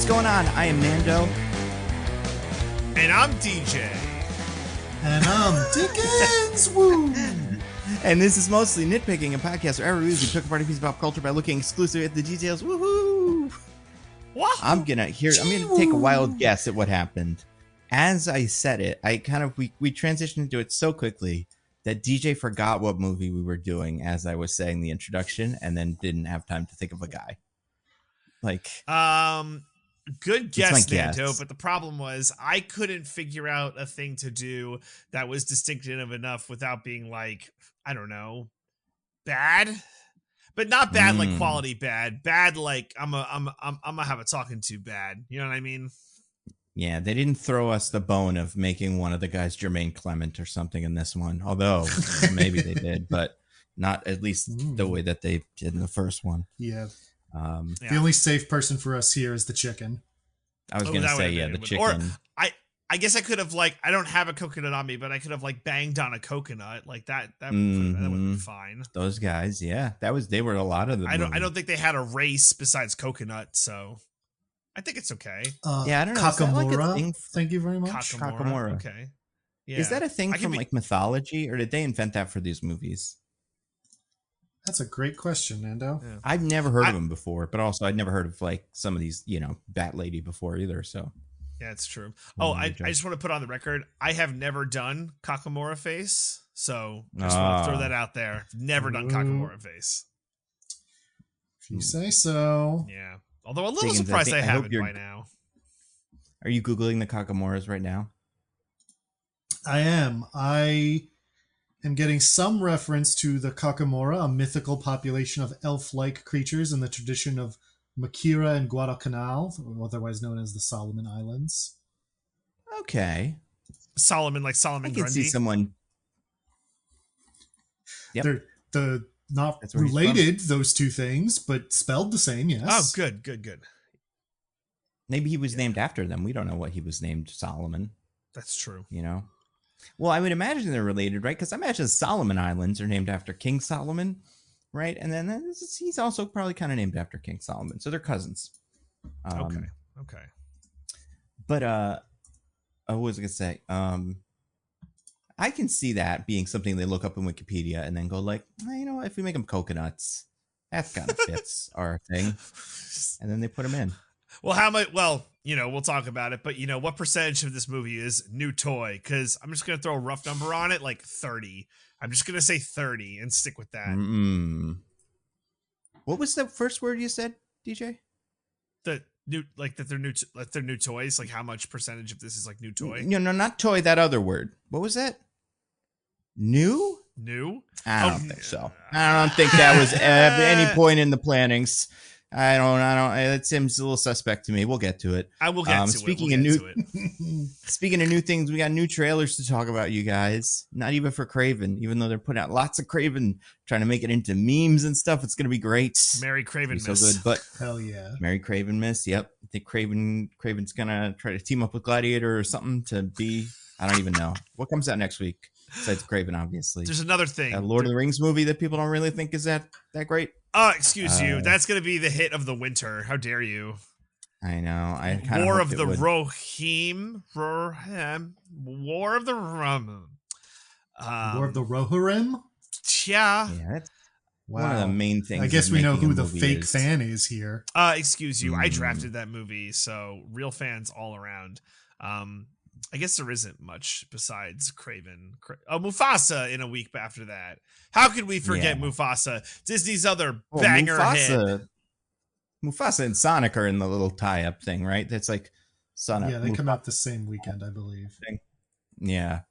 going on? I am Nando. And I'm DJ. And I'm Diggins. Woo! And this is mostly Nitpicking, a podcast where every week we pick apart a piece of pop culture by looking exclusively at the details. Woohoo! What? I'm gonna take a wild guess at what happened. As I said it, we transitioned into it so quickly that DJ forgot what movie we were doing as I was saying the introduction, and then didn't have time to think of a guy. Good guess, Nando, but the problem was I couldn't figure out a thing to do that was distinctive enough without being like, I don't know, bad, but not bad like quality bad. Bad like I'm gonna have a talking to bad. You know what I mean? Yeah, they didn't throw us the bone of making one of the guys Jermaine Clement or something in this one. Although maybe they did, but not at least the way that they did in the first one. Yeah. The only safe person for us here is the chicken. I was going to say, the chicken. Or I guess I could have I don't have a coconut on me, but I could have banged on a coconut like that. That would be fine. Those guys, yeah, they were a lot of them. I don't think they had a race besides coconut, so I think it's okay. Yeah, I don't know. Kakamora. Thank you very much. Kakamora. Okay. Yeah. Is that a thing from mythology, or did they invent that for these movies? That's a great question, Nando. Yeah. I've never heard of him before, but also I'd never heard of some of these, Bat Lady before either. So yeah, it's true. Oh, I just want to put on the record, I have never done Kakamora face, so I just want to throw that out there. Never done Kakamora face. If you say so. Yeah. Although a little surprised I haven't by now. Are you Googling the Kakamoras right now? I am. I am getting some reference to the Kakamora, a mythical population of elf-like creatures in the tradition of Makira and Guadalcanal, otherwise known as the Solomon Islands. Okay. Solomon, like Solomon Grundy. I can see someone... Yep. They're not related, those two things, but spelled the same, yes. Oh, good. Maybe he was named after them. We don't know what he was named Solomon. That's true. Well, I would imagine they're related, right? Because I imagine the Solomon Islands are named after King Solomon, right? And then he's also probably kind of named after King Solomon. So they're cousins. Okay. But what was I going to say? I can see that being something they look up in Wikipedia and then go if we make them coconuts, that kind of fits our thing. And then they put them in. Well, how much? Well, we'll talk about it. But what percentage of this movie is new toy? Because I'm just gonna throw a rough number on it, like 30. I'm just gonna say 30 and stick with that. What was the first word you said, DJ? That they're new toys. Like how much percentage of this is like new toy? No, not toy. That other word. What was that? New? I don't think so. I don't think that was at any point in the plannings. I don't. It seems a little suspect to me. We'll get to it. I will get to it. Speaking of new things, we got new trailers to talk about, you guys. Not even for Craven, even though they're putting out lots of Craven, trying to make it into memes and stuff. It's gonna be great. Merry Craven so good, but hell yeah, Merry Craven miss. Yep, I think Craven's gonna try to team up with Gladiator or something to be. I don't even know what comes out next week besides Craven. Obviously, there's another thing. A Lord of the Rings movie that people don't really think is that great. Excuse you. That's going to be the hit of the winter. How dare you? I know. I kind War of of the Rohirrim. War of the Rum. War of the Rohirrim? Yeah. That's one of the main things. I guess we know who the fake fan is here. Excuse you. I drafted that movie, so real fans all around. I guess there isn't much besides Craven. Mufasa in a week after that. How could we forget Mufasa? Disney's other banger hit. Mufasa and Sonic are in the little tie-up thing, right? That's like Sonic. Yeah, they come out the same weekend, I believe. Yeah.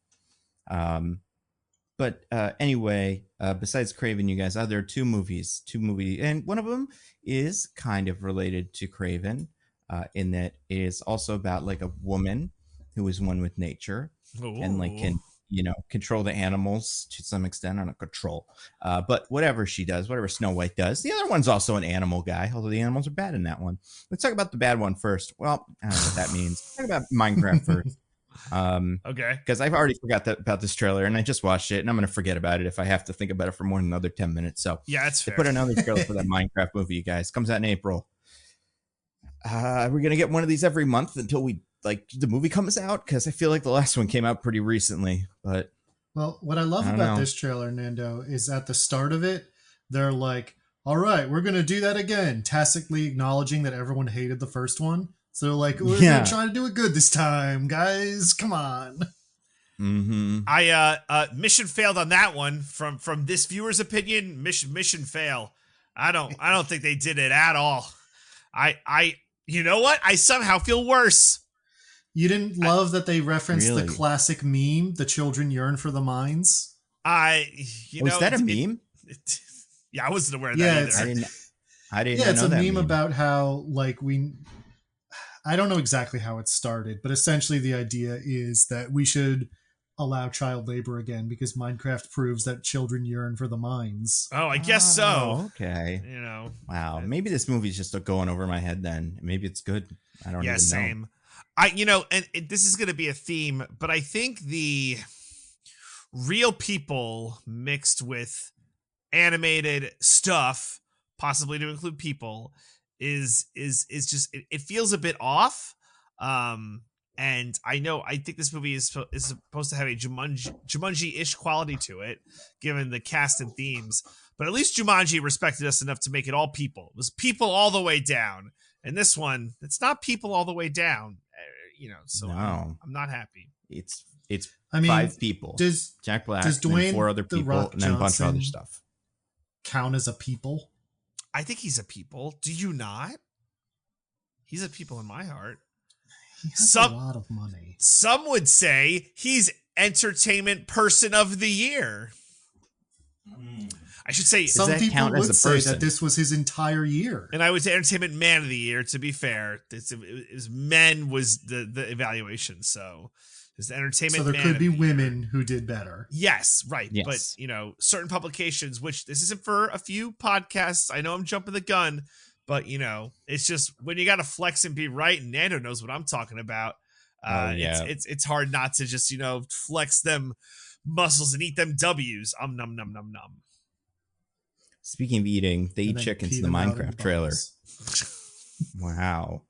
But anyway, besides Craven, you guys, there are two movies, and one of them is kind of related to Craven in that it is also about like a woman who is one with nature and can control the animals to some extent. I don't control, but whatever she does, whatever Snow White does. The other one's also an animal guy, although the animals are bad in that one. Let's talk about the bad one first. Well, I don't know what that means. Let's talk about Minecraft first. Okay. Because I've already forgot about this trailer, and I just watched it, and I'm going to forget about it if I have to think about it for more than another 10 minutes. So yeah, that's fair. They put another trailer for that Minecraft movie, you guys. Comes out in April. we're gonna get one of these every month until the movie comes out, because I feel like the last one came out pretty recently. But well, what I love about this trailer, Nando, is at the start of it, they're like, all right, we're going to do that again, tacitly acknowledging that everyone hated the first one. So like, we're going to try to do it good this time, guys. Come on. Mm-hmm. Mission failed on that one. From this viewer's opinion, mission fail. I don't think they did it at all. You know what? I somehow feel worse. You didn't love that they referenced the classic meme, "The children yearn for the mines"? Is that a meme? Yeah, I wasn't aware of that either. I didn't. Yeah, it's know a that meme about how I don't know exactly how it started, but essentially the idea is that we should allow child labor again because Minecraft proves that children yearn for the mines. Oh, I guess so. Okay. Wow. Maybe this movie's just going over my head then. Maybe it's good. I don't even know. Same. And this is going to be a theme, but I think the real people mixed with animated stuff, possibly to include people, is just it feels a bit off. And I think this movie is supposed to have a Jumanji-ish quality to it, given the cast and themes. But at least Jumanji respected us enough to make it all people. It was people all the way down. And this one, it's not people all the way down. So no. I'm not happy. It's 5 people. Does Jack Black, does Dwayne 4 other people, and then a bunch of other stuff. Count as a people? I think he's a people. Do you not? He's a people in my heart. He has a lot of money. Some would say he's Entertainment Person of the Year. I should say some people would say that this was his entire year, and I would say Entertainment Man of the Year. To be fair, men was the evaluation. So there's Entertainment. So there could be women who did better. Yes, right. Yes. But certain publications, which this isn't for a few podcasts. I know I'm jumping the gun, but it's just when you got to flex and be right. And Nando knows what I'm talking about. It's hard not to just flex them muscles and eat them W's. Nom nom nom nom. Speaking of eating, they eat chickens in the Minecraft trailer. Wow.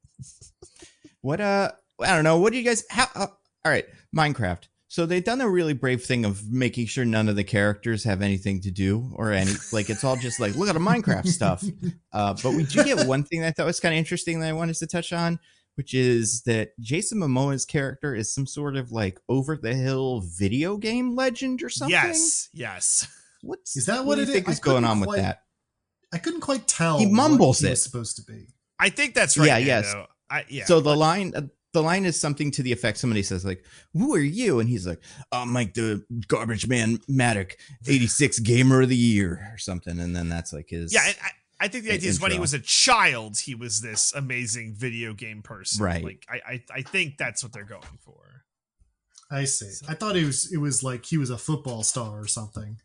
What I don't know. What do you guys all right, Minecraft. So they've done a really brave thing of making sure none of the characters have anything to do or it's all just like, look at the Minecraft stuff. But we do get one thing that I thought was kind of interesting that I wanted to touch on, which is that Jason Momoa's character is some sort of over the hill video game legend or something. Yes. What is going on with that? I couldn't quite tell. He mumbles what was supposed to be. I think that's right. Yes. So the line is something to the effect. Somebody says "Who are you?" And he's like, "I'm the Garbage Man Matic, 86 Gamer of the Year" or something. And then that's his. Yeah, and I think the idea is when he was a child, he was this amazing video game person. Right. I think that's what they're going for. I see. So. I thought it was like he was a football star or something.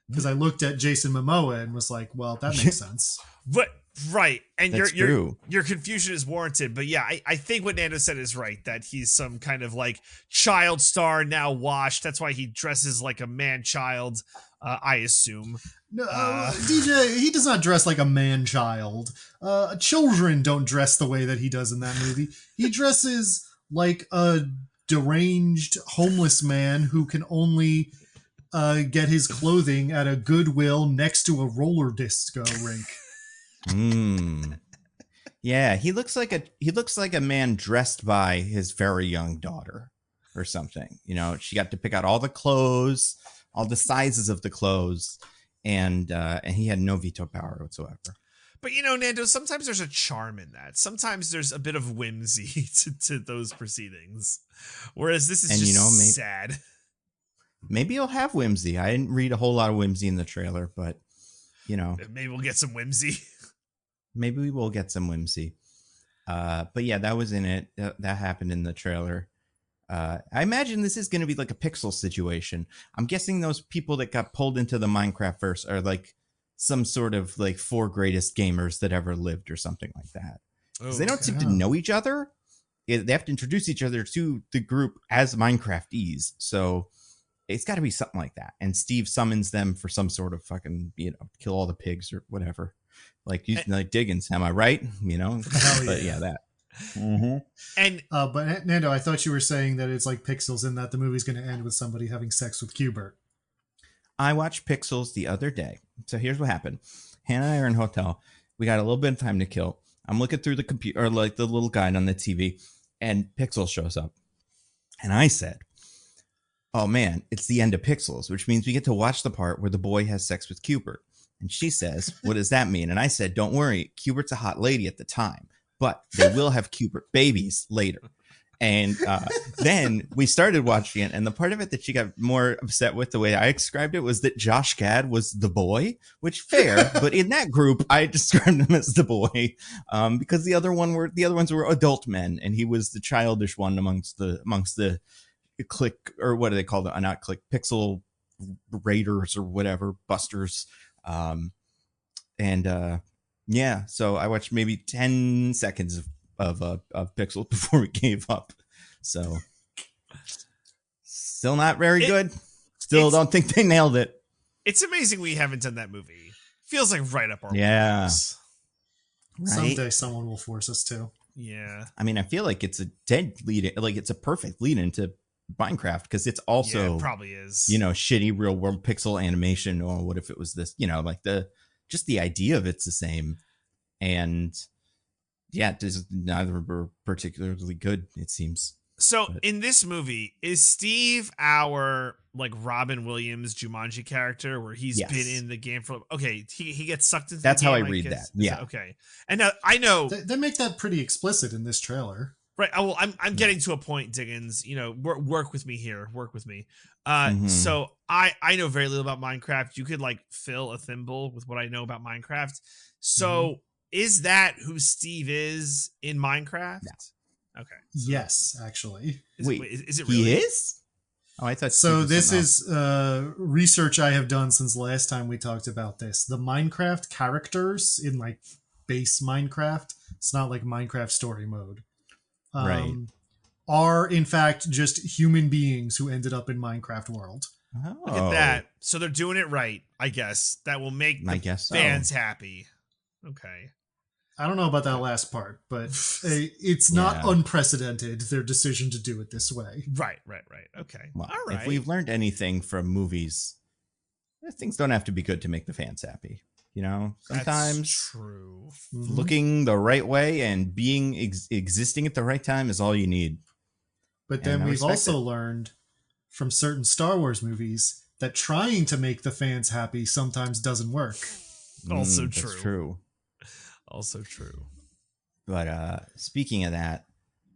Because I looked at Jason Momoa and was like, well, that makes sense. But right. And your confusion is warranted. But yeah, I think what Nando said is right, that he's some kind of child star now washed. That's why he dresses like a man child, I assume. No, DJ, he does not dress like a man child. Children don't dress the way that he does in that movie. He dresses like a deranged homeless man who can only get his clothing at a Goodwill next to a roller disco rink. Yeah, he looks like a man dressed by his very young daughter or something. She got to pick out all the clothes, all the sizes of the clothes, and he had no veto power whatsoever. But Nando, sometimes there's a charm in that. Sometimes there's a bit of whimsy to those proceedings, whereas this is just sad. Maybe he'll have whimsy. I didn't read a whole lot of whimsy in the trailer, but maybe we'll get some whimsy. Maybe we will get some whimsy. But yeah, that was in it. That happened in the trailer. I imagine this is going to be like a Pixel situation. I'm guessing those people that got pulled into the Minecraft verse are some sort of 4 greatest gamers that ever lived or something like that. Because they don't seem to know each other. They have to introduce each other to the group as Minecrafties. So it's got to be something like that. And Steve summons them for some sort of fucking, kill all the pigs or whatever. Like Diggins, am I right? But yeah, that. Mm-hmm. And but Nando, I thought you were saying that it's like Pixels and that the movie's going to end with somebody having sex with Qbert. I watched Pixels the other day. So here's what happened. Hannah and I are in a hotel. We got a little bit of time to kill. I'm looking through the computer, or like the little guide on the TV, and Pixels shows up. And I said, oh man, it's the end of Pixels, which means we get to watch the part where the boy has sex with Qbert. And she says, what does that mean? And I said, don't worry, Qbert's a hot lady at the time, but they will have Qbert babies later. And then we started watching it, and the part of it that she got more upset with, the way I described it, was that Josh Gad was the boy, which fair, but in that group, I described him as the boy because the other ones were adult men, and he was the childish one amongst the click, or what do they call it? Not click, pixel raiders or whatever, busters, yeah. So I watched maybe 10 seconds of Pixels before we gave up. So still not very good. Still don't think they nailed it. It's amazing we haven't done that movie. Feels like right up our wheelhouse. Right? Someday someone will force us to. Yeah. I mean, I feel like it's a dead lead, like it's a perfect lead into Minecraft, because it's also, it probably is, shitty real world pixel animation. Or what if it was this, like just the idea of it's the same. And yeah, neither were particularly good, it seems. So in this movie, is Steve our like Robin Williams Jumanji character, where he's been in the game for? Okay, he gets sucked into. That's the game, how I read that. Yeah. Okay, and now I know they make that pretty explicit in this trailer. Right. Well, I'm getting to a point, Diggins. Work with me here. Work with me. So I know very little about Minecraft. You could like fill a thimble with what I know about Minecraft. So is that who Steve is in Minecraft? No. Okay. Yes, actually. Is it really? He is? Oh, I thought so. This is research I have done since last time we talked about this. The Minecraft characters in like base Minecraft, it's not like Minecraft story mode. Are in fact just human beings who ended up in Minecraft world. Oh. Look at that. So they're doing it right, I guess. That will make the fans happy. Okay. I don't know about that last part, but it's not unprecedented, their decision to do it this way. Right. Okay. Well, all right. If we've learned anything from movies, things don't have to be good to make the fans happy. Sometimes that's true. Looking the right way and being existing at the right time is all you need. But then we've also learned from certain Star Wars movies that trying to make the fans happy sometimes doesn't work. Also true. That's true. Also true. But speaking of that,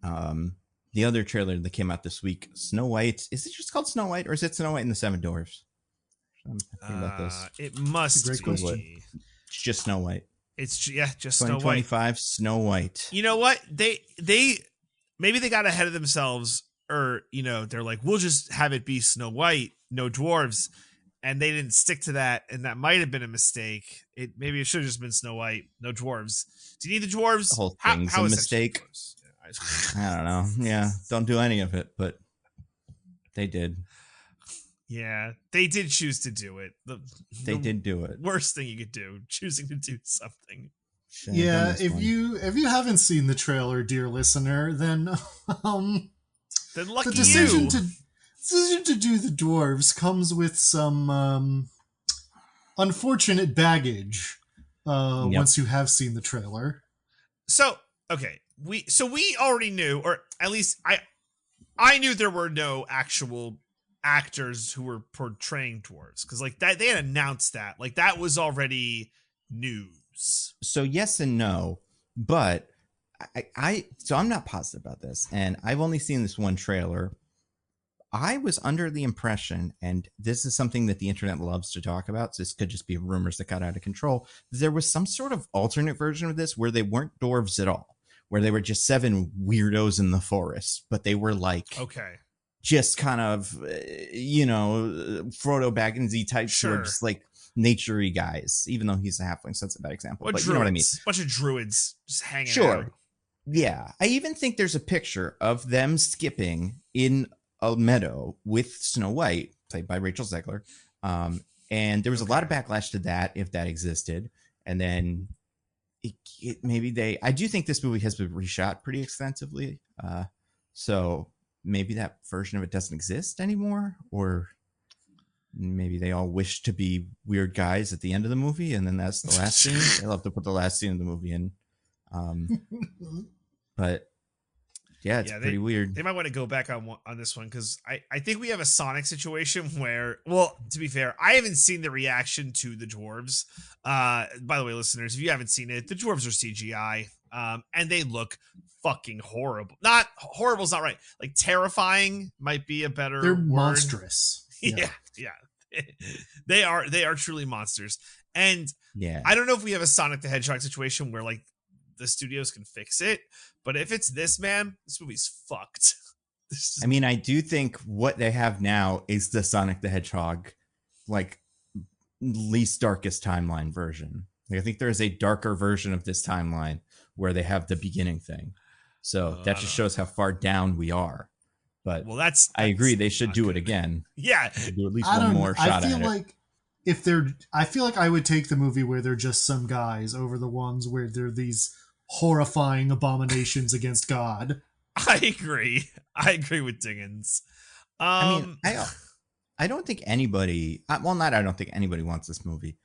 the other trailer that came out this week, Snow White. Is it just called Snow White, or is it Snow White and the Seven Dwarfs? About this. It must be. It's just Snow White. It's just Snow White. 2025 Snow White. You know what? They maybe they got ahead of themselves, or they're like, we'll just have it be Snow White, no dwarves, and they didn't stick to that, and that might have been a mistake. Maybe it should have just been Snow White, no dwarves. Do you need the dwarves? The whole thing's a mistake. I don't know. Yeah, don't do any of it, but they did. Yeah, they did choose to do it. They did do it. Worst thing you could do, choosing to do something. Yeah, if you haven't seen the trailer, dear listener, then lucky the decision to do the dwarves comes with some unfortunate baggage once you have seen the trailer. So okay, we already knew, or at least I knew there were no actual actors who were portraying dwarves, because like that they had announced that, like that was already news. So yes and no, but so I'm not positive about this, and I've only seen this one trailer. I was under the impression, and this is something that the internet loves to talk about, so this could just be rumors that got out of control, there was some sort of alternate version of this where they weren't dwarves at all, where they were just 7 weirdos in the forest, but they were like just kind of Frodo Bagginsy type, sure, just like nature-y guys, even though he's a halfling, so that's a bad example. But druids, you know what I mean? Bunch of druids just hanging out. Sure. Yeah. I even think there's a picture of them skipping in a meadow with Snow White, played by Rachel Zegler. And there was a lot of backlash to that, if that existed. And then I do think this movie has been reshot pretty extensively. So maybe that version of it doesn't exist anymore, or maybe they all wish to be weird guys at the end of the movie, and then that's the last scene. They love to put the last scene of the movie in. But yeah, it's pretty weird. They might want to go back on this one, because I think we have a Sonic situation where, well, to be fair, I haven't seen the reaction to the dwarves. By the way, listeners, if you haven't seen it, the dwarves are CGI, and they look fucking horrible. Not horrible is not right. Like terrifying might be a better They're word. Monstrous. Yeah. They are truly monsters. And yeah, I don't know if we have a Sonic the Hedgehog situation where like the studios can fix it, but if it's this, man, this movie's fucked. I mean, I do think what they have now is the Sonic the Hedgehog, like, least darkest timeline version. Like, I think there is a darker version of this timeline where they have the beginning thing. So that just shows how far down we are. But well, that's I agree, they should do it again. Yeah, do at least one more shot at it. I feel like I would take the movie where they're just some guys over the ones where they're these horrifying abominations against God. I agree with Diggins. I mean, I don't think anybody, well, not I don't think anybody wants this movie,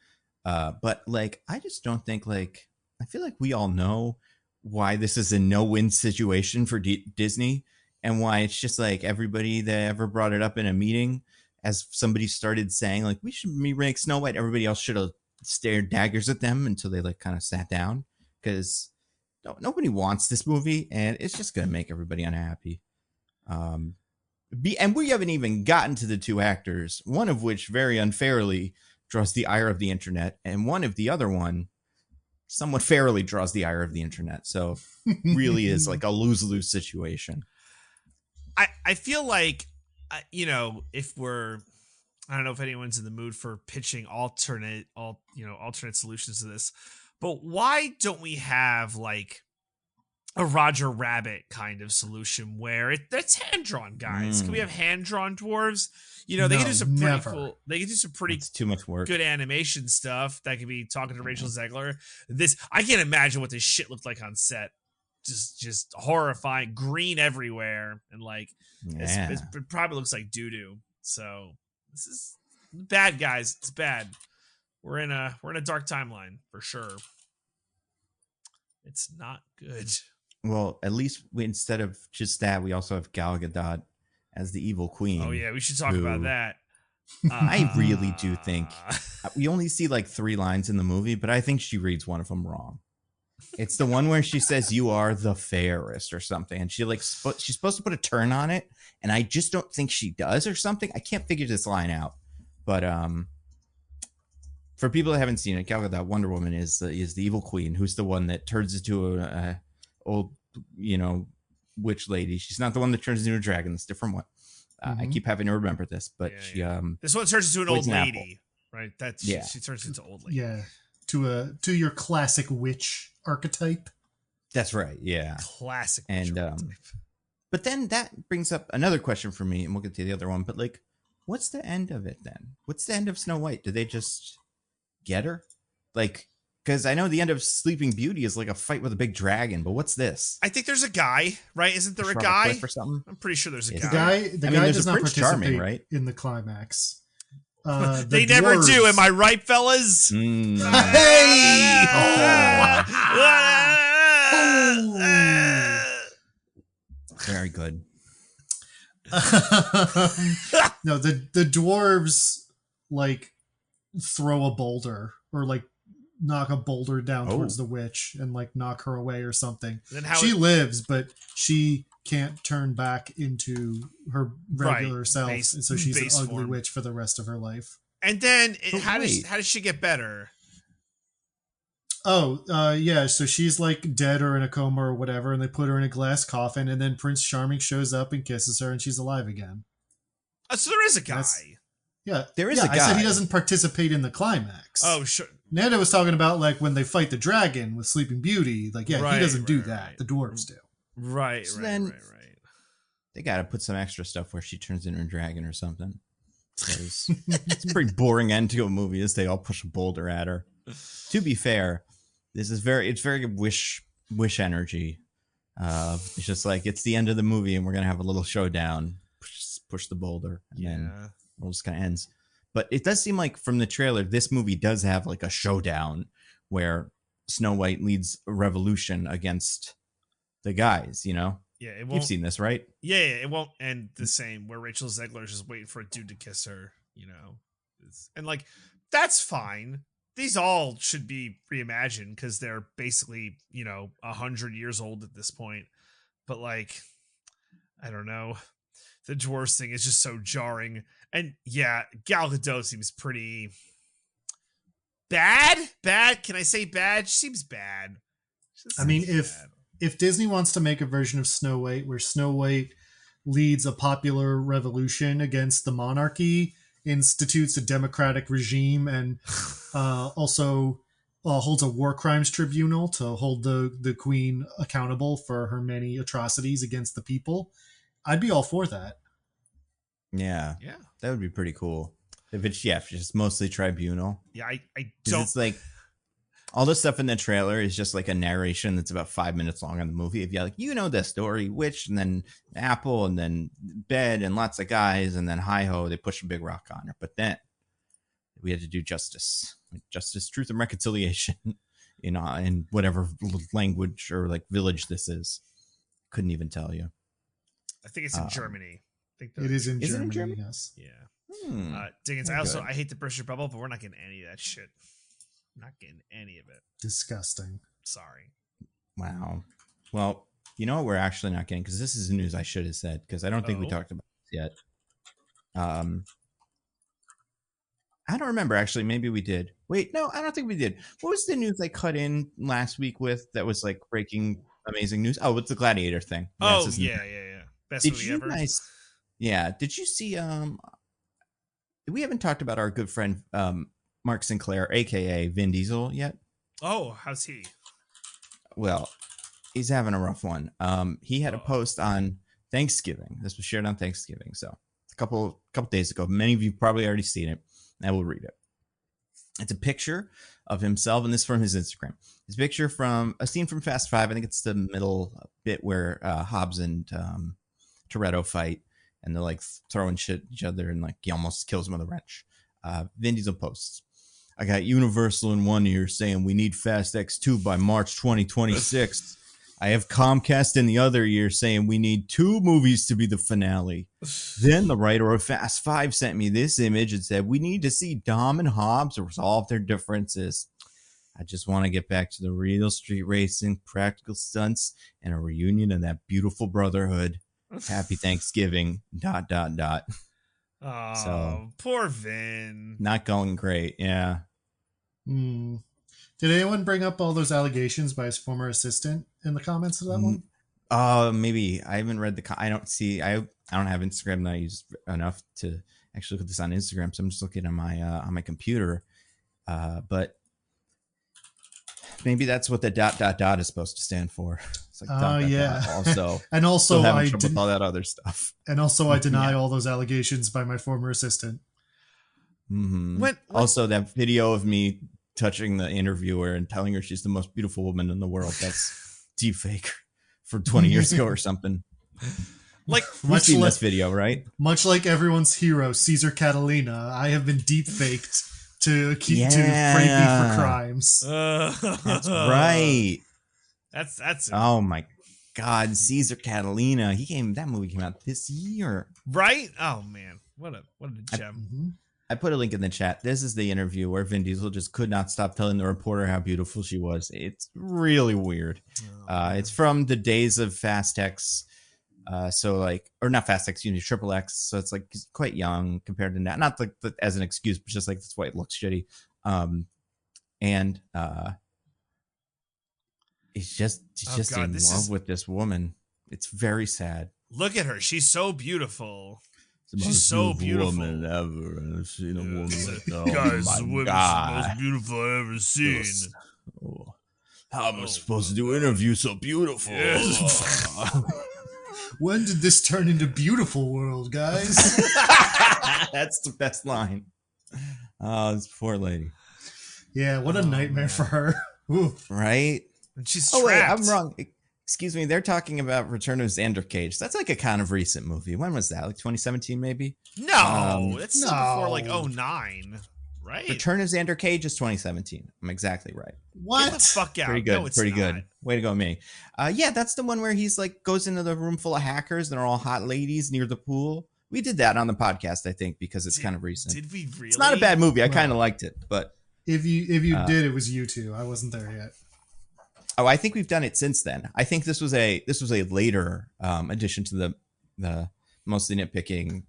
but like, I just don't think, like, I feel like we all know why this is a no-win situation for Disney, and why it's just like everybody that ever brought it up in a meeting, as somebody started saying like we should remake Snow White, everybody else should have stared daggers at them until they like kind of sat down, because nobody wants this movie and it's just going to make everybody unhappy. And we haven't even gotten to the two actors, one of which very unfairly draws the ire of the internet, and one of the other one somewhat fairly draws the ire of the internet. So really is like a lose-lose situation. I feel like, if I don't know if anyone's in the mood for pitching alternate solutions to this, but why don't we have like a Roger Rabbit kind of solution where that's hand-drawn guys? Can we have hand-drawn dwarves? They can do some pretty cool. They can do some pretty too much work. Good animation stuff that could be talking to Rachel Zegler. I can't imagine what this shit looked like on set. Just horrifying, green everywhere, and like it probably looks like doo-doo. So this is bad, guys. It's bad. We're in a dark timeline for sure. It's not good. Well, at least instead of just that, we also have Gal Gadot as the evil queen. Oh yeah, we should talk about that. I really do think we only see like 3 lines in the movie, but I think she reads one of them wrong. It's the one where she says "you are the fairest" or something, and she like she's supposed to put a turn on it, and I just don't think she does or something. I can't figure this line out, but for people that haven't seen it, Gal Gadot, Wonder Woman, is the evil queen, who's the one that turns into a old witch lady. She's not the one that turns into a dragon. It's a different one. I keep having to remember this, but she this one turns into an old lady, right? She turns into old lady. Yeah, to your classic witch archetype. That's right. Yeah, classic. And but then that brings up another question for me, and we'll get to the other one. But like, what's the end of it then? What's the end of Snow White? Do they just get her? Like, because I know the end of Sleeping Beauty is like a fight with a big dragon, but what's this? I think there's a guy, right? Isn't there a guy or something? I'm pretty sure there's a guy. The guy does not participate Charming, right? In the climax. They never do. Am I right, fellas? Hey! Very good. No, the dwarves like throw a boulder or like knock a boulder down towards the witch and like knock her away or something. She lives, but she can't turn back into her regular self, and so she's an ugly witch for the rest of her life. And then how does she get better? Yeah, so she's like dead or in a coma or whatever, and they put her in a glass coffin, and then Prince Charming shows up and kisses her, and she's alive again. So there is a guy. There is a guy. I said he doesn't participate in the climax. Oh, sure. Nando was talking about like when they fight the dragon with Sleeping Beauty. Like, he doesn't do that. Right. The dwarves do. Right. They got to put some extra stuff where she turns into a dragon or something. It's a pretty boring end to a movie as they all push a boulder at her. To be fair, This is it's very wish energy. It's just like it's the end of the movie and we're gonna have a little showdown. Push the boulder, and then it just kind of ends. But it does seem like from the trailer, this movie does have like a showdown where Snow White leads a revolution against the guys. You know, it won't. You've seen this, right? Yeah, it won't end the same. Where Rachel Zegler's just waiting for a dude to kiss her. You know, and like that's fine. These all should be reimagined because they're basically 100 years old at this point. But like, I don't know. The dwarves thing is just so jarring. And yeah, Gal Gadot seems pretty bad. Bad? Can I say bad? She seems bad. I mean, if Disney wants to make a version of Snow White where Snow White leads a popular revolution against the monarchy, institutes a democratic regime, and also holds a war crimes tribunal to hold the queen accountable for her many atrocities against the people, I'd be all for that. Yeah, that would be pretty cool. If it's just mostly tribunal. Yeah, I don't. It's like all the stuff in the trailer is just like a narration that's about 5 minutes long on the movie. If you're like, the story, witch, and then apple, and then bed, and lots of guys, and then hi-ho, they push a big rock on her. But then we had to do justice, truth, and reconciliation in whatever language or like village this is. Couldn't even tell you. I think it's in Germany. It is in Germany, yes. Yeah. Diggins, I hate to burst your bubble, but we're not getting any of that shit. Not getting any of it. Disgusting. Sorry. Wow. Well, you know what we're actually not getting, because this is news I should have said, because I don't think we talked about this yet. I don't remember, actually. Maybe we did. Wait, no, I don't think we did. What was the news I cut in last week with that was like breaking amazing news? Oh, it's the Gladiator thing. Yeah. Best movie ever. Yeah. Did you see we haven't talked about our good friend Mark Sinclair, aka Vin Diesel, yet? Oh, how's he? Well, he's having a rough one. He had a post on Thanksgiving. This was shared on Thanksgiving, so a couple days ago. Many of you probably already seen it. I will read it. It's a picture of himself, and this is from his Instagram. His picture from a scene from Fast 5. I think it's the middle bit where Hobbs and Toretto fight, and they're like throwing shit at each other, and like he almost kills him with a wrench. Vin Diesel posts, I got Universal in one ear saying we need Fast X2 by March 2026. I have Comcast in the other ear saying we need 2 movies to be the finale. Then the writer of Fast 5 sent me this image and said we need to see Dom and Hobbs resolve their differences. I just want to get back to the real street racing, practical stunts, and a reunion of that beautiful brotherhood. Happy Thanksgiving, ... Oh, so, poor Vin. Not going great, yeah. Did anyone bring up all those allegations by his former assistant in the comments of that one? Maybe. I haven't read I don't have Instagram that I use enough to actually put this on Instagram, so I'm just looking on my computer. But maybe that's what the ... is supposed to stand for. It's like yeah. Also, and also I with all that other stuff. And also I deny all those allegations by my former assistant. Mm-hmm. Also, that video of me touching the interviewer and telling her she's the most beautiful woman in the world. That's deep fake for 20 years ago or something. Like you've seen this video, right? Much like everyone's hero, Caesar Catalina, I have been deep faked to frame me for crimes. That's right. That's oh my God, Caesar Catalina. That movie came out this year. Right? Oh man. What a gem. I put a link in the chat. This is the interview where Vin Diesel just could not stop telling the reporter how beautiful she was. It's really weird. It's from the days of Fast X. So like, or not Fast X, Triple X. So it's like quite young compared to now. Not like as an excuse, but just like that's why it looks shitty. He's just in love with this woman. It's very sad. Look at her. She's so beautiful. She's so beautiful. Woman ever. I've seen a woman like that. Guys, the woman's the most beautiful I've ever seen. How am I supposed to do interviews so beautiful? Yes. When did this turn into beautiful world, guys? That's the best line. Oh, this poor lady. Yeah, what a nightmare for her. Ooh. right? And she's Oh, wait, trapped. I'm wrong. Excuse me. They're talking about Return of Xander Cage. That's like a kind of recent movie. When was that? Like 2017, maybe? No, that's still before like No. 09, right? Return of Xander Cage is 2017. I'm exactly right. What? Get the fuck out. Pretty good. No, it's pretty not. good. Way to go, me. Yeah, that's the one where he's like goes into the room full of hackers and they're all hot ladies near the pool. We did that on the podcast, I think, because it's kind of recent. Did we really? It's not a bad movie. I kind of liked it, but if you did, it was you two. I wasn't there yet. oh, I think we've done it since then. I think this was a later addition to the mostly nitpicking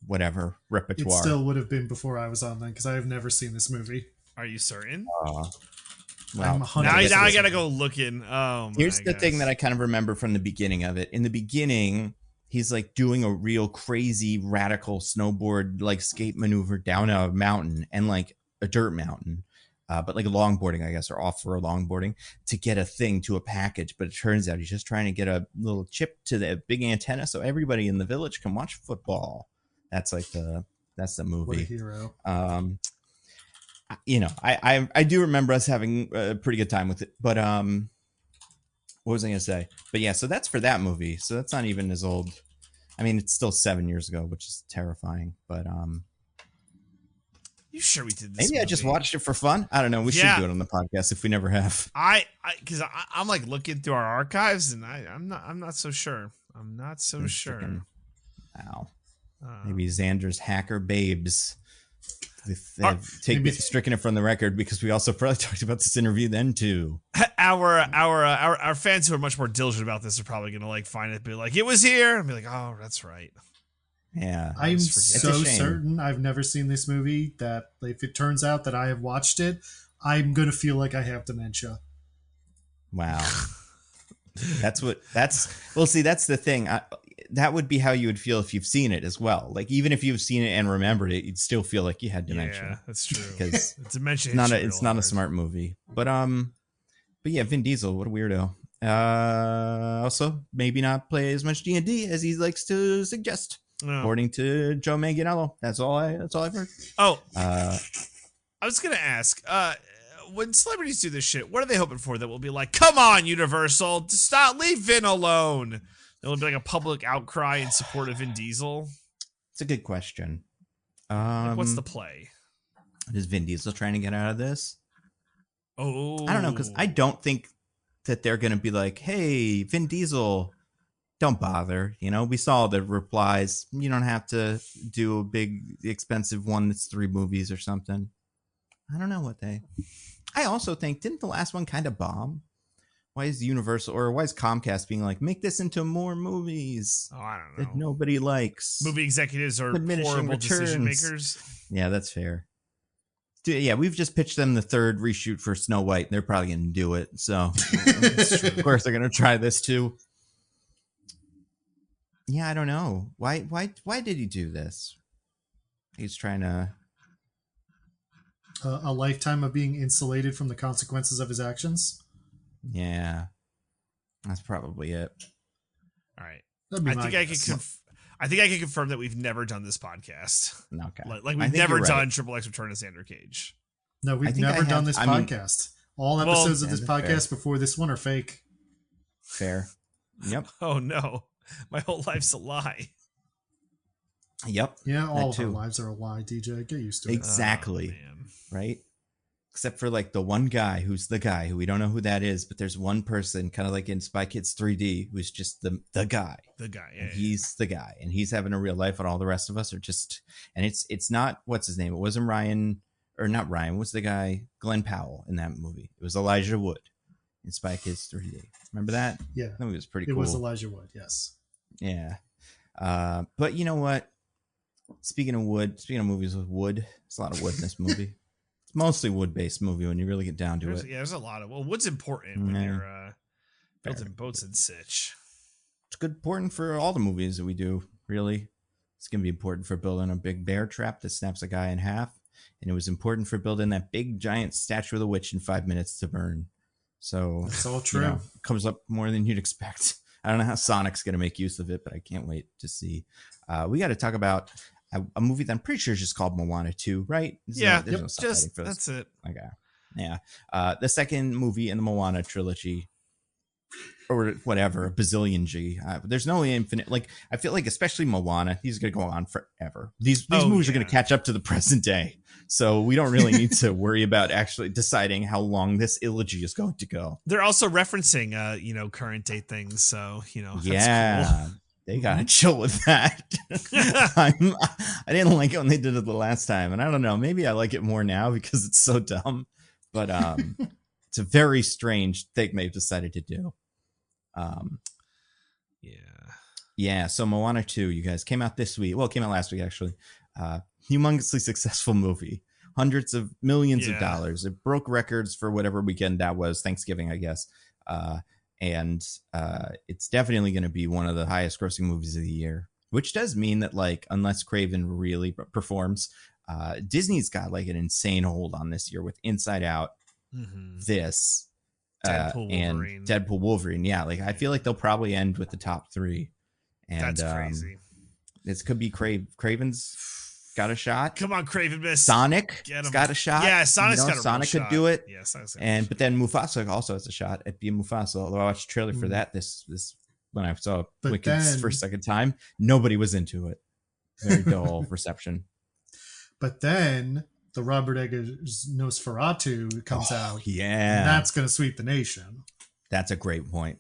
whatever repertoire. It still would have been before I was on then because I have never seen this movie. Are you certain? Well, I'm 100% now I gotta go looking. Oh, here's the thing that I kind of remember from the beginning of it. In the beginning, he's like doing a real crazy radical snowboard like skate maneuver down a mountain and like a dirt mountain. But like longboarding, I guess, or off-road longboarding to get a thing to a package. But it turns out he's just trying to get a little chip to the big antenna so everybody in the village can watch football. That's like that's the movie. What a hero. You know, I do remember us having a pretty good time with it. But what was I going to say? But yeah, so that's for that movie. So that's not even as old. I mean, it's still 7 years ago, which is terrifying. But you sure we did this? Maybe movie? I just watched it for fun. I don't know. We should do it on the podcast if we never have. Because I'm like looking through our archives and I'm not so sure. I'm not so sure. Wow. Maybe Xander's hacker babes. They've stricken it from the record because we also probably talked about this interview then too. Our fans who are much more diligent about this are probably gonna like find it and be like, it was here, and be like, oh, that's right. Yeah, I'm so certain I've never seen this movie that if it turns out that I have watched it, I'm gonna feel like I have dementia. Wow. That's the thing. That would be how you would feel if you've seen it as well. Like even if you've seen it and remembered it, you'd still feel like you had dementia. Yeah, that's true. Because dementia. It's not a smart movie. But yeah, Vin Diesel, what a weirdo. Also, maybe not play as much D&D as he likes to suggest. No. According to Joe Manganiello. That's all I've heard. Oh, I was gonna ask. When celebrities do this shit, what are they hoping for? That will be like, come on, Universal, stop, leave Vin alone. It'll be like a public outcry in support of Vin Diesel. It's a good question. Like, what's the play? Is Vin Diesel trying to get out of this? Oh, I don't know, because I don't think that they're going to be like, hey, Vin Diesel, don't bother. You know, we saw the replies. You don't have to do a big, expensive one that's 3 movies or something. I don't know what they... I also think, didn't the last one kind of bomb? Why is Universal or why is Comcast being like, make this into more movies? Oh, I don't know. That nobody likes. Movie executives are horrible decision makers. Yeah, that's fair. Yeah, we've just pitched them the 3rd reshoot for Snow White, and they're probably going to do it. So, of course, they're going to try this too. Yeah, I don't know. Why did he do this? He's trying to... a lifetime of being insulated from the consequences of his actions. Yeah, that's probably it. All right, I think I can confirm that we've never done this podcast. Okay, like we've never done Triple X Return of Xander Cage. No, we've never done this podcast. All episodes of this podcast before this one are fake. Fair. Yep. Oh no, my whole life's a lie. Yep. Yeah, all of our lives are a lie, DJ. Get used to it. Exactly. Right? Except for like the one guy who's the guy who we don't know who that is, but there's one person kind of like in Spy Kids 3D who's just the guy. The guy. Yeah, and he's the guy and he's having a real life and all the rest of us are just, and it's not, what's his name? It wasn't Ryan, or not Ryan. What's the guy? Glenn Powell in that movie. It was Elijah Wood in Spy Kids 3D. Remember that? Yeah. That movie was pretty cool. It was Elijah Wood. Yes. Yeah. But you know what? Speaking of movies with wood, there's a lot of wood in this movie. It's mostly wood-based movie when you really get down to it. Yeah, there's a lot of... Well, wood's important when you're building boats and such. It's good, important for all the movies that we do, really. It's going to be important for building a big bear trap that snaps a guy in half. And it was important for building that big, giant statue of the witch in 5 minutes to burn. So... It's all true. It comes up more than you'd expect. I don't know how Sonic's going to make use of it, but I can't wait to see. We got to talk about... a movie that I'm pretty sure is just called Moana 2, right? Yeah, that's it. Okay. Yeah. The second movie in the Moana trilogy, or whatever, a bazillion G. There's no infinite. Like, I feel like, especially Moana, these are going to go on forever. These movies are going to catch up to the present day. So we don't really need to worry about actually deciding how long this elegy is going to go. They're also referencing, current date things. So, that's cool. They got to chill with that. I didn't like it when they did it the last time. And I don't know, maybe I like it more now because it's so dumb. But it's a very strange thing they've decided to do. Yeah. So Moana 2, you guys, came out this week. Well, it came out last week, actually. Humongously successful movie. Hundreds of millions of dollars. It broke records for whatever weekend that was. Thanksgiving, I guess. And it's definitely going to be one of the highest grossing movies of the year, which does mean that, like, unless Craven really performs, Disney's got like an insane hold on this year with Inside Out, this, and Deadpool Wolverine. Yeah, like I feel like they'll probably end with the top 3. And that's crazy. This could be Craven's got a shot. Come on, Craven miss. Sonic got a shot. Yeah, Sonic's got a Sonic could do it. Yeah, but then Mufasa also has a shot at being Mufasa. Although I watched the trailer for that this when I saw Wicked's for a second time, nobody was into it. Very dull reception. But then the Robert Eggers Nosferatu comes out. Yeah. And that's going to sweep the nation. That's a great point.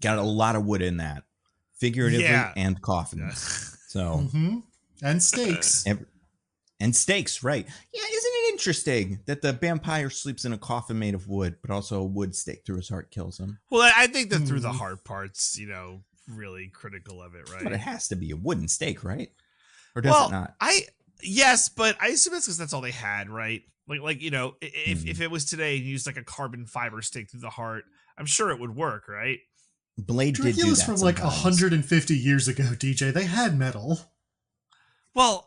Got a lot of wood in that. Figuratively and coffin. So. And steaks. And steaks, right. Yeah, isn't it interesting that the vampire sleeps in a coffin made of wood, but also a wood stake through his heart kills him? Well, I think that through the heart part's, really critical of it, right? But it has to be a wooden stake, right? Or does it not? Yes, but I assume that's because that's all they had, right? If it was today and used like a carbon fiber stake through the heart, I'm sure it would work, right? Blade did do that. Dracula's from like 150 years ago, DJ. They had metal. Well,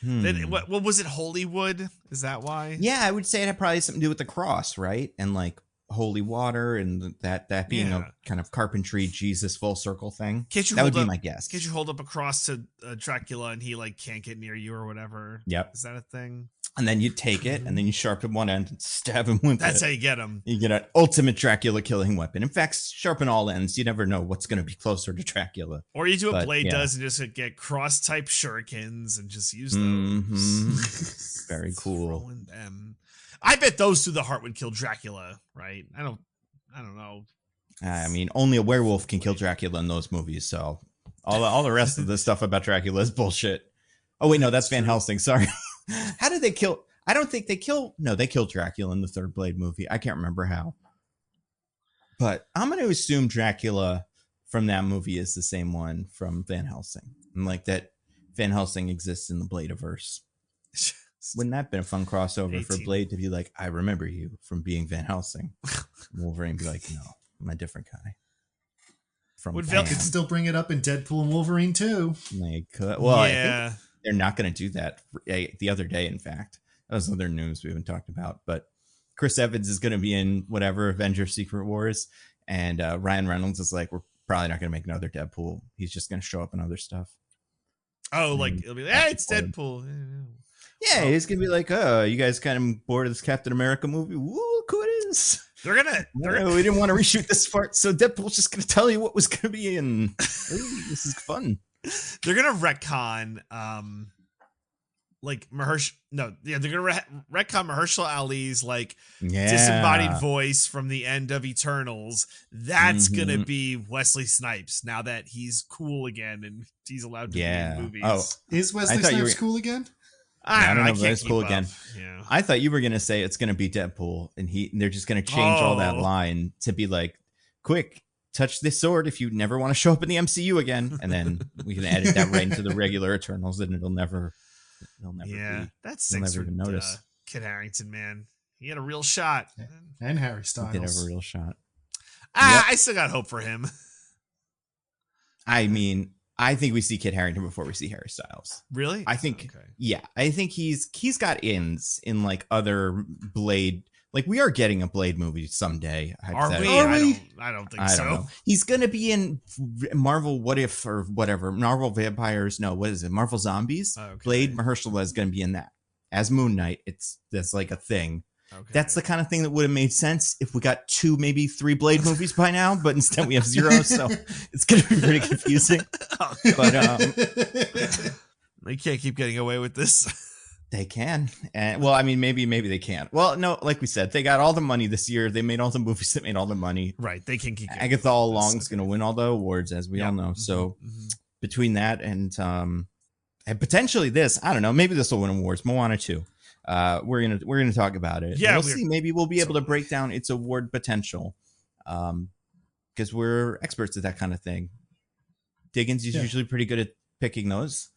what was it? Holy wood? Is that why? Yeah, I would say it had probably something to do with the cross, right? And like holy water, and that being a kind of carpentry Jesus full circle thing. That would be my guess. Can't you hold up a cross to Dracula and he like can't get near you or whatever? Yep. Is that a thing? And then you take it, and then you sharpen one end and stab him with it. That's how you get him. You get an ultimate Dracula killing weapon. In fact, sharpen all ends. You never know what's going to be closer to Dracula. Or you do what Blade does and just get cross-type shurikens and just use those. Very cool. Throwing them. I bet those through the heart would kill Dracula, right? I don't know. I mean, only a werewolf can kill Dracula in those movies, so all the rest of the stuff about Dracula is bullshit. Oh, wait, no, that's Van Helsing. Sorry. How did they kill? I don't think they kill. No, they killed Dracula in the third Blade movie. I can't remember how. But I'm going to assume Dracula from that movie is the same one from Van Helsing. And like that Van Helsing exists in the Bladeverse. Wouldn't that have been a fun crossover for Blade to be like, I remember you from being Van Helsing? Wolverine be like, no, I'm a different guy. Would Van could still bring it up in Deadpool and Wolverine too. They could. Well, yeah. I think they're not going to do that the other day, in fact. That was other news we haven't talked about. But Chris Evans is going to be in whatever Avengers Secret Wars. And Ryan Reynolds is like, we're probably not going to make another Deadpool. He's just going to show up in other stuff. Oh, like, it'll be like, hey, it's Deadpool. Yeah, he's going to be like, oh, you guys kind of bored of this Captain America movie? Woo, look who it is. They're gonna. We didn't want to reshoot this part, so Deadpool's just going to tell you what was going to be in. Ooh, this is fun. They're gonna retcon, like they're gonna retcon Mahershala Ali's like disembodied voice from the end of Eternals. That's gonna be Wesley Snipes now that he's cool again and he's allowed to be in movies. Oh, is Wesley Snipes cool again? I don't know if it's cool again. Yeah. I thought you were gonna say it's gonna be Deadpool, and they're just gonna change all that line to be like, quick. Touch this sword if you never want to show up in the MCU again, and then we can edit that right into the regular Eternals, and it'll never be. That's six for notice. Kit Harington, man, he had a real shot, and Harry Styles he did have a real shot. I still got hope for him. I mean, I think we see Kit Harington before we see Harry Styles. Really? I think, I think he's got ins in like other Blade. Like, we are getting a Blade movie someday. Are we? I don't think so. Don't know. He's going to be in Marvel What If or whatever. Marvel Vampires. No, what is it? Marvel Zombies. Okay. Blade Mahershala is going to be in that. As Moon Knight. That's like a thing. Okay. That's the kind of thing that would have made sense if we got 2, maybe 3 Blade movies by now, but instead we have 0, so it's going to be pretty confusing. But they can't keep getting away with this. They can. And well, I mean, maybe they can't. Well, no, like we said, they got all the money this year. They made all the movies that made all the money. Right. They can keep Agatha All Along's going to win all the awards, as we all know. So between that and potentially this, I don't know, maybe this will win awards. Moana 2. We're gonna talk about it. Yeah, we'll see. Maybe we'll be able to break down its award potential, because we're experts at that kind of thing. Diggins is usually pretty good at picking those,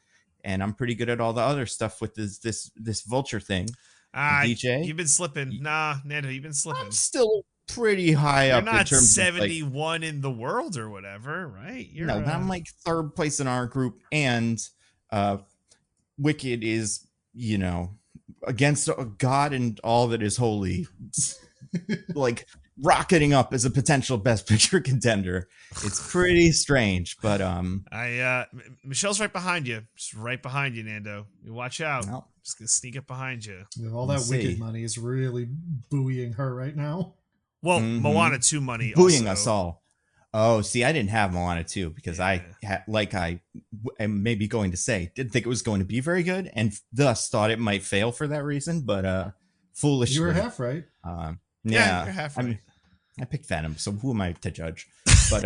and I'm pretty good at all the other stuff with this vulture thing. DJ, you've been slipping. Nah, Nando, you've been slipping. I'm still pretty high up. You're not in terms 71 in the world or whatever, right? I'm like 3rd place in our group, and Wicked is, against God and all that is holy, like rocketing up as a potential best picture contender. It's pretty strange, but Michelle's right behind you. Just right behind you, Nando. You watch out. Well, just gonna sneak up behind you. All that Wicked money is really buoying her right now. Well, Moana 2 money buoying also. us all. Oh, see, I didn't have Moana 2 because I am maybe going to say, didn't think it was going to be very good, and thus thought it might fail for that reason, but foolishly. You were half right. You're half right. I picked Venom, so who am I to judge? But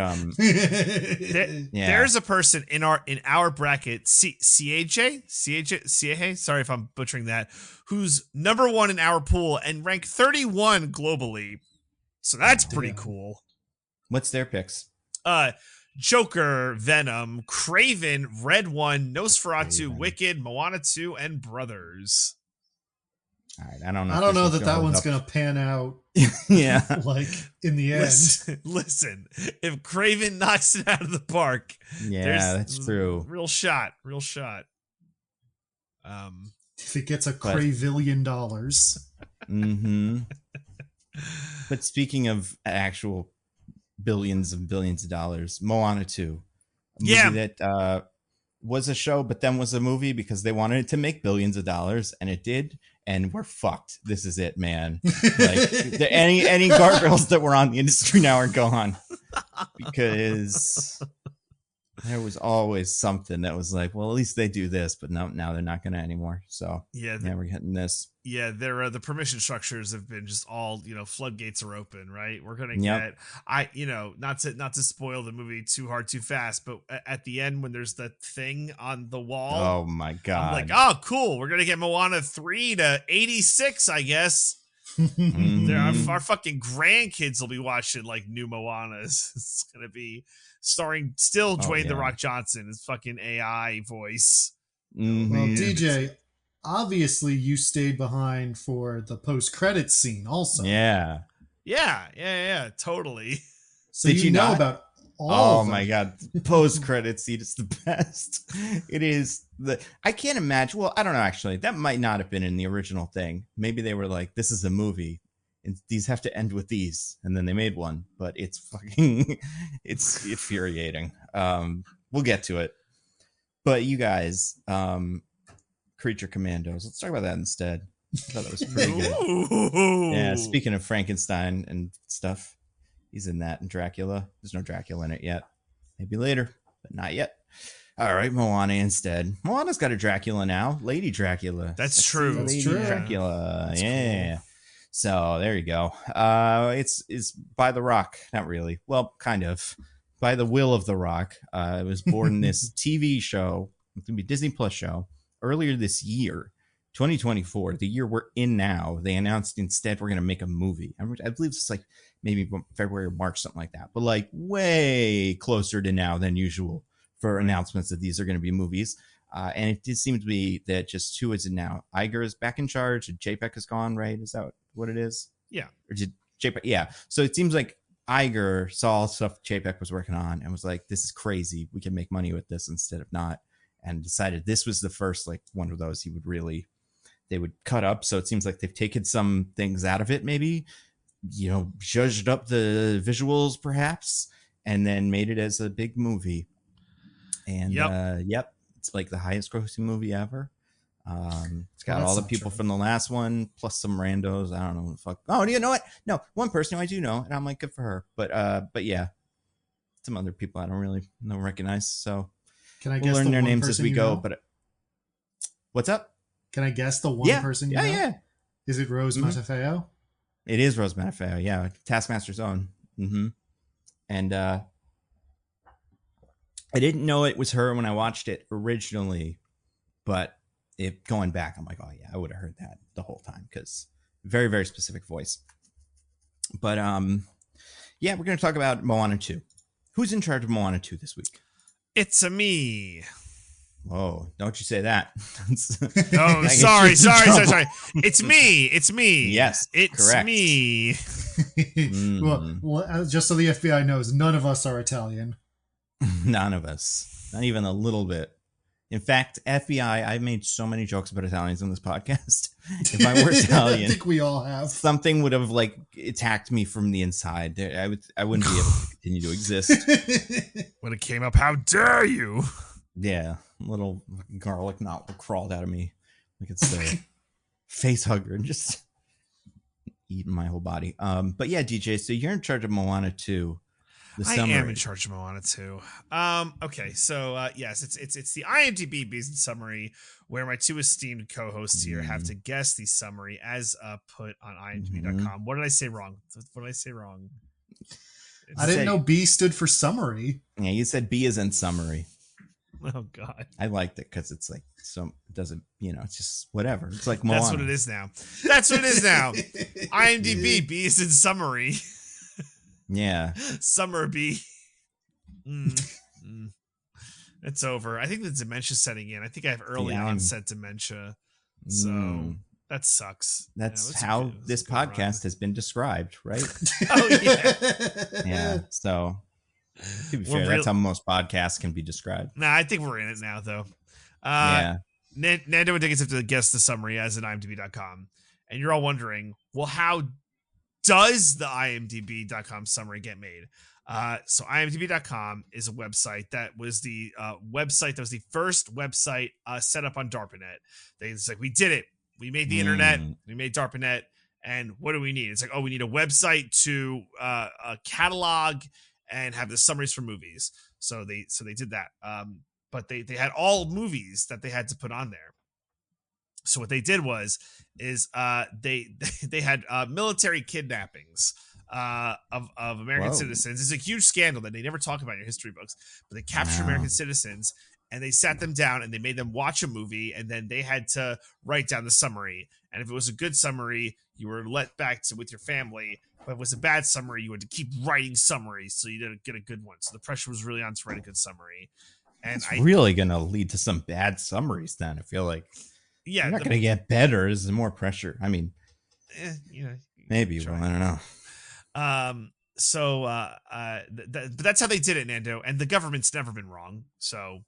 there's a person in our bracket, CAJ, sorry if I'm butchering that, who's number 1 in our pool and ranked 31 globally. So that's pretty cool. What's their picks? Joker, Venom, Craven, Red One, Nosferatu, Wicked, Moana 2, and Brothers. All right, I don't know. I don't know that one's going to pan out. Yeah. Like in the end. Listen, if Craven knocks it out of the park, that's true. Real shot. If it gets $1 billion. But speaking of actual billions and billions of dollars, Moana 2, a movie that was a show but then was a movie because they wanted it to make billions of dollars, and it did, and we're fucked. This is it, man. Like any guardrails that were on the industry now are gone, because there was always something that was like, well, at least they do this, but now they're not gonna anymore. So we're getting this. Yeah, the permission structures have been just all, floodgates are open, right? We're gonna get not to spoil the movie too hard too fast, but at the end when there's that thing on the wall, oh my god, I'm like, oh cool, we're gonna get Moana 3 to 86, I guess. Our fucking grandkids will be watching like new Moanas. It's gonna be starring still Dwayne The Rock Johnson, his fucking AI voice. Well, DJ, obviously you stayed behind for the post-credits scene also. Yeah, totally. So did you know about all of them? My god, post-credits scene is the best. It is I can't imagine. Well, I don't know, actually. That might not have been in the original thing. Maybe they were like, this is a movie, and these have to end with these, and then they made one. But it's fucking it's infuriating. We'll get to it. But you guys, Creature Commandos, let's talk about that instead. I thought that was pretty good. Yeah, speaking of Frankenstein and stuff, he's in that, and Dracula. There's no Dracula in it yet. Maybe later, but not yet. All right, Moana instead. Moana's got a Dracula now. Lady Dracula. That's true. Lady Dracula. That's cool. So there you go. It's by The Rock. Not really. Well, kind of. By the will of The Rock. It was born in this TV show. It's going to be a Disney Plus show. Earlier this year, 2024, the year we're in now, they announced instead we're going to make a movie. I believe it's like maybe February or March, something like that. But like way closer to now than usual for announcements that these are going to be movies. And it did seem to be that just who is it now? Iger is back in charge. And JPEG is gone, right? Is that what it is? Yeah. Or did JPEG? Yeah. So it seems like Iger saw stuff JPEG was working on and was like, this is crazy. We can make money with this instead of not. And decided this was the first like one of those they would cut up. So it seems like they've taken some things out of it, maybe, judged up the visuals perhaps, and then made it as a big movie. And it's like the highest grossing movie ever. It's got all the people from the last one plus some randos. I don't know what the fuck. Oh, you know what? No, one person who I do know, and I'm like, good for her. But yeah, some other people I don't really recognize. So can I guess learn the their one names as we go. know? But what's up? Can I guess the one person you know? Yeah. Is it Rose Matafeo? It is Rose Matafeo. Yeah, Taskmaster's own. And I didn't know it was her when I watched it originally, but going back, I'm like, oh yeah, I would have heard that the whole time because very, very specific voice. But yeah, we're going to talk about Moana 2. Who's in charge of Moana 2 this week? It's a me. Oh, don't you say that. Oh, sorry. It's me. Yes, it's correct. Me. Well, just so the FBI knows, none of us are Italian. None of us. Not even a little bit. In fact, FBI, I've made so many jokes about Italians on this podcast. If I were Italian, I think we all have. Something would have like attacked me from the inside. I wouldn't be able to continue to exist. When it came up, how dare you? Yeah, little garlic knot crawled out of me like it's a face hugger and just eating my whole body. But yeah, DJ, so you're in charge of Moana 2. I am in charge of Moana 2. Okay, so yes, it's the IMDb Bees and Summary, where my two esteemed co-hosts here have to guess the summary as put on IMDb.com. What did I say wrong? I didn't know B stood for summary. Yeah, you said B is in summary. Oh God, I liked it because it's like it doesn't, it's just whatever. It's like Moana. That's what it is now. IMDb B is in summary. Yeah. Summer B. It's over. I think the dementia's setting in. I think I have early onset dementia. So that sucks. That's how this podcast has been described, right? Oh, yeah. Yeah. So, to be fair, that's how most podcasts can be described. Nah, I think we're in it now, though. Yeah. Nando and Diggins have to guess the summary as in IMDb.com. And you're all wondering, well, how does the IMDb.com summary get made? So IMDb.com is a website that was the first website set up on DARPANET. It's like, we did it. We made the internet. We made DARPANET. And what do we need? It's like, we need a website to catalog and have the summaries for movies. So they did that. But they had all movies that they had to put on there. So what they did they had military kidnappings of American citizens. It's a huge scandal that they never talk about in your history books, but they captured American citizens and they sat them down and they made them watch a movie, and then they had to write down the summary. And if it was a good summary, you were let back with your family. But if it was a bad summary, you had to keep writing summaries so you didn't get a good one. So the pressure was really on to write a good summary. And it's really going to lead to some bad summaries then, I feel like. Yeah, you're not going to get better. There's more pressure. I mean, maybe. Well, I don't know. But that's how they did it, Nando. And the government's never been wrong. So,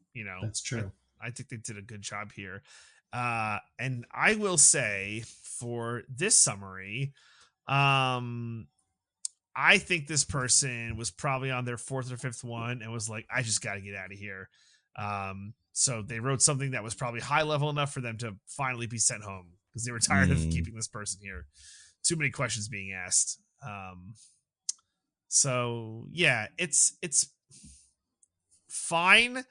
that's true. I think they did a good job here. And I will say for this summary, I think this person was probably on their fourth or fifth one and was like, I just got to get out of here. So they wrote something that was probably high level enough for them to finally be sent home because they were tired of keeping this person here. Too many questions being asked. So yeah, it's fine.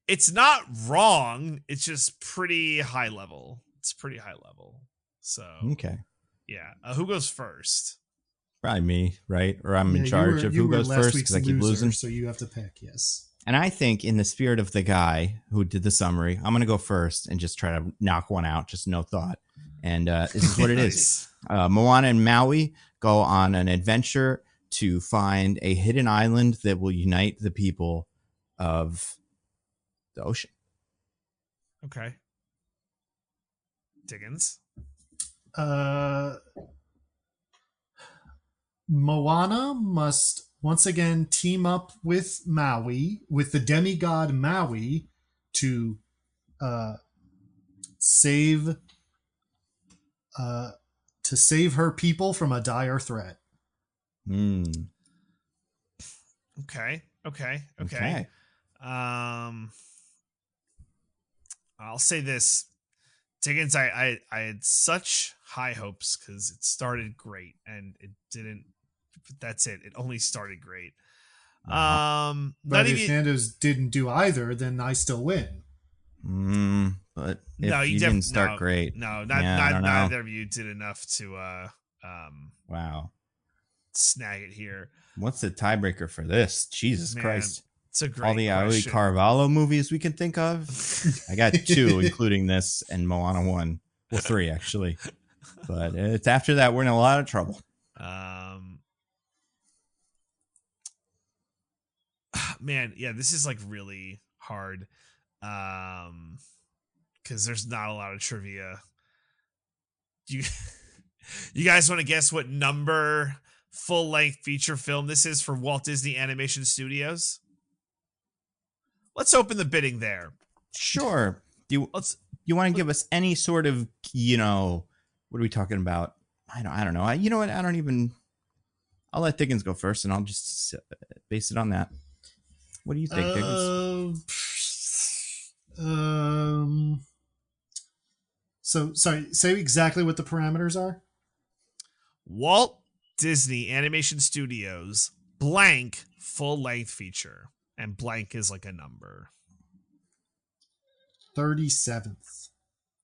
It's not wrong. It's just pretty high level. So okay. Yeah. Who goes first? Probably me, right? Or I'm in charge of who goes first because I keep losing. So you have to pick, yes. And I think in the spirit of the guy who did the summary, I'm going to go first and just try to knock one out. Just no thought. And this is what it is. Moana and Maui go on an adventure to find a hidden island that will unite the people of the ocean. Okay. Diggins. Moana must once again team up with Maui, with the demigod Maui, to save her people from a dire threat. Okay. I'll say this. Diggins, I had such high hopes because it started great and it didn't. That's it. It only started great. But if Nando's didn't do either, then I still win. But if you didn't start great, neither of you did enough to wow, snag it here. What's the tiebreaker for this? Jesus Christ. It's a great all the question. Carvalho movies we can think of. I got 2, including this and Moana 1. Well, 3 actually. But it's after that we're in a lot of trouble. Man, yeah, this is like really hard. Because there's not a lot of trivia. You guys want to guess what number full-length feature film this is for Walt Disney Animation Studios? Let's open the bidding there. Sure. You want to give us any sort of, what are we talking about? I don't know. You know what? I'll let Diggins go first and I'll just base it on that. What do you think, Diggins? So, sorry, say exactly what the parameters are. Walt Disney Animation Studios blank full-length feature. And blank is like a number. 37th.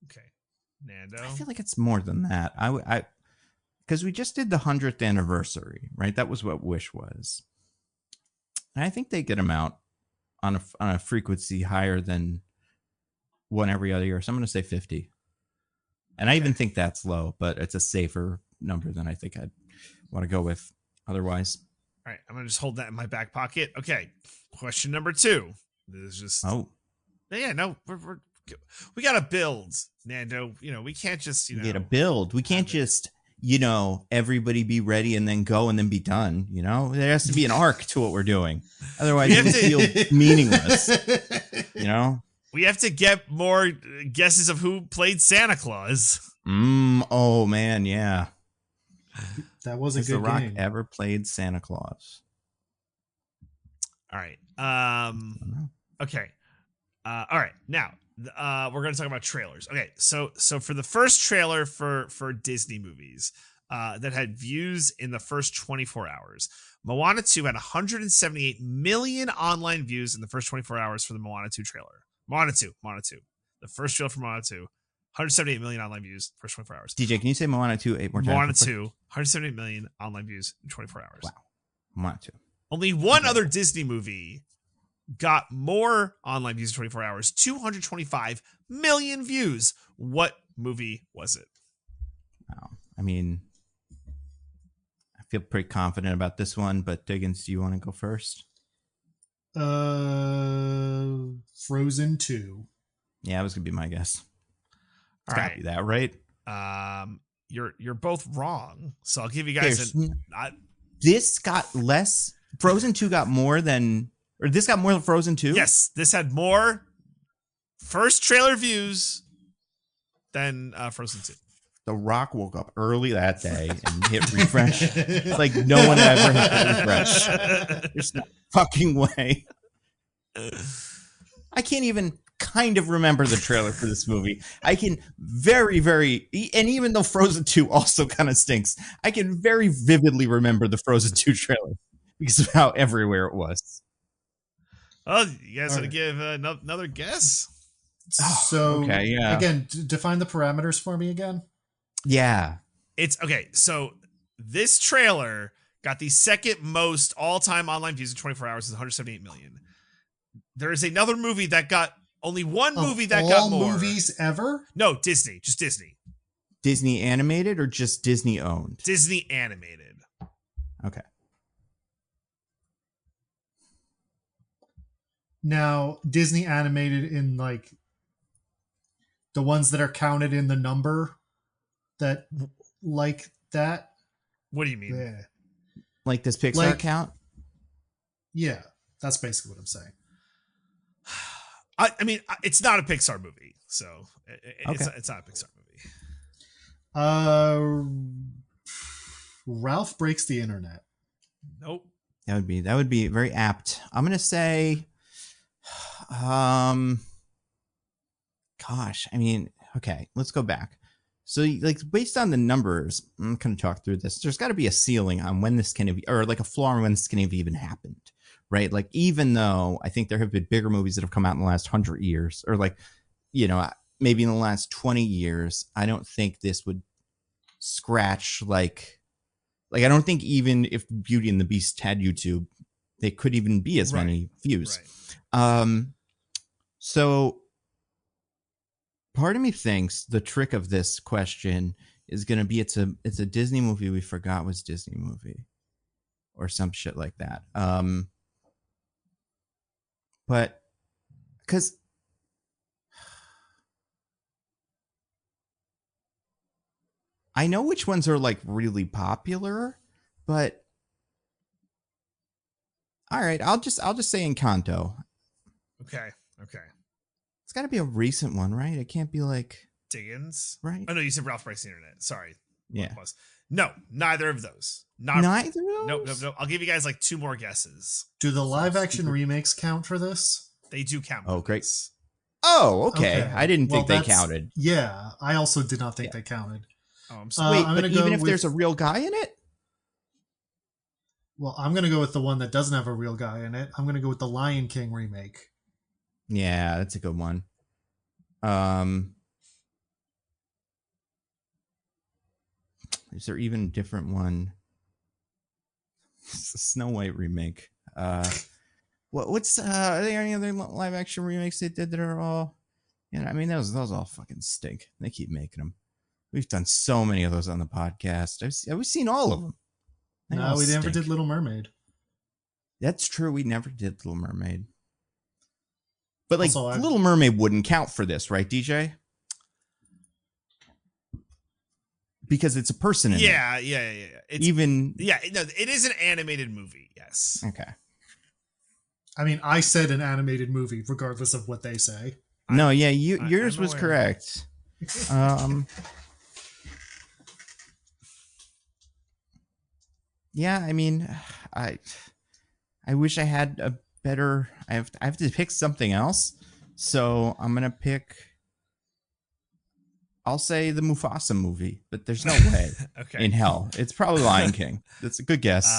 Okay. Nando? I feel like it's more than that. Because we just did the 100th anniversary, right? That was what Wish was. And I think they get them out on a frequency higher than one every other year. So I'm going to say 50. And I even think that's low, but it's a safer number than I think I'd want to go with otherwise. All right, I'm going to just hold that in my back pocket. Okay, question number 2. This is just... Oh. Yeah, no, we got to build, Nando. We can't just, We got to build. We can't just, everybody be ready and then go and then be done, There has to be an arc to what we're doing. Otherwise, it feels meaningless, We have to get more guesses of who played Santa Claus. Oh, man, yeah. That was a good game. Has The Rock game. ever played Santa Claus? All right. Okay. All right. Now, we're going to talk about trailers. Okay. So for the first trailer for Disney movies that had views in the first 24 hours, Moana 2 had 178 million online views in the first 24 hours for the Moana 2 trailer. Moana 2. The first trailer for Moana 2. 178 million online views first 24 hours. DJ, can you say Moana 2 8 more times? Moana 2, 178 million online views in 24 hours. Wow. Moana 2. Only one other Disney movie got more online views in 24 hours. 225 million views. What movie was it? Wow. I mean, I feel pretty confident about this one, but Diggins, do you want to go first? Frozen 2. Yeah, that was going to be my guess. It's All got to be that, right? You're both wrong. So I'll give you guys this got less. Frozen 2 got more than, or this got more than Frozen 2? Yes, this had more first trailer views than Frozen 2. The Rock woke up early that day and hit refresh. It's like no one ever hit refresh. There's no fucking way. I can't even kind of remember the trailer for this movie. I can very, and even though Frozen 2 also kind of stinks, I can very vividly remember the Frozen 2 trailer because of how everywhere it was. Oh, you guys want to give another guess? So, okay, yeah. Again, define the parameters for me again. Yeah. It's okay. So this trailer got the second most all-time online views in 24 hours, is 178 million. There is another movie that got only one movie that got more. All movies ever? No, Disney. Just Disney. Disney animated or just Disney owned? Disney animated. Okay. Now, Disney animated in like the ones that are counted in the number that like that. What do you mean? Yeah. Like this Pixar count? Yeah, that's basically what I'm saying. I mean, it's not a Pixar movie, so it's not a Pixar movie. Ralph Breaks the Internet. Nope. That would be very apt. I'm gonna say, gosh, I mean, okay, let's go back. So, like, based on the numbers, I'm going to talk through this. There's got to be a ceiling on when this can have, or like a floor on when this can have even happened, right? Like, even though I think there have been bigger movies that have come out in the last 100 years, or like, you know, maybe in the last 20 years, I don't think this would scratch like I don't think even if Beauty and the Beast had YouTube, they could even be as many views. Right. So part of me thinks the trick of this question is going to be it's a Disney movie we forgot was Disney movie or some shit like that. But because I know which ones are like really popular, but all right, I'll just say Encanto. Okay. It's got to be a recent one, right? It can't be like Diggins, right? Oh no, you said Ralph Breaks the Internet. Sorry. Yeah. No, neither of those. Neither of those? Nope. I'll give you guys like 2 more guesses. Do the live action remakes count for this? They do count. Oh, great. Oh, okay. I didn't think they counted. Yeah, I also did not think they counted. Oh, I'm sorry. Wait, but even if there's a real guy in it? Well, I'm going to go with the one that doesn't have a real guy in it. I'm going to go with the Lion King remake. Yeah, that's a good one. Is there even a different one? It's a Snow White remake. What's are there any other live action remakes they did that are all? You know, I mean, those all fucking stink. They keep making them. We've done so many of those on the podcast. We've seen all of them. No, we never did Little Mermaid. That's true. We never did Little Mermaid. But like Also, Little Mermaid wouldn't count for this, right, DJ? Because it's a person in it. Yeah. It is an animated movie. Yes. Okay. I mean, I said an animated movie, regardless of what they say. No, yeah, yours was correct. Yeah, I mean, I wish I had a better. I have to pick something else, so I'm gonna pick. I'll say the Mufasa movie, but there's no way in hell. It's probably Lion King. That's a good guess.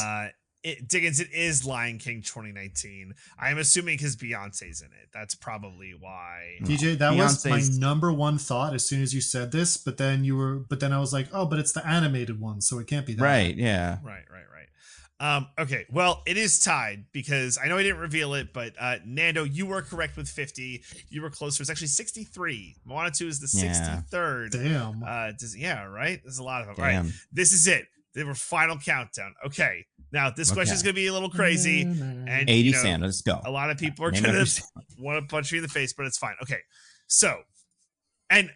Diggins, it is Lion King 2019. I'm assuming because Beyonce's in it. That's probably why. DJ, that was my number one thought as soon as you said this, but then I was like, oh, but it's the animated one, so it can't be that. Right, yeah. Right. Okay, well, it is tied because I know I didn't reveal it, but Nando, you were correct with 50. You were closer. It's actually 63. Moana 2 is the 63rd. Damn. Yeah, right? There's a lot of them. Damn. All right, this is it. They were final countdown. Okay, now this question is going to be a little crazy. And 80 Santa, let's go. A lot of people are going to want to punch me in the face, but it's fine. Okay, so, and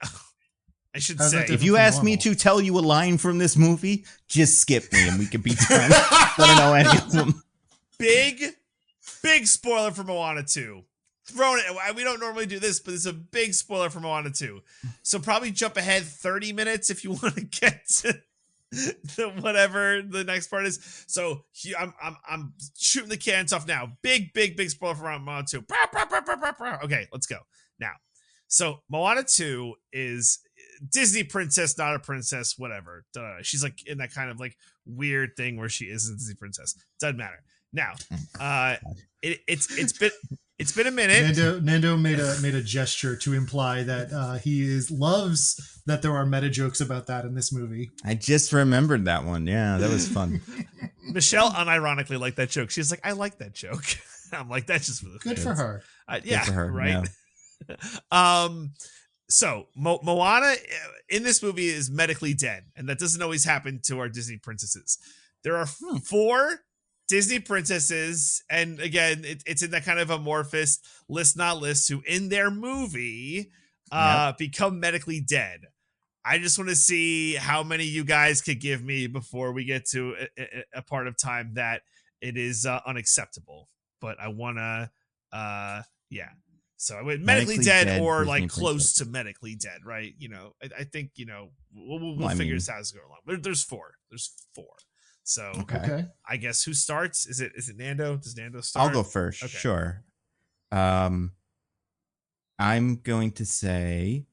I should say, if you ask me to tell you a line from this movie, just skip me and we could be done. I don't know any of them. Big spoiler for Moana 2. We don't normally do this, but it's a big spoiler for Moana 2. So probably jump ahead 30 minutes if you want to get to whatever the next part is. So I'm shooting the cans off now. Big spoiler for Moana 2. Okay, let's go now. So Moana 2 is Disney princess, not a princess, whatever. She's like in that kind of like weird thing where she is a Disney princess. Doesn't matter. Now, it's been a minute. Nando made a gesture to imply that he loves that there are meta jokes about that in this movie. I just remembered that one. Yeah, that was fun. Michelle unironically liked that joke. She's like, I like that joke. I'm like, that's just for the good for her. Yeah, good for her, right. Yeah. So Moana in this movie is medically dead, and that doesn't always happen to our Disney princesses. There are 4 Disney princesses, and again, it's in that kind of amorphous list, not list, who in their movie become medically dead. I just want to see how many you guys could give me before we get to a part of time that it is unacceptable. But I want to, So I went medically dead or like close to medically dead, right? You know, I think, you know, we'll figure this out as we go along. There's 4. So okay. I guess who starts? Is it Nando? Does Nando start? I'll go first. Okay. Sure. I'm going to say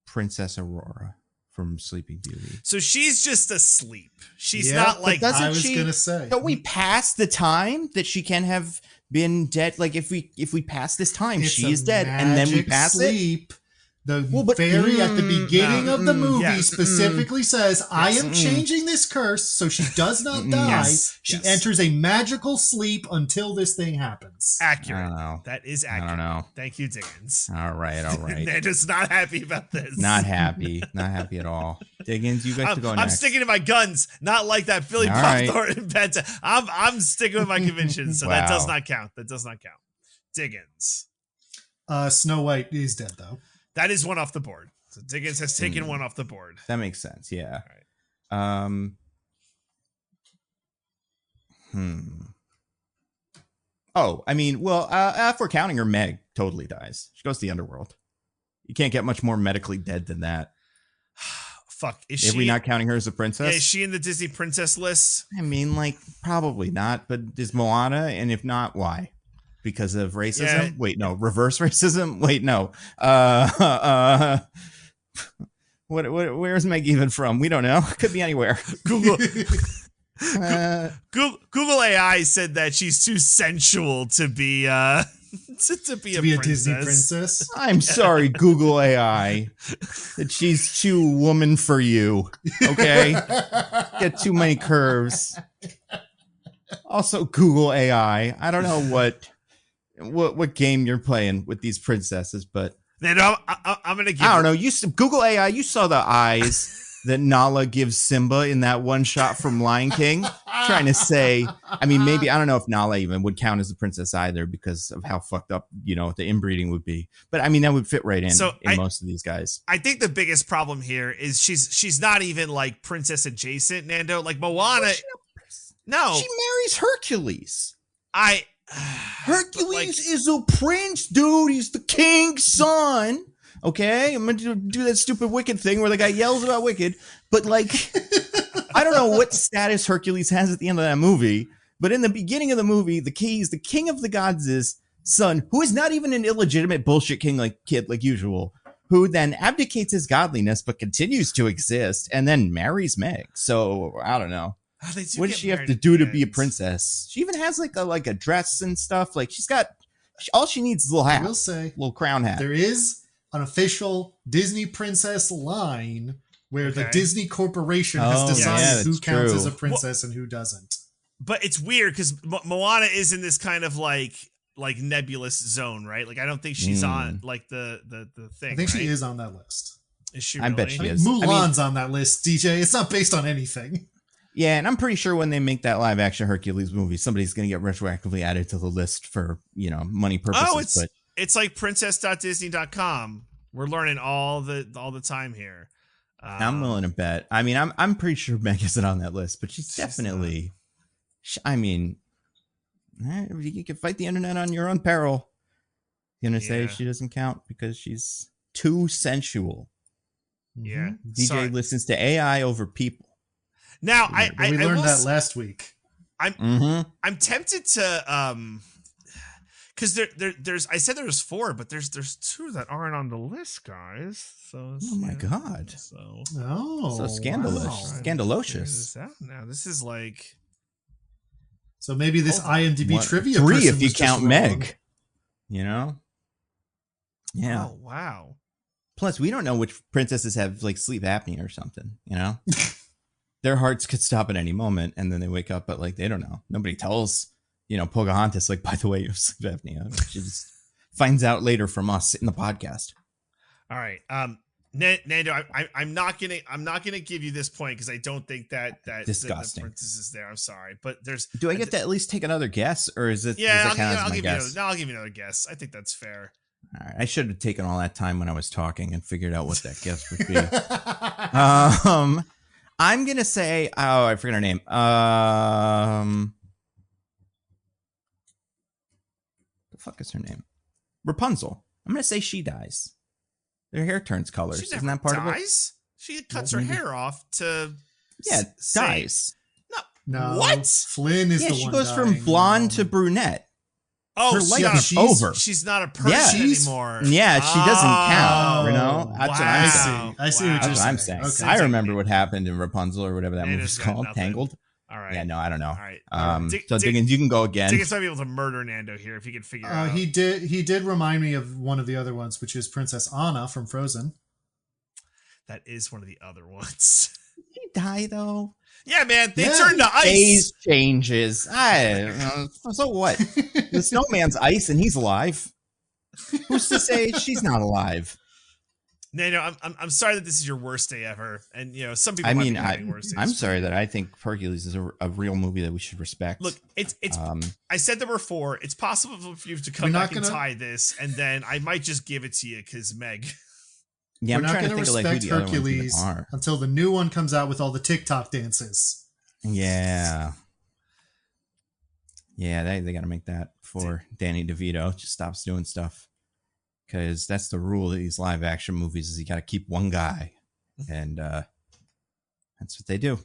Princess Aurora from Sleeping Beauty. So she's just asleep. She's not like. I was gonna say. Don't we pass the time that she can have been dead? Like if we pass this time, she is dead, and then we pass sleep. The fairy at the beginning of the movie specifically says, I am changing this curse so she does not die. She enters a magical sleep until this thing happens. Accurate. That is accurate. I don't know. Thank you, Diggins. All right. They're just not happy about this. Not happy at all. Diggins, you guys to go next. I'm sticking to my guns, not like that Billy Bob Thornton Penta. I'm sticking with my convictions, so that does not count. Diggins. Snow White is dead, though. That is one off the board. So Diggins has taken one off the board. That makes sense. Yeah. All right. Oh, I mean, well, if we're counting her, Meg totally dies. She goes to the underworld. You can't get much more medically dead than that. Fuck. If we're not counting her as a princess? Yeah, is she in the Disney princess list? I mean, like, probably not. But is Moana? And if not, why? Because of racism? Yeah. Wait, no. Reverse racism? Wait, no. Where's Meg even from? We don't know. Could be anywhere. Google AI said that she's too sensual to be a Disney princess. I'm sorry, Google AI, that she's too woman for you. Okay, get too many curves. Also, Google AI. I don't know what game you're playing with these princesses, but I'm gonna give. I don't know. Google AI. You saw the eyes that Nala gives Simba in that one shot from Lion King. Trying to say, I mean, maybe I don't know if Nala even would count as a princess either because of how fucked up the inbreeding would be. But I mean, that would fit right in most of these guys. I think the biggest problem here is she's not even like princess adjacent, Nando. Like Moana. No, she marries Hercules. Hercules like, is a prince, dude. He's the king's son. Okay, I'm gonna do that stupid Wicked thing where the guy yells about Wicked, but like, I don't know what status Hercules has at the end of that movie, but in the beginning of the movie, the king of the gods' son, who is not even an illegitimate bullshit king kid like usual, who then abdicates his godliness but continues to exist and then marries Meg. So I don't know. What does she have to do to be a princess? She even has like a dress and stuff. Like all she needs is a little hat. I will say, little crown hat. There is an official Disney princess line where the Disney Corporation has decided who counts as a princess and who doesn't. But it's weird because Moana is in this kind of like nebulous zone, right? Like I don't think she's on like the thing. I think she is on that list. Is she? Really? I bet she is. Mulan's on that list, DJ. It's not based on anything. Yeah, and I'm pretty sure when they make that live action Hercules movie, somebody's going to get retroactively added to the list for, money purposes. Oh, it's like princess.disney.com. We're learning all the time here. I'm willing to bet. I mean, I'm pretty sure Meg isn't on that list, but she's definitely. I mean, you can fight the internet on your own peril. You're gonna say she doesn't count because she's too sensual. Yeah, DJ listens to AI over people. Now, we learned that last week. I'm tempted to because there's I said there's 4, but there's 2 that aren't on the list, guys. So oh my god, so scandalous, scandalocious. Now this is like, so maybe this IMDb trivia 3 person if you was count just Meg. Yeah. Oh wow. Plus, we don't know which princesses have like sleep apnea or something. Their hearts could stop at any moment, and then they wake up, but like they don't know. Nobody tells Pocahontas, like, by the way, you have sleep apnea. She just finds out later from us in the podcast. All right, Nando, I'm not gonna give you this point because I don't think that disgusting. The princess is there. I'm sorry, but there's. Do I get to at least take another guess, or is it? Yeah, I'll give you another guess. I think that's fair. All right, I should have taken all that time when I was talking and figured out what that guess would be. I'm gonna say, I forget her name. The fuck is her name? Rapunzel. I'm gonna say she dies. Their hair turns colors. Isn't that part of it? She cuts her hair off to. Yeah, dies. No. What? Flynn is the one. She goes dying. from blonde to brunette. Oh, her life is over. She's not a person anymore. Yeah, she doesn't count. You know, that's what I'm saying. I see what you're saying. I'm saying. Okay. I remember what happened in Rapunzel or whatever that movie's called, Tangled. All right. Yeah, no, I don't know. All right. So Diggins, you can go again. Diggins might be able to murder Nando here if he can figure out. He did remind me of one of the other ones, which is Princess Anna from Frozen. That is one of the other ones. Did he die though? Yeah, man, they turned to ice. Phase changes. So what? The snowman's ice and he's alive. Who's to say she's not alive? No, I'm sorry that this is your worst day ever, and you know some people. I'm sorry that I think Hercules is a real movie that we should respect. Look, it's. I said there were 4. It's possible for you to come back and tie this, and then I might just give it to you because Meg. Yeah, we're not going to respect Hercules until the new one comes out with all the TikTok dances. Yeah. Yeah, they got to make that for Danny DeVito. Just stops doing stuff. Because that's the rule of these live action movies is you got to keep one guy. And that's what they do.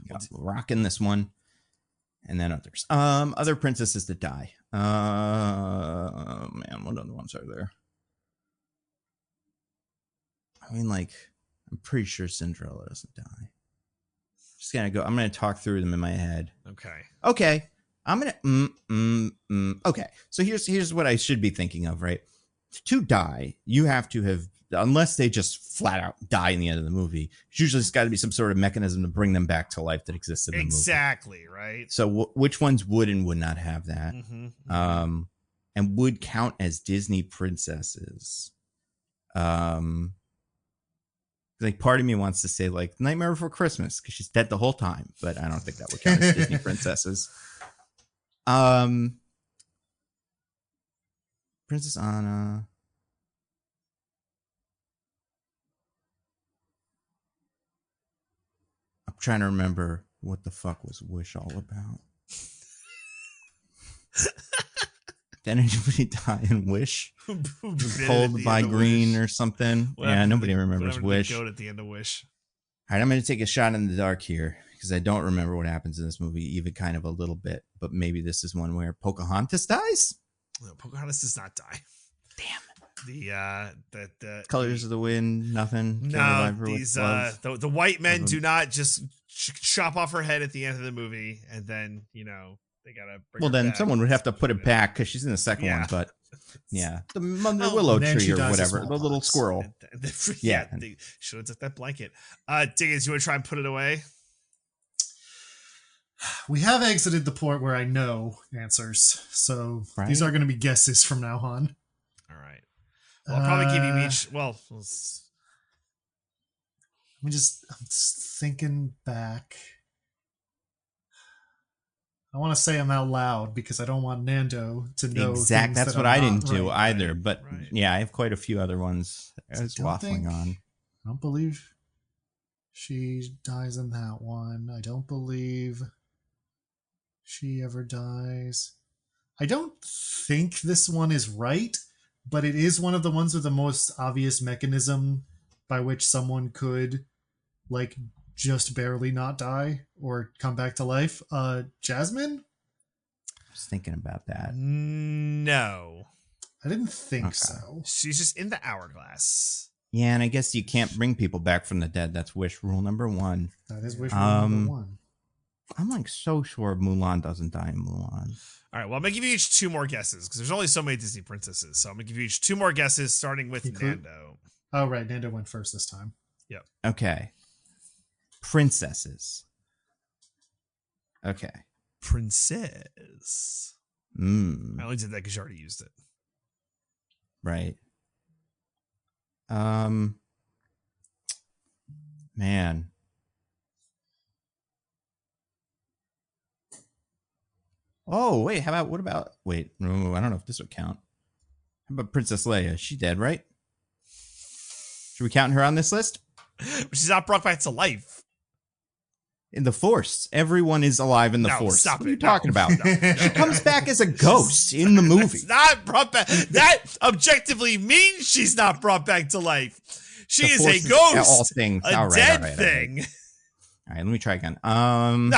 Got Rock in this one. And then others. Other princesses that die. Man, what other ones are there? I mean, like, I'm pretty sure Cinderella doesn't die. Just gonna go. I'm gonna talk through them in my head. Okay. I'm gonna. Okay. So here's what I should be thinking of, right? To die, you have to have, unless they just flat out die in the end of the movie. It's usually it's got to be some sort of mechanism to bring them back to life that exists in the movie. Exactly. Right. So which ones would and would not have that? And would count as Disney princesses. Like part of me wants to say like Nightmare Before Christmas because she's dead the whole time, but I don't think that would count as Disney princesses. Princess Anna. I'm trying to remember what the fuck was Wish all about. Did anybody die in Wish? Pulled by Green Wish. Or something? Yeah, nobody remembers Wish. Go at the end of Wish. All right, I'm going to take a shot in the dark here because I don't remember what happens in this movie, even kind of a little bit. But maybe this is one where Pocahontas dies? No, Pocahontas does not die. Damn. The Colors of the Wind, nothing. No, these the white men do not just chop off her head at the end of the movie, and then they gotta. Bring her back. Someone would have to put it back because she's in the second one. But yeah, the willow tree or whatever, the little squirrel. They should have took that blanket. Diggins, you want to try and put it away? We have exited the point where I know answers, so these are going to be guesses from now on. All right. Well, I'll probably give you each. Well, I'm just thinking back. I want to say them out loud because I don't want Nando to know. Exactly. That's what I didn't do either. But yeah, I have quite a few other ones I was waffling on. I don't believe she dies in that one. I don't believe she ever dies. I don't think this one is right, but it is one of the ones with the most obvious mechanism by which someone could, like, just barely not die or come back to life. Jasmine? I was thinking about that. No. I didn't think so. She's just in the hourglass. Yeah, and I guess you can't bring people back from the dead. That's Wish rule number 1. That is Wish rule number 1. I'm like so sure Mulan doesn't die in Mulan. All right, well, I'm going to give you each 2 more guesses because there's only so many Disney princesses. So I'm going to give you each 2 more guesses starting with Nando. Oh, right. Nando went first this time. Yep. Okay. Princesses. Okay. Princess. I only did that because you already used it. Right. Man. Oh, wait, what about, I don't know if this would count. How about Princess Leia? She's dead, right? Should we count her on this list? She's not brought back to life. In the Force. Everyone is alive in the Force. Stop what are you talking about? She comes back as a ghost in the movie. It's not brought back. That objectively means she's not brought back to life. She is a ghost. A dead thing. All right, let me try again. No.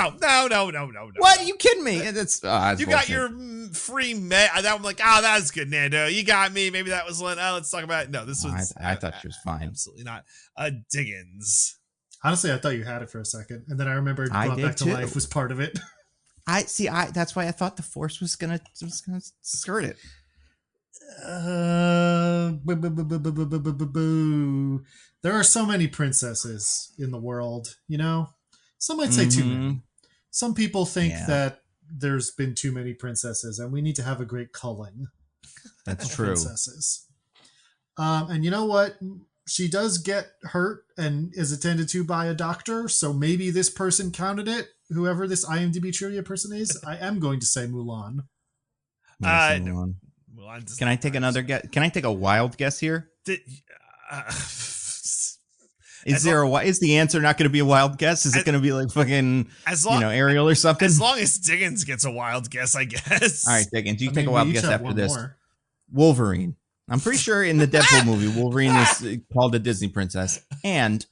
What? Are you kidding me? That's you got your free that I'm like, that's good, Nando. You got me. Maybe that was one. Let's talk about it. No, this was. I thought she was fine. Absolutely not. Diggins. Honestly, I thought you had it for a second, and then I remembered Brought Back to Life was part of it. That's why I thought the Force was gonna skirt it. There are so many princesses in the world, you know? Some might say too many. Some people think that there's been too many princesses and we need to have a great culling. That's true. Princesses. And you know what? She does get hurt and is attended to by a doctor, so maybe this person counted it. Whoever this IMDb trivia person is, I am going to say Mulan. Mulan. Can I take another guess? Can I take a wild guess here? Is the answer not going to be a wild guess? Is it going to be like fucking, Ariel or something? As long as Diggins gets a wild guess, I guess. All right, Diggins, you take a wild guess after this. More. Wolverine. I'm pretty sure in the Deadpool movie, Wolverine is called a Disney princess, and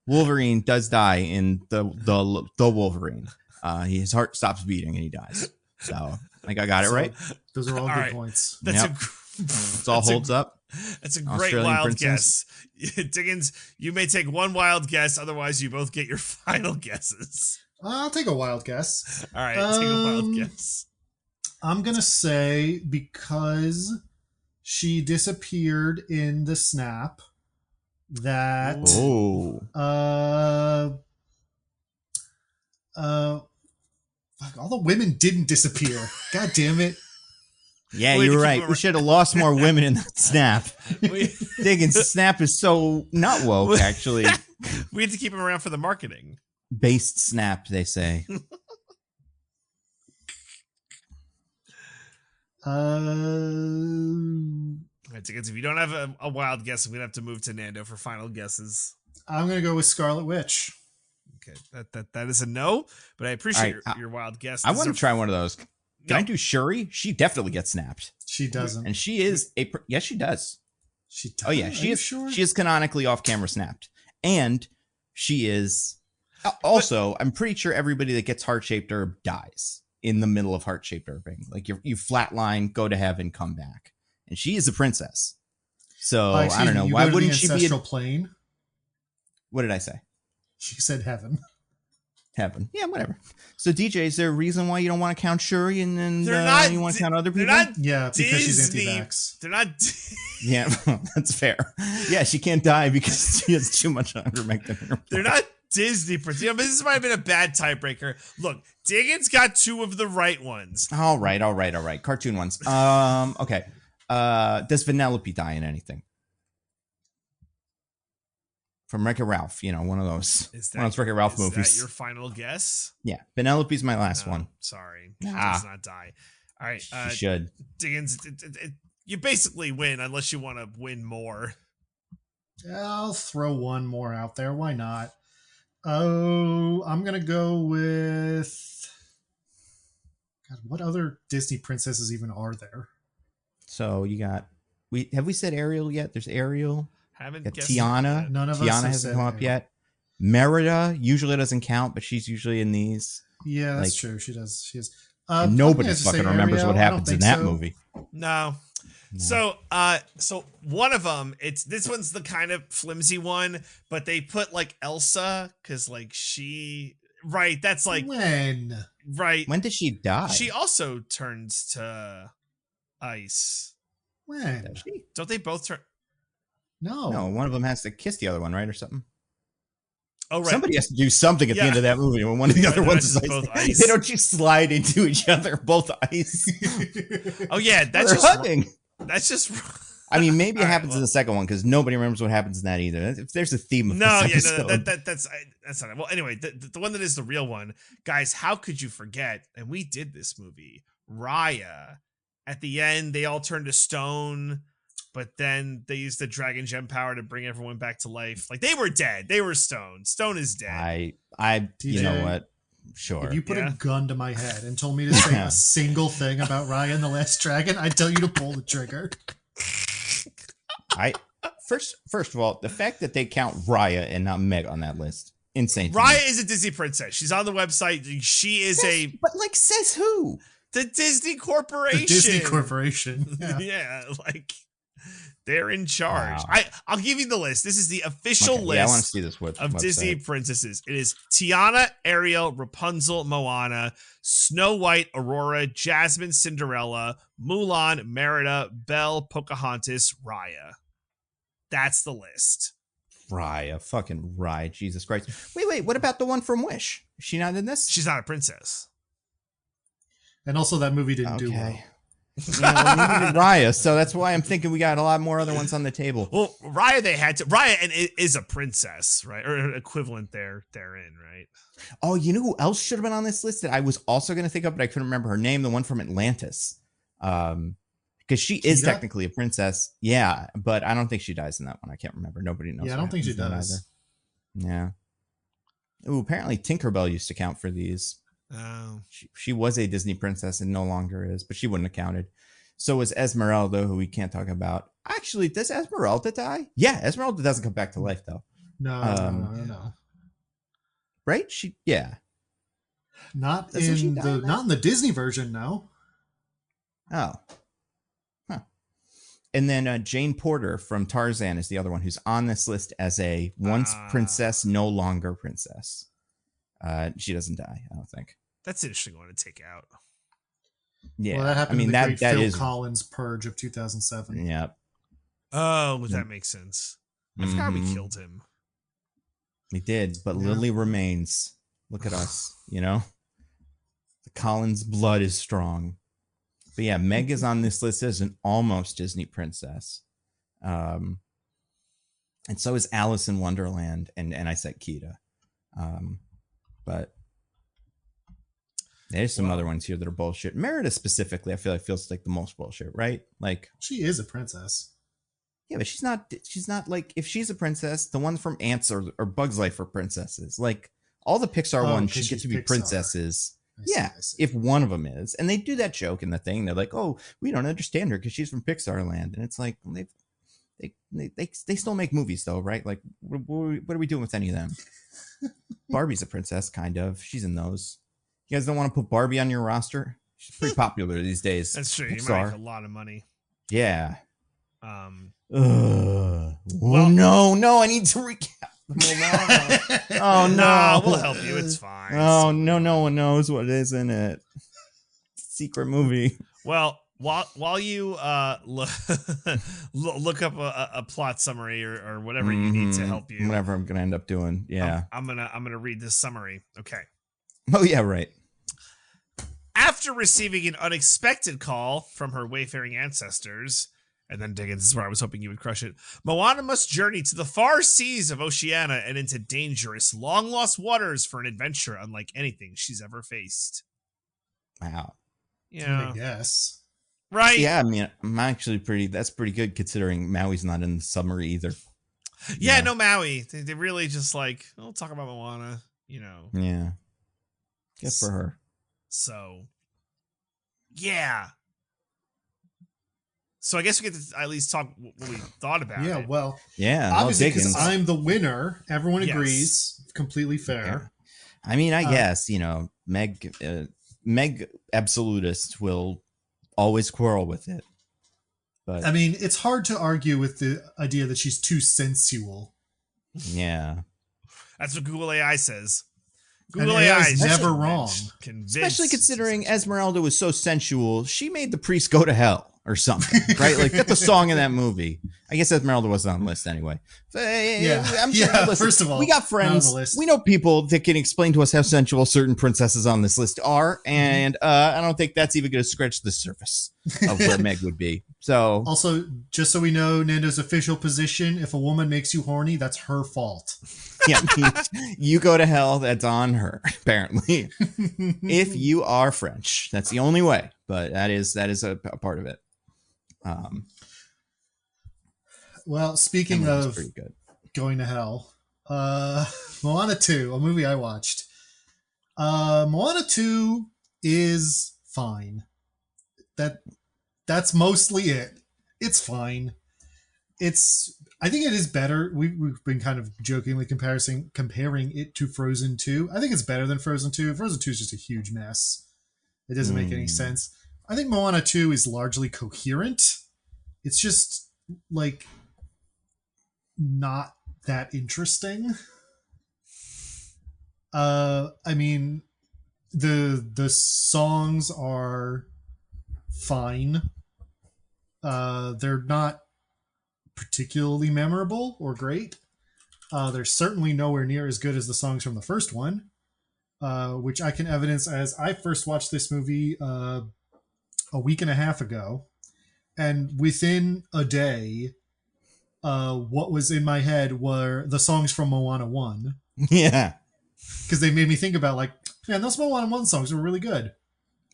Wolverine does die in the Wolverine. His heart stops beating and he dies. So I think I got it right. Those are all good points. It all holds up. That's a great Australian wild princess. Guess. Diggins, you may take one wild guess, otherwise you both get your final guesses. I'll take a wild guess. All right, take a wild guess. I'm going to say because she disappeared in the snap that all the women didn't disappear. God damn it. Yeah, you're right. We should have lost more women in that snap. Diggins, snap is so not woke, actually. We had to keep him around for the marketing. Based snap, they say. Diggins, if you don't have a wild guess, I'm going to have to move to Nando for final guesses. I'm going to go with Scarlet Witch. Okay, that is a no, but I appreciate your wild guess. I want to try one of those. Can I do Shuri? She definitely gets snapped. She doesn't. And she is yes, she does. She does. Oh yeah, she is. Sure? She is canonically off camera snapped, and she is also. I'm pretty sure everybody that gets heart shaped herb dies in the middle of heart shaped herbing. Like you flatline, go to heaven, come back, and she is a princess. So I don't know why wouldn't she be a plane? What did I say? She said heaven. Heaven. Yeah, whatever. So, DJ, is there a reason why you don't want to count Shuri and then you want to count other people? Yeah, because she's anti-vax. They're not. Yeah, that's fair. Yeah, she can't die because she has too much ivermectin in her. They're not Disney. This might have been a bad tiebreaker. Look, Diggins got two of the right ones. All right. Cartoon ones. Okay. Does Vanellope die in anything? From Wreck-It Ralph, one of those. One of those Wreck-It Ralph movies. Is that your final guess? Yeah, Vanellope's my last one. Sorry, she does not die. All right, she should. Diggins, you basically win unless you want to win more. I'll throw one more out there. Why not? Oh, I'm gonna go with. God, what other Disney princesses even are there? So you got have we said Ariel yet? There's Ariel. Haven't guessed Tiana. None of Tiana us hasn't come up yet. Merida usually doesn't count, but she's usually in these. Yeah, that's true. She does. She is. Nobody fucking remembers what happens in that movie. No. So one of them, this one's the kind of flimsy one, but they put like Elsa because like that's like when did she die? She also turns to ice. When? Don't they both turn? No, one of them has to kiss the other one, right, or something. Oh, right. Somebody has to do something at the end of that movie when one of the other ones is ice. They don't just slide into each other, both ice. Oh yeah, that's just hugging. That's just. I mean, maybe it happens in the second one because nobody remembers what happens in that either. If there's a theme of that's not it. Well, anyway, the one that is the real one, guys. How could you forget? And we did this movie, Raya. At the end, they all turned to stone. But then they used the dragon gem power to bring everyone back to life. Like they were dead. They were stone. Stone is dead. DJ, you know what? Sure. If you put a gun to my head and told me to say a single thing about Raya and the Last Dragon, I'd tell you to pull the trigger. First of all, the fact that they count Raya and not Meg on that list, insane. Raya is a Disney princess. She's on the website. She is but like, says who? The Disney Corporation. The Disney Corporation. Yeah, yeah, like they're in charge. Wow. I'll give you the list. This is the official list. Yeah, I want to see this of website. Disney princesses. It is Tiana, Ariel, Rapunzel, Moana, Snow White, Aurora, Jasmine, Cinderella, Mulan, Merida, Belle, Pocahontas, Raya. That's the list. Raya, fucking Raya, Jesus Christ. Wait, what about the one from Wish? Is she not in this? She's not a princess. and also that movie didn't do well. Raya, so that's why I'm thinking we got a lot more other ones on the table. Well, Raya, Raya is a princess, right? Or equivalent therein, right? Oh, you know who else should have been on this list that I was also going to think of, but I couldn't remember her name, the one from Atlantis. Because she is technically a princess. Yeah, but I don't think she dies in that one. I can't remember. Nobody knows. Yeah, I don't think she does. Either. Yeah. Ooh, apparently Tinkerbell used to count for these. Oh. She was a Disney princess and no longer is, but she wouldn't have counted. So was Esmeralda, who we can't talk about. Actually, does Esmeralda die? Yeah, Esmeralda doesn't come back to life, though. No. Right? Not in the Disney version, no. Oh. Huh. And then Jane Porter from Tarzan is the other one who's on this list as a once princess, no longer princess. She doesn't die, I don't think. That's an interesting one to take out. Yeah, well, that happened in the great Phil Collins Purge of 2007. Yeah. Oh, that makes sense. I forgot we killed him. We did, but Lily remains. Look at us, The Collins blood is strong. But yeah, Meg is on this list as an almost Disney princess. And so is Alice in Wonderland, and I said Kida. But there's some other ones here that are bullshit. Merida specifically, I feel like feels like the most bullshit, right? Like, she is a princess. Yeah, but she's not like, if she's a princess, the ones from Ants or Bug's Life are princesses. Like, all the Pixar ones should get to be princesses. I see. If one of them is. And they do that joke in the thing. They're like, oh, we don't understand her because she's from Pixar land. And it's like, they still make movies though, right? Like, what are we doing with any of them? Barbie's a princess, kind of. She's in those. You guys don't want to put Barbie on your roster? She's pretty popular these days. That's true. You might make a lot of money. Yeah. Well, no, I need to recap. Oh no, we'll help you. It's fine. Oh no, no one knows what it is in it. Secret movie. Well, while you look up a plot summary or whatever you need to help you, whatever I'm gonna end up doing. Yeah, I'm gonna read this summary. Okay. Oh yeah, right. After receiving an unexpected call from her wayfaring ancestors, and then Diggins, this is where I was hoping you would crush it, Moana must journey to the far seas of Oceania and into dangerous, long-lost waters for an adventure unlike anything she's ever faced. Wow. Yeah. I guess. Right? Yeah, I mean, that's pretty good considering Maui's not in the summary either. Yeah, no Maui. They really just like, we'll talk about Moana, Yeah. Good for her. So, yeah. So I guess we get to at least talk what we thought about it. Yeah, well. Yeah. Obviously, because I'm the winner. Everyone agrees. Completely fair. Yeah. I mean, I guess, Meg Absolutist will always quarrel with it. But I mean, it's hard to argue with the idea that she's too sensual. Yeah. That's what Google AI says. Google AI is never wrong. Especially considering Esmeralda was so sensual, she made the priest go to hell or something, right? Like, that's the song in that movie. I guess Esmeralda wasn't on the list anyway. I'm sure, listen, first of all, we got friends. We know people that can explain to us how sensual certain princesses on this list are, and I don't think that's even going to scratch the surface of where Meg would be. So, also, just so we know, Nando's official position: if a woman makes you horny, that's her fault. Yeah, you go to hell. That's on her. Apparently, if you are French, that's the only way. But that is a part of it. Well, speaking of going to hell, Moana 2, a movie I watched. Moana 2 is fine. That's mostly it. It's fine. I think it is better. We've been kind of jokingly comparing it to Frozen 2. I think it's better than Frozen 2. Frozen 2 is just a huge mess. It doesn't make any sense. I think Moana 2 is largely coherent. It's just like not that interesting. I mean, the songs are fine. They're not particularly memorable or great. They're certainly nowhere near as good as the songs from the first one, which I can evidence as I first watched this movie a week and a half ago, and within a day, what was in my head were the songs from Moana 1. Yeah. Because they made me think about, like, man, those Moana 1 songs were really good.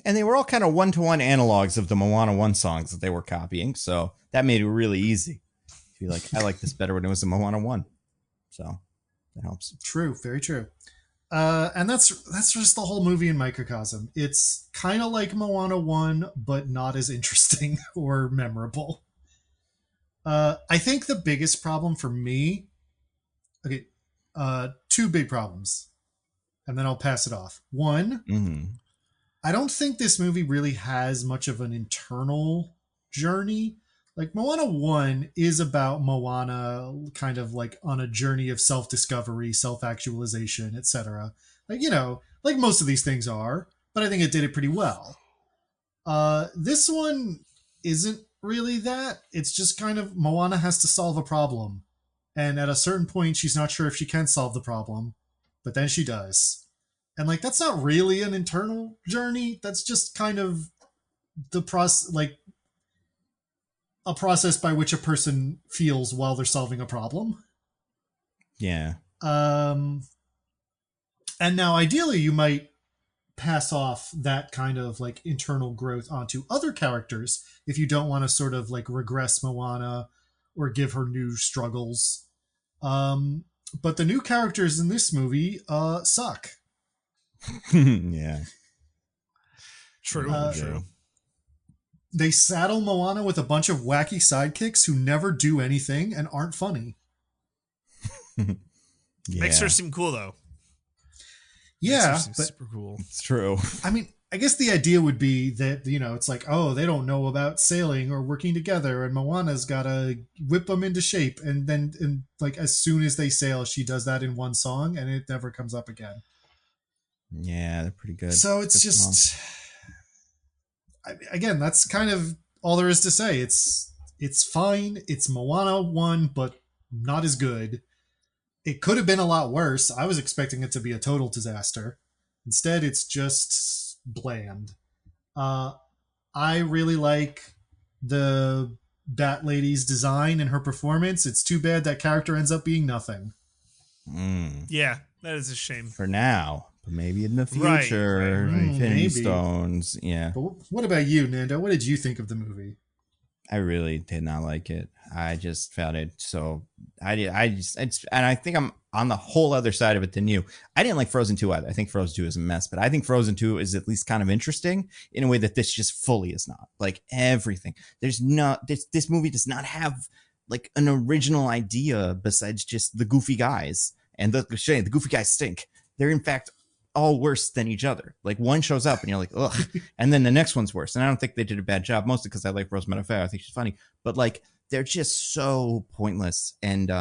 And they were all kind of one-to-one analogs of the Moana 1 songs that they were copying, so that made it really easy. Be like, I like this better when it was a Moana 1. So that helps. True, very true. And that's just the whole movie in microcosm. It's kind of like Moana 1, but not as interesting or memorable. I think the biggest problem for me... Okay, two big problems. And then I'll pass it off. One, I don't think this movie really has much of an internal journey. Like, Moana 1 is about Moana kind of like on a journey of self-discovery, self-actualization, etc. Like, you know, like most of these things are, but I think it did it pretty well. This one isn't really that. It's just kind of Moana has to solve a problem. And at a certain point, she's not sure if she can solve the problem, but then she does. And like, that's not really an internal journey. That's just kind of the process, like a process by which a person feels while they're solving a problem. Yeah. And now ideally you might pass off that kind of like internal growth onto other characters if you don't want to sort of like regress Moana or give her new struggles. But the new characters in this movie suck. Yeah. True. True. They saddle Moana with a bunch of wacky sidekicks who never do anything and aren't funny. Yeah. Makes her seem cool, though. Yeah, but super cool. It's true. I mean, I guess the idea would be that, you know, it's like, oh, they don't know about sailing or working together, and Moana's got to whip them into shape. And then, like, as soon as they sail, she does that in one song, and it never comes up again. Yeah, they're pretty good. So it's good just... Again, that's kind of all there is to say. It's fine. It's Moana 1, but not as good. It could have been a lot worse. I was expecting it to be a total disaster. Instead, it's just bland. I really like the Bat Lady's design and her performance. It's too bad that character ends up being nothing. Yeah, that is a shame. For now. But maybe in the future, right. Infinity Stones, yeah. But what about you, Nando? What did you think of the movie? I really did not like it. I just found it so... and I think I'm on the whole other side of it than you. I didn't like Frozen 2 either. I think Frozen 2 is a mess, but I think Frozen 2 is at least kind of interesting in a way that this just fully is not. Like, everything. There's not... This movie does not have, like, an original idea besides just the goofy guys. And the goofy guys stink. They're, in fact... all worse than each other. Like, one shows up and you're like, ugh, and then the next one's worse. And I don't think they did a bad job, mostly because I like Rosamund Fair. I think she's funny, but like, they're just so pointless. And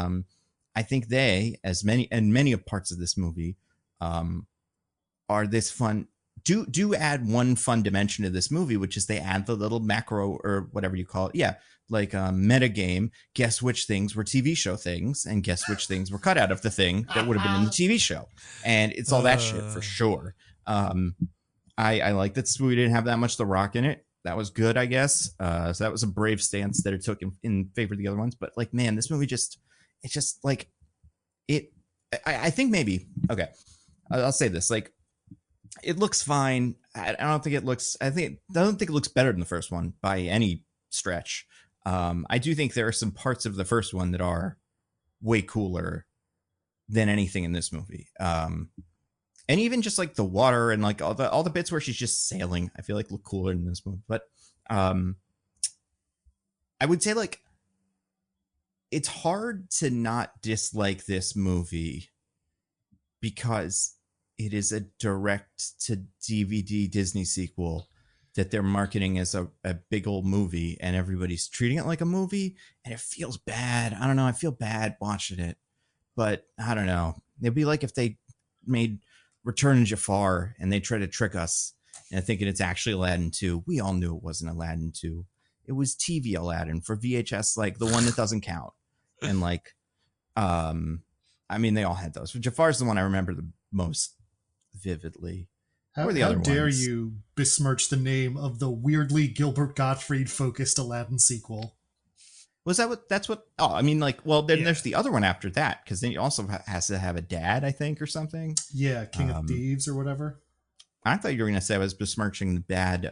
I think they, as many of parts of this movie, are this fun. Do add one fun dimension to this movie, which is they add the little macro or whatever you call it. Yeah. Like a meta game, guess which things were TV show things and guess which things were cut out of the thing that would have been in the TV show. And it's all that shit for sure. I like that this movie didn't have that much The Rock in it. That was good, I guess. So that was a brave stance that it took in favor of the other ones. But like, man, this movie it's just like it. I think maybe, okay, I'll say this, like, it looks fine. I don't think it looks better than the first one by any stretch. I do think there are some parts of the first one that are way cooler than anything in this movie. And even just like the water and like all the bits where she's just sailing, I feel like look cooler in this movie. But I would say, like, it's hard to not dislike this movie because it is a direct to DVD Disney sequel that they're marketing as a big old movie, and everybody's treating it like a movie, and it feels bad. I don't know. I feel bad watching it, but I don't know. It'd be like if they made Return of Jafar and they try to trick us into thinking it's actually Aladdin 2. We all knew it wasn't Aladdin 2. It was TV Aladdin for VHS, like the one that doesn't count. And like, I mean, they all had those. But Jafar's the one I remember the most vividly. How dare you besmirch the name of the weirdly Gilbert Gottfried focused Aladdin sequel? Was that what? That's what? Oh, I mean, like, well, then there's the other one after that, because then he also has to have a dad, I think, or something. Yeah, King of Thieves or whatever. I thought you were going to say I was besmirching the bad,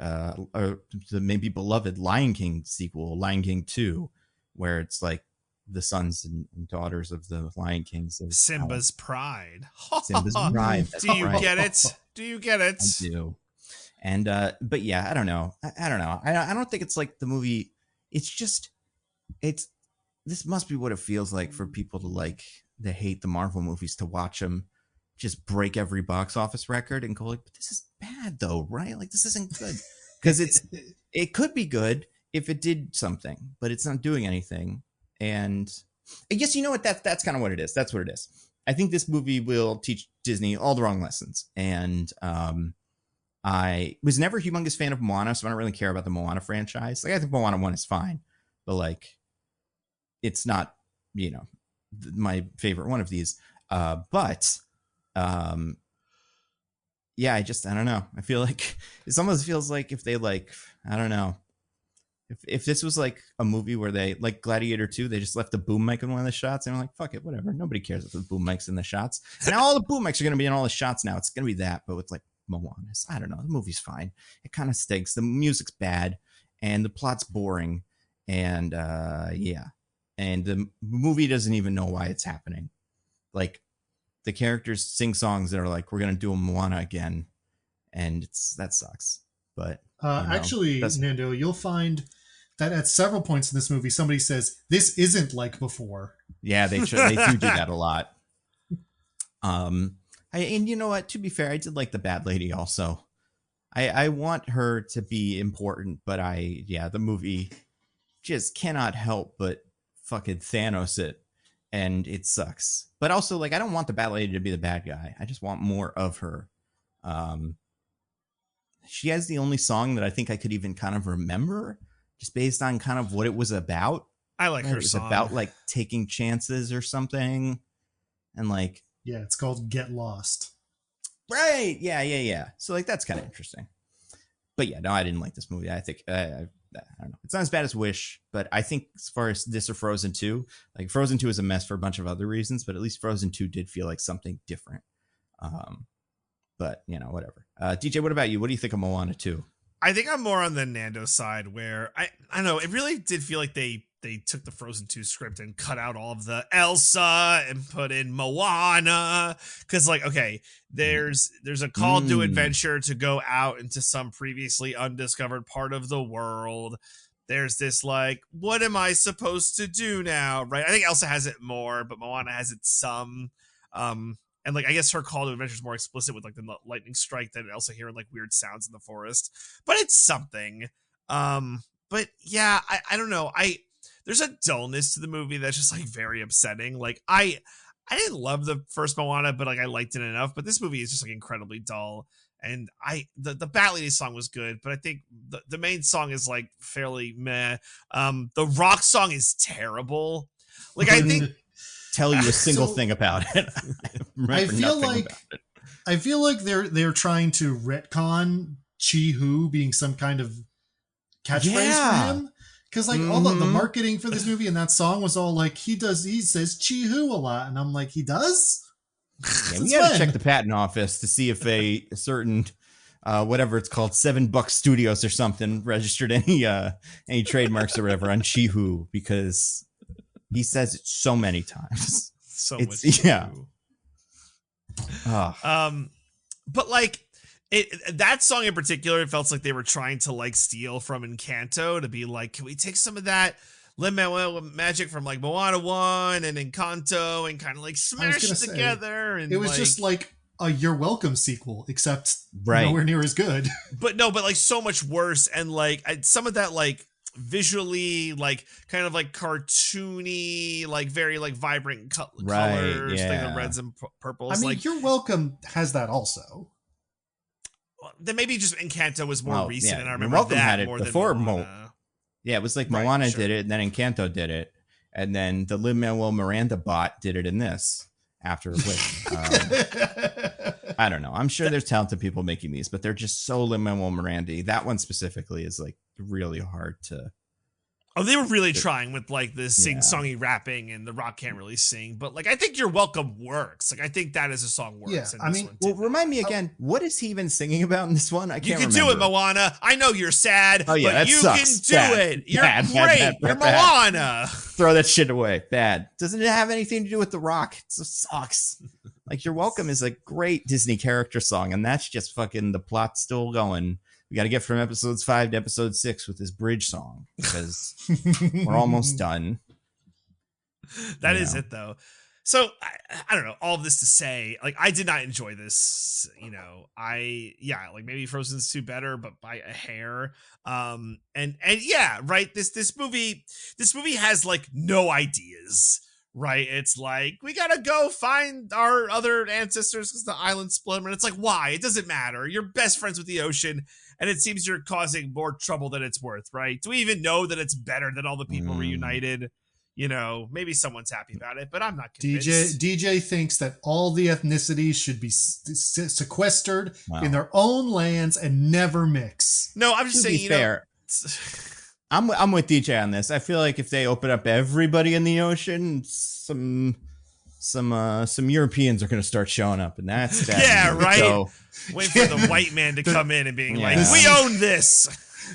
or the maybe beloved Lion King sequel, Lion King 2, where it's like the sons and daughters of the Lion Kings. Simba's Pride. Simba's Pride. Do you get it? Do you get it? I do. And, but yeah, I don't know. I don't know. I don't think it's like the movie. It's just, this must be what it feels like for people to like, that hate the Marvel movies, to watch them just break every box office record and go like, but this is bad though, right? Like, this isn't good. Because it could be good if it did something, but it's not doing anything. And I guess, you know what, that's kind of what it is. That's what it is. I think this movie will teach Disney all the wrong lessons. And I was never a humongous fan of Moana, so I don't really care about the Moana franchise. Like, I think Moana 1 is fine, but like, it's not, you know, my favorite one of these. But yeah, I don't know. I feel like it almost feels like if they like, I don't know. If this was like a movie where they, like Gladiator 2, they just left the boom mic in one of the shots and I'm like, fuck it, whatever. Nobody cares if the boom mic's in the shots. And now all the boom mics are going to be in all the shots now. It's going to be that, but with like Moana. I don't know. The movie's fine. It kind of stinks. The music's bad and the plot's boring. And yeah. And the movie doesn't even know why it's happening. Like, the characters sing songs that are like, we're going to do a Moana again. And that sucks. But actually, Nando, you'll find that at several points in this movie, somebody says, this isn't like before. Yeah, they do that a lot. And you know what? To be fair, I did like the bad lady also. I want her to be important, but the movie just cannot help but fucking Thanos it. And it sucks. But also, like, I don't want the bad lady to be the bad guy. I just want more of her. She has the only song that I think I could even kind of remember, just based on kind of what it was about. I like her song. It was about like taking chances or something. And like, yeah, it's called Get Lost. Right. Yeah. So like, that's kind of interesting. But yeah, no, I didn't like this movie. I think, I don't know. It's not as bad as Wish, but I think as far as this or Frozen 2, like Frozen 2 is a mess for a bunch of other reasons, but at least Frozen 2 did feel like something different. But you know, whatever. DJ, what about you? What do you think of Moana 2? I think I'm more on the Nando side, where I don't know. It really did feel like they took the Frozen 2 script and cut out all of the Elsa and put in Moana. Cause like, okay, there's a call to adventure to go out into some previously undiscovered part of the world. There's this like, what am I supposed to do now? Right. I think Elsa has it more, but Moana has it some. And like, I guess her call to adventure is more explicit with like the lightning strike than Elsa hearing like weird sounds in the forest, but it's something. But yeah, I don't know. There's a dullness to the movie that's just like very upsetting. Like I didn't love the first Moana, but like I liked it enough. But this movie is just like incredibly dull. And the Bat Lady song was good, but I think the main song is like fairly meh. The rock song is terrible. Like I think tell you a single thing about it. I feel like they're trying to retcon Chee Hoo being some kind of catchphrase for him. Because like all the marketing for this movie and that song was all like he says Chee Hoo a lot, and I'm like, he does? Yeah, we gotta check the patent office to see if a certain whatever it's called, $7 Studios or something, registered any trademarks or whatever on Chee Hoo, because he says it so many times. Yeah. But like that song in particular, it felt like they were trying to like steal from Encanto to be like, can we take some of that Lin-Manuel magic from like Moana 1 and Encanto and kind of like smashed together. And it was just like a You're Welcome sequel, except right. nowhere near as good. But like so much worse. And like some of that like visually like kind of like cartoony, like very like vibrant colors, like the reds and purples. I mean, like You're Welcome has that also. Then maybe just Encanto was more recent, and I remember Welcome that had it more before than Moana. Yeah, it was like Moana did it, and then Encanto did it, and then the Lin-Manuel Miranda bot did it in this after. I don't know. I'm sure there's talented people making these, but they're just so Lin-Manuel Miranda. That one specifically is like really hard to. Oh, they were really trying with like the sing-songy rapping, and The Rock can't really sing. But like, I think You're Welcome works. Like, I think that as a song works. Yeah, and I mean, remind me again, what is he even singing about in this one? I can't remember. You can do it, Moana. I know you're sad, but that you sucks. can do it. You're great. You're Moana. Throw that shit away. Bad. Doesn't it have anything to do with The Rock? It just sucks. Like, You're Welcome is a great Disney character song, and that's just fucking the plot still going. We got to get from episodes 5 to episode 6 with this bridge song because we're almost done. That is it, though. So I don't know. All of this to say, like, I did not enjoy this. You know, like maybe Frozen's 2 better, but by a hair. And yeah, right. This movie has like no ideas. Right, it's like we gotta go find our other ancestors because the island split them, and it's like, why? It doesn't matter. You're best friends with the ocean, and it seems you're causing more trouble than it's worth. Right? Do we even know that it's better than all the people reunited? You know, maybe someone's happy about it, but I'm not convinced. DJ thinks that all the ethnicities should be sequestered in their own lands and never mix. No, I'm just saying. To be fair. I'm with DJ on this. I feel like if they open up everybody in the ocean, some Europeans are going to start showing up, and that's bad. Yeah, right. So, wait for the white man to come in and being like, "We own this."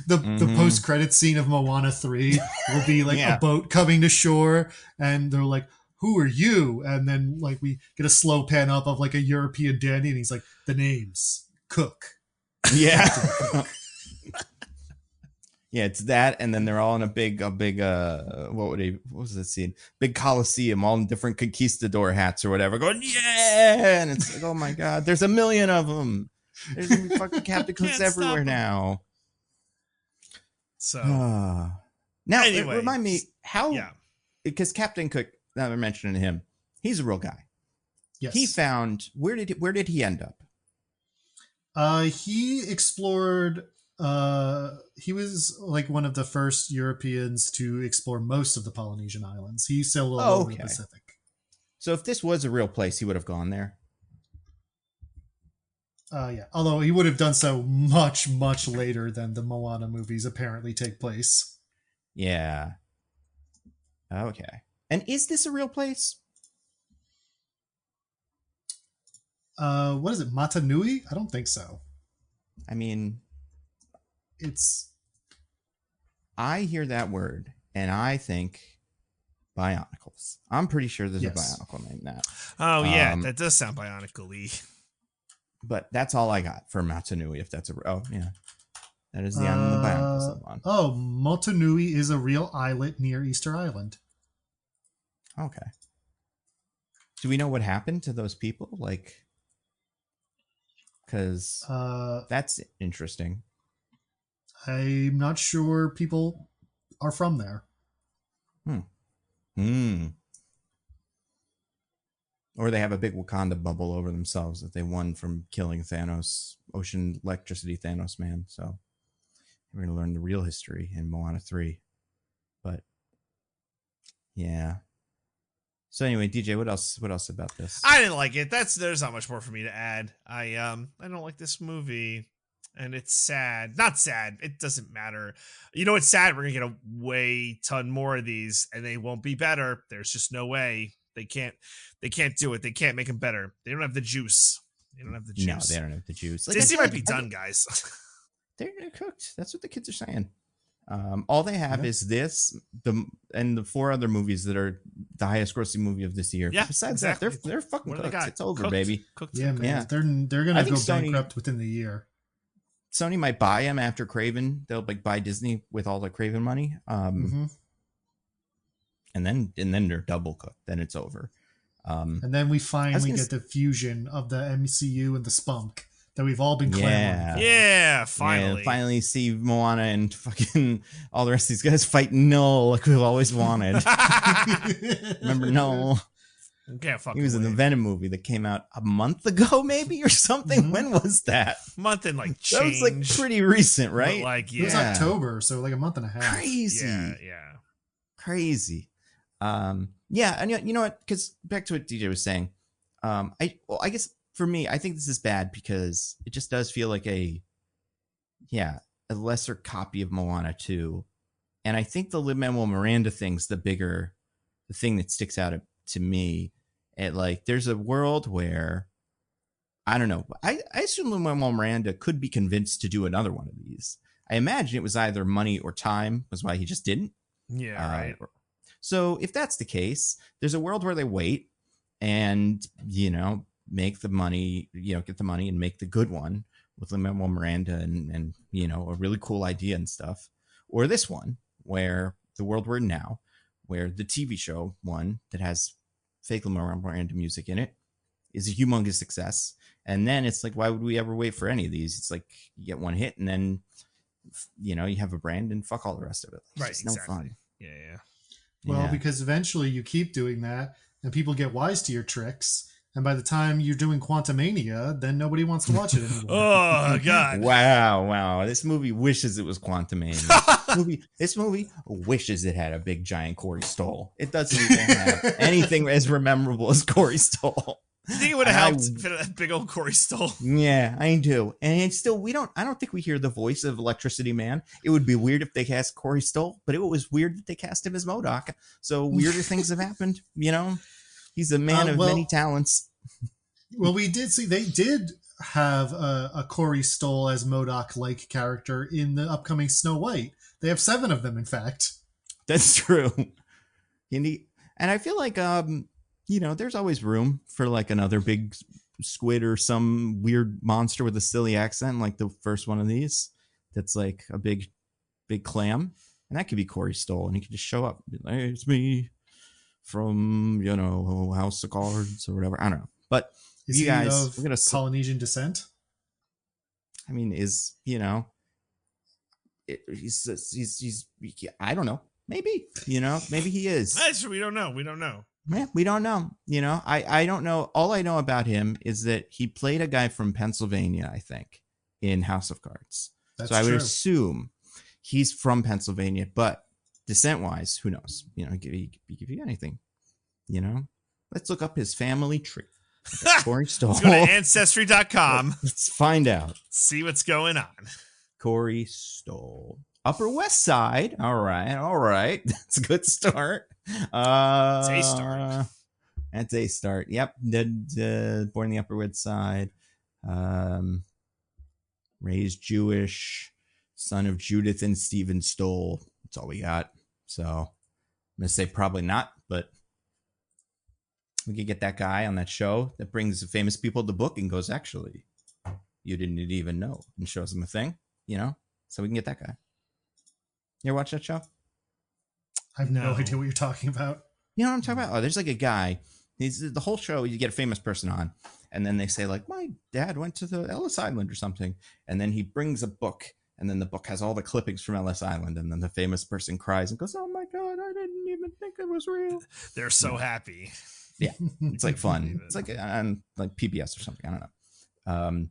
The post-credit scene of Moana 3 will be like a boat coming to shore, and they're like, "Who are you?" And then like we get a slow pan up of like a European dandy, and he's like, "The name's Cook." Yeah. Yeah, it's that, and then they're all in a big what was that scene? Big Coliseum, all in different conquistador hats or whatever, going, yeah! And it's like, oh my God, there's a million of them. There's gonna be fucking Captain Cooks everywhere now. So now, anyway, remind me how, because Captain Cook, now they're mentioning him, he's a real guy. Yes. He found, where did he end up? He explored. He was like one of the first Europeans to explore most of the Polynesian islands. He sailed all over the Pacific. So if this was a real place, he would have gone there. Yeah. Although he would have done so much, much later than the Moana movies apparently take place. Yeah. Okay. And is this a real place? What is it? Matanui? I don't think so. I mean, I hear that word and I think Bionicles. I'm pretty sure there's a Bionicle named that. Oh yeah, that does sound Bionicle-y. But that's all I got for Matanui. If that's that is the island the Bionicles live on. Oh, Motunui is a real islet near Easter Island. Okay. Do we know what happened to those people? Like, because that's interesting. I'm not sure people are from there. Or they have a big Wakanda bubble over themselves that they won from killing Thanos, ocean electricity Thanos man. So we're going to learn the real history in Moana 3. But yeah. So anyway, DJ, what else about this? I didn't like it. There's not much more for me to add. I don't like this movie. And it's sad. Not sad. It doesn't matter. You know, it's sad. We're going to get a way ton more of these and they won't be better. There's just no way. They can't do it. They can't make them better. They don't have the juice. No, they don't have the juice. Like Disney might be done, guys. They're cooked. That's what the kids are saying. All they have is this, and the 4 other movies that are the highest grossing movie of this year. Yeah, besides that, they're fucking cooked. It's over, cooked, baby. Cooked. Yeah, man. Yeah. They're gonna go bankrupt within the year. Sony might buy them after Craven. They'll like buy Disney with all the Craven money. and then they're double cooked. Then it's over. And then we finally get the fusion of the MCU and the spunk that we've all been clamoring for. Yeah, finally. Yeah, finally see Moana and fucking all the rest of these guys fight Null like we've always wanted. Remember Null? He was in the Venom movie that came out a month ago, maybe, or something. Mm-hmm. When was that? Month and like change. That was like pretty recent, right? But like, It was October, so like a month and a half. Crazy. Yeah. Crazy. Yeah, and you know what? Because back to what DJ was saying, I guess for me, I think this is bad because it just does feel like a lesser copy of Moana 2. And I think the Lin-Manuel Miranda thing's the thing that sticks out to me. There's a world where, I don't know, I assume Lin-Manuel Miranda could be convinced to do another one of these. I imagine it was either money or time was why he just didn't. Yeah, right. So if that's the case, there's a world where they wait and, make the money, get the money and make the good one with Lin-Manuel Miranda and a really cool idea and stuff. Or this one where the world we're in now, where the TV show one that has fake Lin-Manuel Miranda music in it is a humongous success. And then it's like, why would we ever wait for any of these? It's like you get one hit and then, you have a brand and fuck all the rest of it. It's right. just Exactly. No fun. Yeah. Well, because eventually you keep doing that and people get wise to your tricks. And by the time you're doing Quantumania, then nobody wants to watch it anymore. Oh, God. Wow. This movie wishes it was Quantumania. This movie wishes it had a big, giant Corey Stoll. It doesn't even have anything as memorable as Corey Stoll. I think it would have helped fit that big old Corey Stoll. Yeah, I do. And it's still, I don't think we hear the voice of Electricity Man. It would be weird if they cast Corey Stoll, but it was weird that they cast him as MODOK. So weirder things have happened, He's a man of many talents. Well, we did see, they did have a Corey Stoll as MODOK-like character in the upcoming Snow White. They have 7 of them, in fact. That's true. And I feel like, there's always room for like another big squid or some weird monster with a silly accent, like the first one of these. That's like a big clam, and that could be Corey Stoll, and he could just show up, and be like, hey, it's me from House of Cards or whatever. I don't know, but is you guys, we're gonna Polynesian descent. I mean, he's I don't know. Maybe maybe he is. That's true. We don't know. Yeah, we don't know. I don't know. All I know about him is that he played a guy from Pennsylvania, I think, in House of Cards. That's so I would true. assume he's from Pennsylvania, but descent-wise, who knows? Give you anything. Let's look up his family tree. Corey Stoll. Let's go to Ancestry.com. Let's find out. See what's going on. Corey Stoll. Upper West Side. All right. That's a good start. It's a start. That's a start. Yep. Born in the Upper West Side. Raised Jewish. Son of Judith and Stephen Stoll. That's all we got. So I'm going to say probably not, but we could get that guy on that show that brings the famous people to book and goes, actually, you didn't even know, and shows them a thing, so we can get that guy. You ever watch that show? I have no idea what you're talking about. You know what I'm talking about? Oh, there's like a guy. He's the whole show. You get a famous person on, and then they say like, my dad went to the Ellis Island or something, and then he brings a book, and then the book has all the clippings from Ellis Island, and then the famous person cries and goes, "Oh my God, I didn't even think it was real." They're so happy. Yeah, it's like fun. It's like on like PBS or something. I don't know.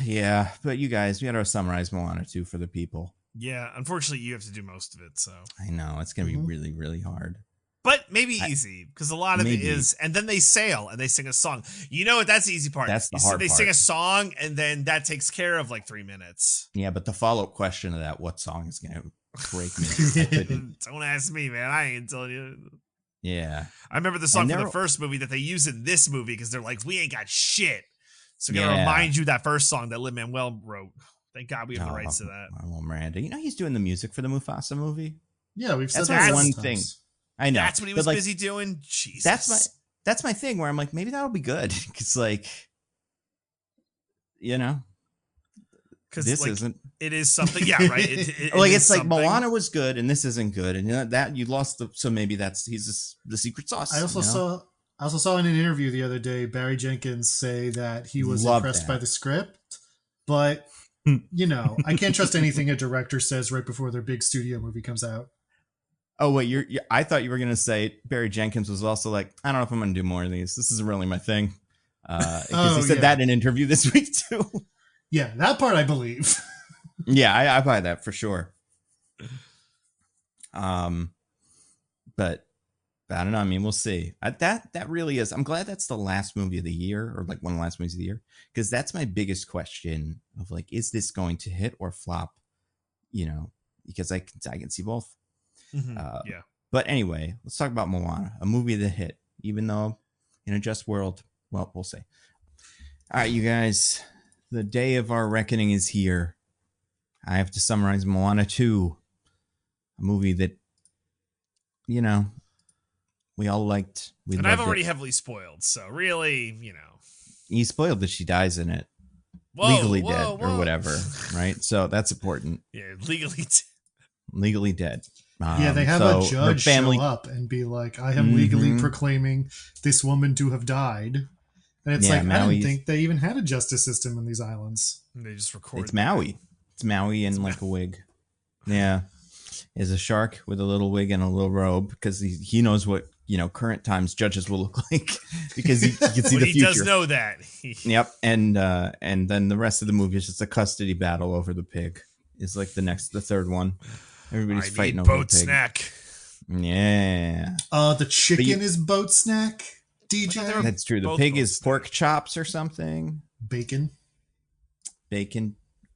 Yeah, but you guys, we got to summarize Moana 2 for the people. Yeah, unfortunately, you have to do most of it. So I know it's gonna be really, really hard, but maybe easy because a lot of it is. And then they sail and they sing a song. You know what? That's the easy part. That's the hard part. They sing a song and then that takes care of like 3 minutes. Yeah, but the follow-up question to that: what song is gonna break me? Don't ask me, man. I ain't telling you. Yeah, I remember the song from the first movie that they use in this movie because they're like, we ain't got shit. So we're gonna remind you that first song that Lin-Manuel wrote. Thank God we have the rights to that. Oh, Miranda. He's doing the music for the Mufasa movie. Yeah, we've said that's that one thing. I know. That's what he was busy doing. Jesus. That's my thing where I'm like, maybe that'll be good. Because like, because this isn't. It is something, yeah, right. It's like Moana was good and this isn't good, and that you lost so maybe he's the secret sauce. I also saw in an interview the other day Barry Jenkins say that he was impressed by the script, but I can't trust anything a director says right before their big studio movie comes out. Oh wait, I thought you were gonna say Barry Jenkins was also like, I don't know if I'm gonna do more of these. This isn't really my thing. Because he said that in an interview this week too. Yeah, that part I believe. Yeah, I buy that for sure. But I don't know. I mean, we'll see. That really is. I'm glad that's the last movie of the year, or like one of the last movies of the year, because that's my biggest question of like, is this going to hit or flop? Because I can see both. Mm-hmm. Yeah. But anyway, let's talk about Moana, a movie that hit, even though in a just world, well, we'll see. All right, you guys, the day of our reckoning is here. I have to summarize Moana 2, a movie that, we all liked. And I've already heavily spoiled, so really, You spoiled that she dies in it. Legally dead or whatever, right? So that's important. Yeah, legally dead. They have a judge show up and be like, I am legally proclaiming this woman to have died. And it's like, I didn't think they even had a justice system in these islands. And they just recorded. It's Maui. It's Maui in like a wig. Yeah. Is a shark with a little wig and a little robe because he knows what, current times judges will look like because he can see the future. He does know that. Yep. And then the rest of the movie is just a custody battle over the pig. Is like the third one. Everybody's fighting over boat the pig. Snack. Yeah. The chicken is boat snack, DJ. That's true. The pig is pork chops or something. Bacon.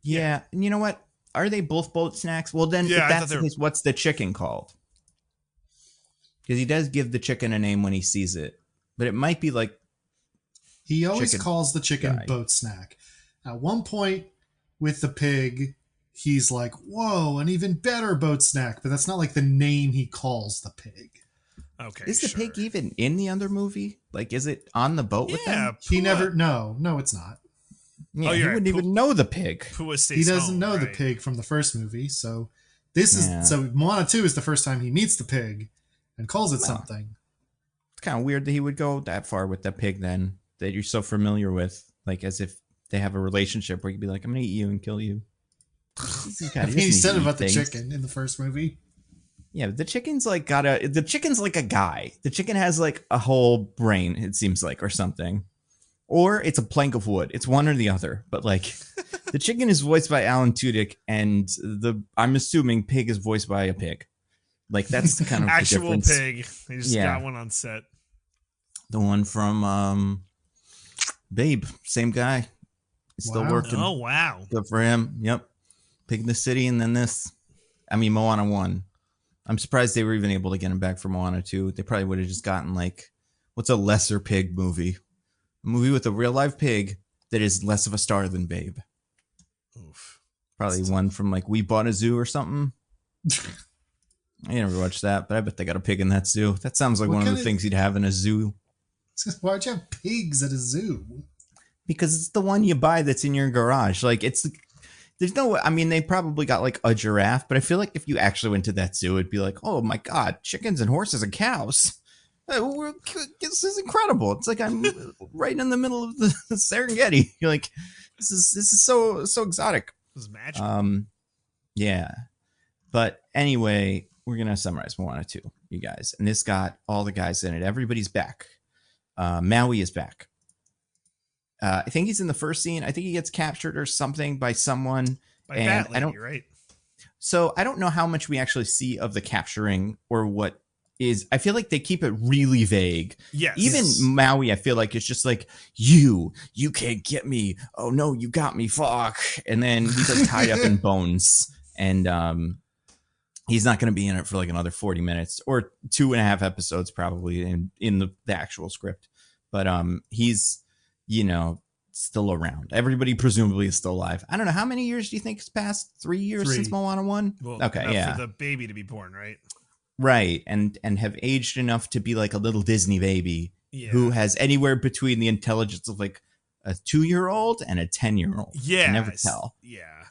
Yeah. And you know what? Are they both boat snacks? Well, then if that's the case, what's the chicken called? Because he does give the chicken a name when he sees it. But it might be like... He always calls the chicken boat snack. At one point with the pig, he's like, whoa, an even better boat snack. But that's not like the name he calls the pig. Okay, is the pig even in the other movie? Like, is it on the boat with them? He never... No, it's not. Yeah, he wouldn't even know the pig. He doesn't know the pig from the first movie, so so Moana 2 is the first time he meets the pig and calls it something. It's kind of weird that he would go that far with the pig then, that you're so familiar with, like as if they have a relationship where you'd be like, I'm gonna eat you and kill you. He said about the chicken in the first movie. Yeah, the chicken's like the chicken's like a guy. The chicken has like a whole brain, it seems like, or something. Or it's a plank of wood. It's one or the other. But like, the chicken is voiced by Alan Tudyk, and I'm assuming pig is voiced by a pig. Like that's the kind of actual difference. Pig. They just got one on set. The one from Babe, same guy. He's still working. Oh wow, good for him. Yep, Pig in the City, and then this. I mean, Moana 1. I'm surprised they were even able to get him back for Moana 2. They probably would have just gotten like, what's a lesser pig movie? A movie with a real live pig that is less of a star than Babe. Oof. Probably one from like We Bought a Zoo or something. I never watched that, but I bet they got a pig in that zoo. That sounds like one of the things you'd have in a zoo. Why'd you have pigs at a zoo? Because it's the one you buy that's in your garage. Like there's no, I mean, they probably got like a giraffe, but I feel like if you actually went to that zoo, it'd be like, oh my God, chickens and horses and cows. This is incredible. It's like I'm right in the middle of the Serengeti. You're like, this is so exotic. This is magical. Yeah. But anyway, we're gonna summarize Moana 2, you guys. And this got all the guys in it. Everybody's back. Maui is back. I think he's in the first scene. I think he gets captured or something by someone. By that lady, right? So I don't know how much we actually see of the capturing or what is. I feel like they keep it really vague. Yes. Even Maui, I feel like it's just like, you can't get me. Oh no, you got me. Fuck. And then he's like tied up in bones. And he's not going to be in it for like another 40 minutes or 2.5 episodes probably in the actual script. But he's, still around. Everybody presumably is still alive. I don't know. How many years do you think has passed? 3 years since Moana 1? Well, okay, yeah. For the baby to be born, right? Right. And have aged enough to be like a little Disney baby who has anywhere between the intelligence of like a 2-year-old and a 10-year-old. Yeah. You can never tell. Yeah.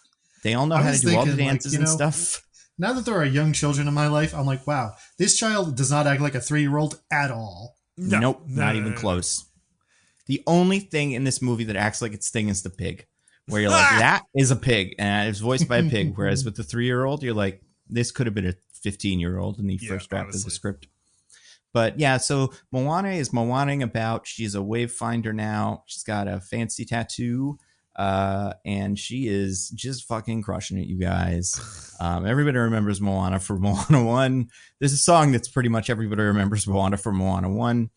They all know how to do all the dances and stuff. Now that there are young children in my life, I'm like, wow, this child does not act like a 3-year-old at all. Nope, not even close. The only thing in this movie that acts like it's Sting is the pig, where you're like, that is a pig, and it's voiced by a pig. Whereas with the 3-year-old, you're like, this could have been a 15-year-old in the first draft of the script. But yeah, so Moana is Moaning about. She's a wave finder now. She's got a fancy tattoo. And she is just fucking crushing it, you guys. Everybody remembers Moana for Moana 1. There's a song that's pretty much everybody remembers Moana for Moana 1.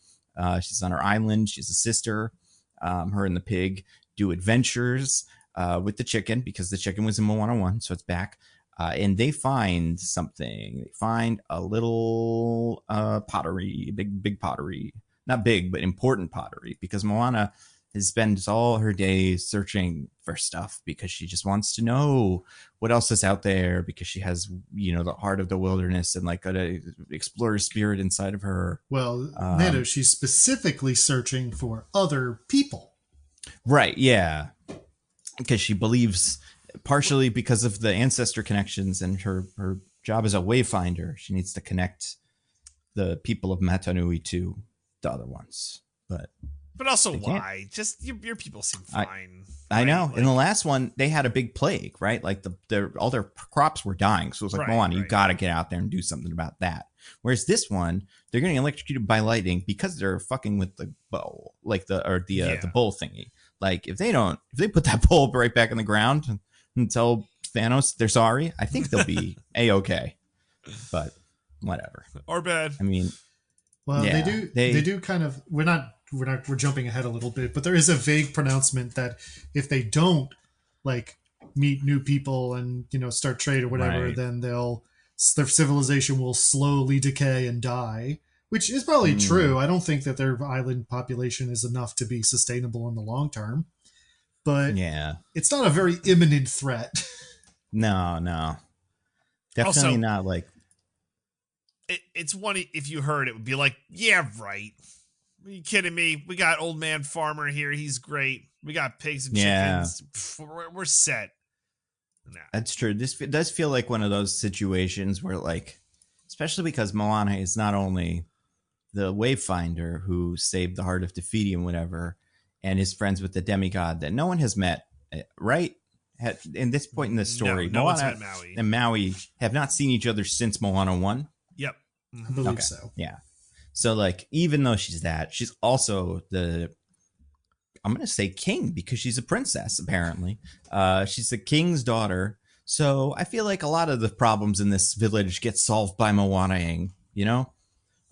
She's on her island. She's a sister. Her and the pig do adventures with the chicken, because the chicken was in Moana 1, so it's back. And they find something. They find a little pottery, big pottery. Not big, but important pottery, because Moana spends all her days searching for stuff, because she just wants to know what else is out there, because she has, the heart of the wilderness and like an explorer spirit inside of her. Well, Nando, she's specifically searching for other people. Right. Yeah. Because she believes, partially because of the ancestor connections and her job as a wayfinder, she needs to connect the people of Matanui to the other ones. But also, why? Just your people seem fine. I know. Like, in the last one, they had a big plague, right? Like all their crops were dying. So it was like, Moana, you got to get out there and do something about that. Whereas this one, they're getting electrocuted by lightning because they're fucking with the bow, like the bowl thingy. Like if they put that bowl right back in the ground and tell Thanos they're sorry, I think they'll be a-okay. But whatever. Or bad. I mean, well, yeah, they do kind of. We're jumping ahead a little bit, but there is a vague pronouncement that if they don't like meet new people and start trade or whatever, then their civilization will slowly decay and die, which is probably true. I don't think that their island population is enough to be sustainable in the long term, but yeah, it's not a very imminent threat. No, definitely also, not. Like it's one, if you heard it would be like, yeah, right. Are you kidding me? We got old man farmer here. He's great. We got pigs and chickens. We're set. Nah. That's true. This does feel like one of those situations where, like, especially because Moana is not only the wayfinder who saved the heart of Te Fiti and whatever, and is friends with the demigod that no one has met, right? In this point in the story, no Moana one's met Maui. And Maui have not seen each other since Moana 1. Yep. I believe so. Yeah. So, like, even though she's also I'm going to say king, because she's a princess, apparently. She's the king's daughter. So I feel like a lot of the problems in this village get solved by Moana-ing,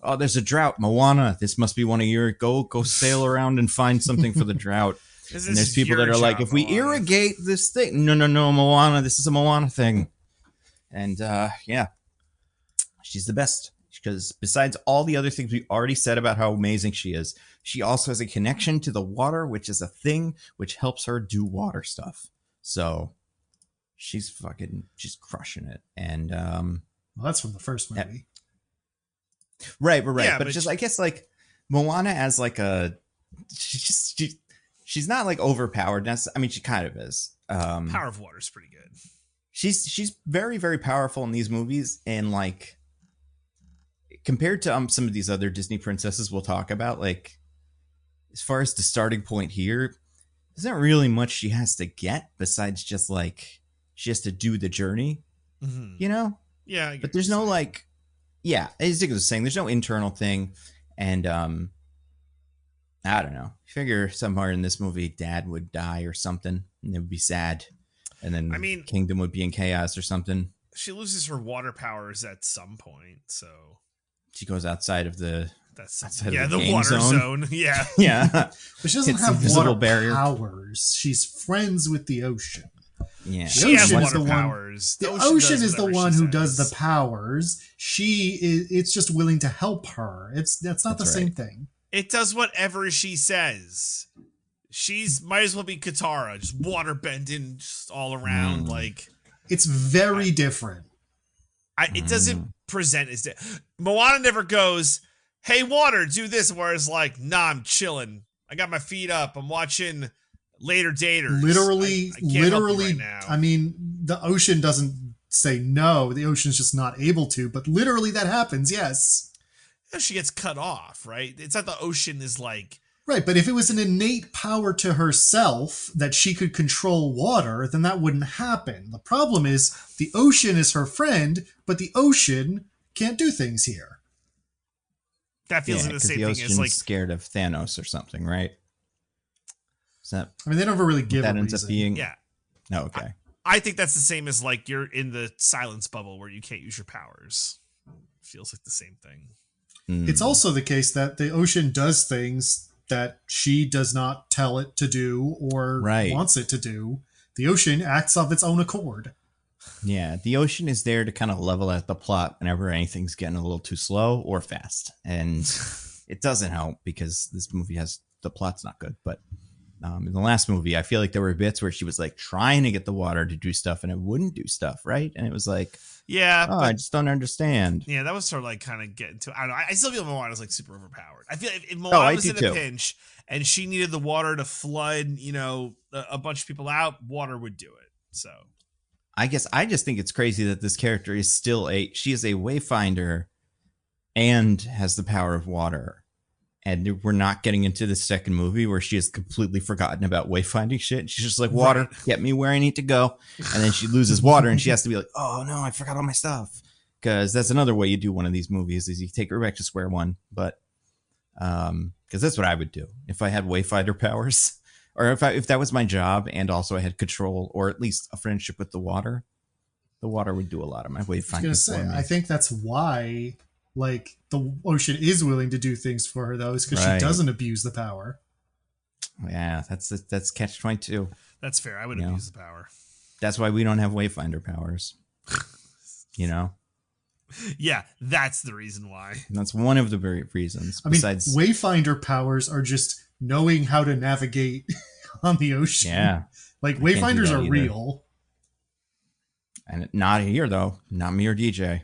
Oh, there's a drought. Moana, this must be one of your, go sail around and find something for the drought. And there's people that are like, if we irrigate this thing. No, Moana, this is a Moana thing. And, yeah, she's the best. Because besides all the other things we already said about how amazing she is, she also has a connection to the water, which is a thing which helps her do water stuff. So she's crushing it. And well, that's from the first movie. Right. Yeah, but just I guess like Moana as like she's not like overpowered. I mean, she kind of is. Power of water is pretty good. She's very, very powerful in these movies, and like, compared to some of these other Disney princesses we'll talk about, like, as far as the starting point here, there's not really much she has to get besides just, like, she has to do the journey, Yeah. But there's no, like, yeah, as Diggins was saying, there's no internal thing, and, I don't know. I figure somewhere in this movie, Dad would die or something, and it would be sad, and then Kingdom would be in chaos or something. She loses her water powers at some point, so... She goes outside of the the water zone. Yeah. But she doesn't have water powers. She's friends with the ocean. Yeah. She has water powers. The ocean is the one who does the powers. It's just willing to help her. That's not the same thing. It does whatever she says. She's might as well be Katara, just water bending just all around. Like, it's very different. It doesn't present as Moana never goes, hey, water, do this, whereas like, nah, I'm chilling, I got my feet up, I'm watching Later Daters. Literally right now. I mean, the ocean doesn't say no. The ocean's just not able to. But literally that happens, yes. She gets cut off, right? It's not the ocean is like... Right, but if it was an innate power to herself that she could control water, then that wouldn't happen. The problem is the ocean is her friend, but the ocean can't do things here. That feels like the same thing as like scared of Thanos or something, right? Is that? I mean, they never really give that a ends reason. Up being. Yeah. No, okay. I think that's the same as like you're in the silence bubble where you can't use your powers. Feels like the same thing. It's also the case that the ocean does things that she does not tell it to do or wants it to do. The ocean acts of its own accord. Yeah, the ocean is there to kind of level out the plot whenever anything's getting a little too slow or fast. And it doesn't help because this movie has the plot's not good. But in the last movie, I feel like there were bits where she was like trying to get the water to do stuff and it wouldn't do stuff, right? And it was like, I just don't understand. Yeah, that was sort of like kind of getting to, I don't know. I still feel Moana was like super overpowered. I feel if Moana was in a pinch and she needed the water to flood, you know, a bunch of people out, water would do it. So I guess I just think it's crazy that this character is still she is a wayfinder and has the power of water. And we're not getting into the second movie where she has completely forgotten about wayfinding shit. She's just like, water, get me where I need to go. And then she loses water and she has to be like, oh no, I forgot all my stuff. Because that's another way you do one of these movies is you take her back to square one. But because that's what I would do if I had wayfinder powers. Or if that was my job and also I had control or at least a friendship with the water would do a lot of my wayfinding for me. I think that's why like the ocean is willing to do things for her though, is because she doesn't abuse the power. Yeah, that's catch-22. That's fair. I would abuse the power. That's why we don't have wayfinder powers. You know? Yeah, that's the reason why. And that's one of the very reasons. Besides, wayfinder powers are just knowing how to navigate on the ocean. Yeah. Like wayfinders are real. And not here though. Not me or DJ.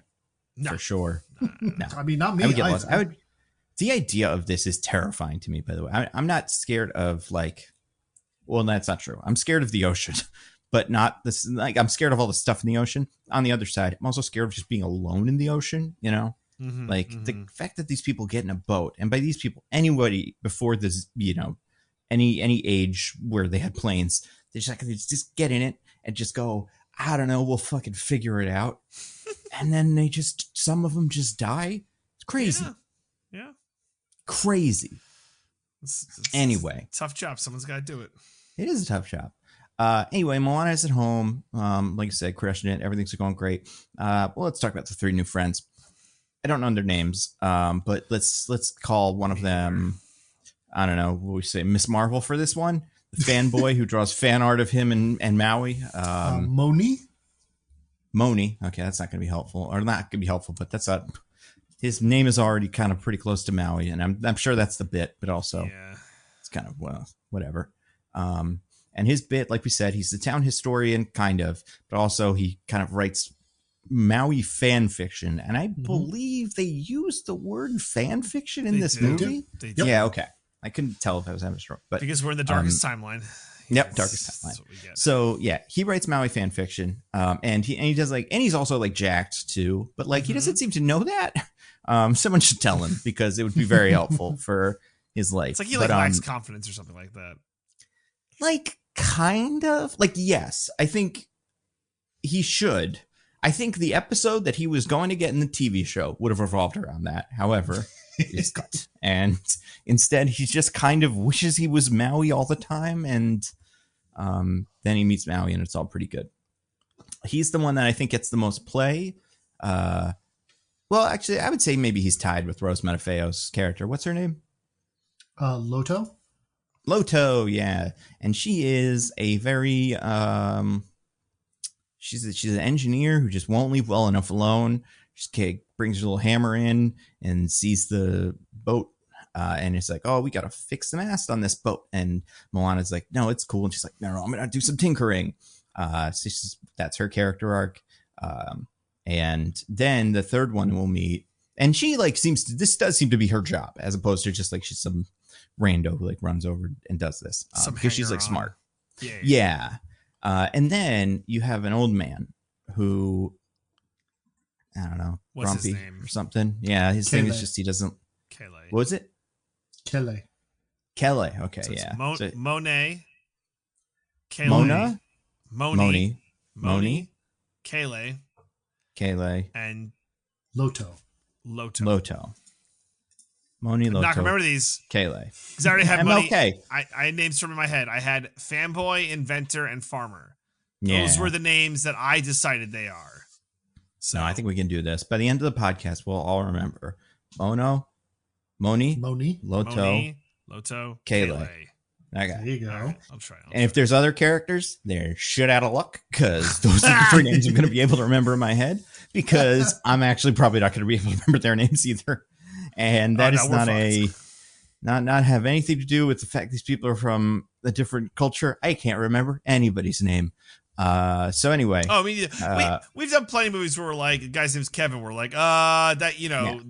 No. For sure. No. I mean, not me. The idea of this is terrifying to me, by the way. I'm not scared of that's not true. I'm scared of the ocean, but not this. Like, I'm scared of all the stuff in the ocean. On the other side, I'm also scared of just being alone in the ocean, you know? The fact that these people get in a boat, and by these people, anybody before this, you know, any age where they had planes, they just get in it and just go, I don't know, we'll fucking figure it out. And then some of them just die. It's crazy. Yeah. Crazy. Anyway. Tough job. Someone's got to do it. It is a tough job. Anyway, Moana is at home. Like I said, crushing it. Everything's going great. Well, let's talk about the three new friends. I don't know their names, but let's call one of them, I don't know, what we say, Miss Marvel for this one. The fanboy who draws fan art of him and Maui. Moni. Okay, that's not going to be helpful. Or not going to be helpful, but that's not... His name is already kind of pretty close to Maui, and I'm sure that's the bit, but also it's kind of, well, whatever. And his bit, like we said, he's the town historian, kind of, but also he kind of writes Maui fan fiction. And I believe they used the word fan fiction in this movie. They do. Yeah, okay. I couldn't tell if I was having a stroke, but because we're in the darkest timeline. Yep, darkest timeline. So yeah, he writes Maui fan fiction, and he does and he's also jacked too, but he doesn't seem to know that. Someone should tell him because it would be very helpful for his life. It's like he lacks confidence or something like that. Kind of yes, I think he should. I think the episode that he was going to get in the TV show would have revolved around that. However, it's cut. And instead, he just kind of wishes he was Maui all the time. And then he meets Maui and it's all pretty good. He's the one that I think gets the most play. Well, actually, I would say maybe he's tied with Rose Matafeo's character. What's her name? Loto. Loto, yeah. And she is a very... She's an engineer who just won't leave well enough alone. She brings her little hammer in and sees the boat. And it's like, oh, we got to fix the mast on this boat. And Moana's like, no, it's cool. And she's like, no, I'm going to do some tinkering. So that's her character arc. And then the third one we'll meet. And she this does seem to be her job as opposed to just she's some rando who runs over and does this. Because she's smart. Yeah. And then you have an old man who, I don't know, What's grumpy his name? or something. Yeah, his name is just, he doesn't. Kele. What was it? Kele. Kele. Okay, So yeah. Monet. Kele. Mona? Moni. Kele. And Loto. Moni, Loto. I'm not gonna remember these. Kele. Because I already had money. MLK. I had names from in my head. I had Fanboy, Inventor, and Farmer. Yeah. Those were the names that I decided they are. So No, I think we can do this. By the end of the podcast, we'll all remember Moni, Loto, Kele. Okay. There you go. Right, I'll try. And if there's other characters, they're shit out of luck because those are the 3 names I'm going to be able to remember in my head because I'm actually probably not going to be able to remember their names either. And that is not have anything to do with the fact these people are from a different culture. I can't remember anybody's name. So anyway. Oh, I mean, we've done plenty of movies where we're like, the guy's name's Kevin. We're like, that, you know,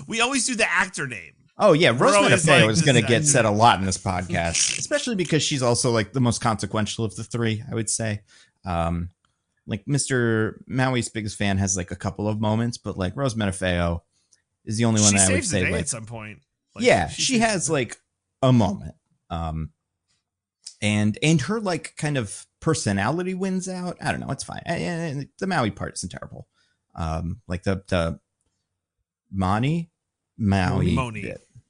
we always do the actor name. Oh, yeah. Rosemary Feo like, is going to get said a lot in this podcast, especially because she's also like the most consequential of the 3, I would say. Like Mr. Maui's biggest fan has like a couple of moments, but like Rosemary Feo is the only one that I would say like at some point. Like, yeah, she has like a moment. And her like kind of personality wins out. I don't know. It's fine. And the Maui part isn't terrible. Like the Moni.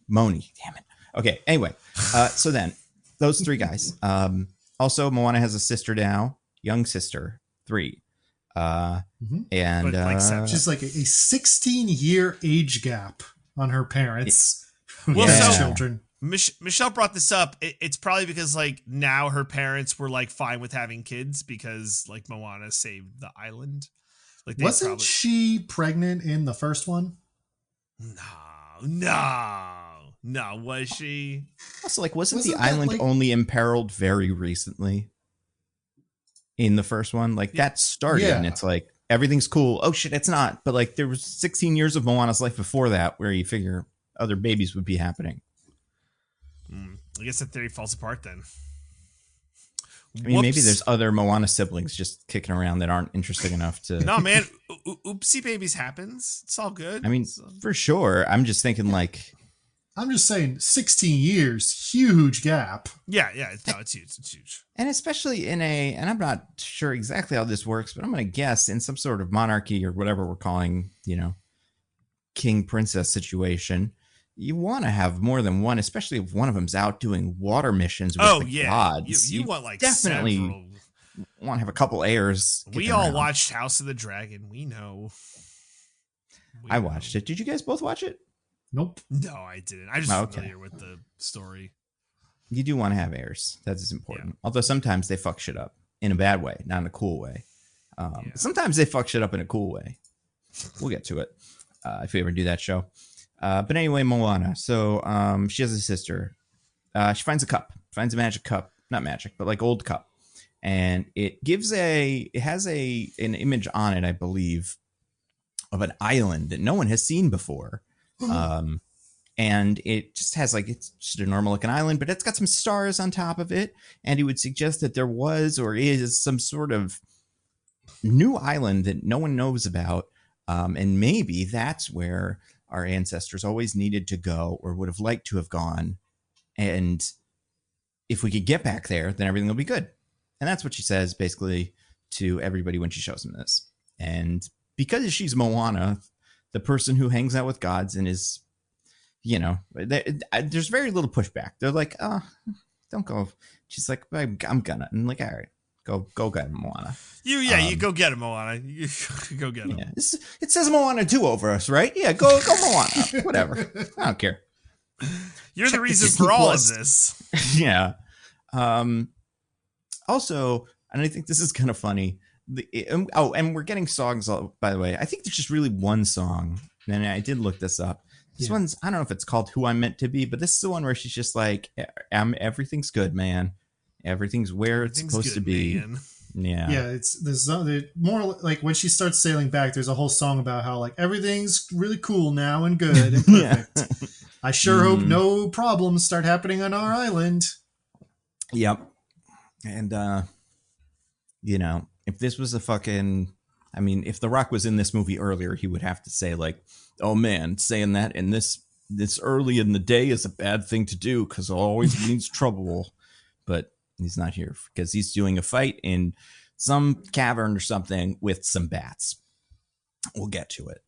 Damn it. Okay. Anyway, so then those 3 guys. Also, Moana has a sister now, young sister, 3. And like just like a 16-year age gap on her parents. Well, so children. Michelle brought this up. It's probably because like now her parents were like fine with having kids because like Moana saved the island. Like wasn't she pregnant in the first one? No. Was she? Also, like, wasn't the island like only imperiled very recently? In the first one, like that started, and it's like everything's cool. Oh shit, it's not. But like there was 16 years of Moana's life before that, where you figure other babies would be happening. I guess that theory falls apart then. I mean, maybe there's other Moana siblings just kicking around that aren't interesting enough to. No, man, oopsie babies happens. It's all good. I mean, for sure. I'm just thinking like. I'm just saying, 16 years, huge gap. Yeah, it's huge. It's huge. And especially and I'm not sure exactly how this works, but I'm going to guess in some sort of monarchy or whatever we're calling, king princess situation, you want to have more than one, especially if one of them's out doing water missions with the gods. You want like definitely want to have a couple heirs. We all watched House of the Dragon. We know. I watched it. Did you guys both watch it? Nope. No, I didn't. I'm just familiar with the story. You do want to have heirs. That is important. Yeah. Although sometimes they fuck shit up in a bad way, not in a cool way. Sometimes they fuck shit up in a cool way. We'll get to it if we ever do that show. But anyway, Moana. So she has a sister. She finds a cup. Finds a magic cup. Not magic, but like old cup. And it has an image on it, I believe, of an island that no one has seen before. And it just has like, it's just a normal looking island, but it's got some stars on top of it. And he would suggest that there was or is some sort of new island that no one knows about. And maybe that's where our ancestors always needed to go or would have liked to have gone. And if we could get back there, then everything will be good. And that's what she says basically to everybody when she shows them this. And because she's Moana, the person who hangs out with gods and is, there's very little pushback. They're like, oh, don't go. She's like, I'm gonna. And I'm like, all right, go get him, Moana. You go get him, Moana. You go get him. Yeah. It says Moana 2 over us, right? Yeah, go Moana. Whatever. I don't care. You're the reason for all of this. Yeah. Also, and I think this is kind of funny. And we're getting songs, by the way. I think there's just really one song. And I did look this up. This one's, I don't know if it's called Who I'm Meant to Be, but this is the one where she's just like, everything's good, man. Everything's where it's supposed to be. Man. Yeah. Yeah, it's more like when she starts sailing back, there's a whole song about how like everything's really cool now and good and perfect. I sure hope no problems start happening on our island. Yep. And you know, if this was a fucking, I mean, if The Rock was in this movie earlier, he would have to say like, oh man, saying that in this early in the day is a bad thing to do because it always means trouble. But he's not here because he's doing a fight in some cavern or something with some bats. We'll get to it.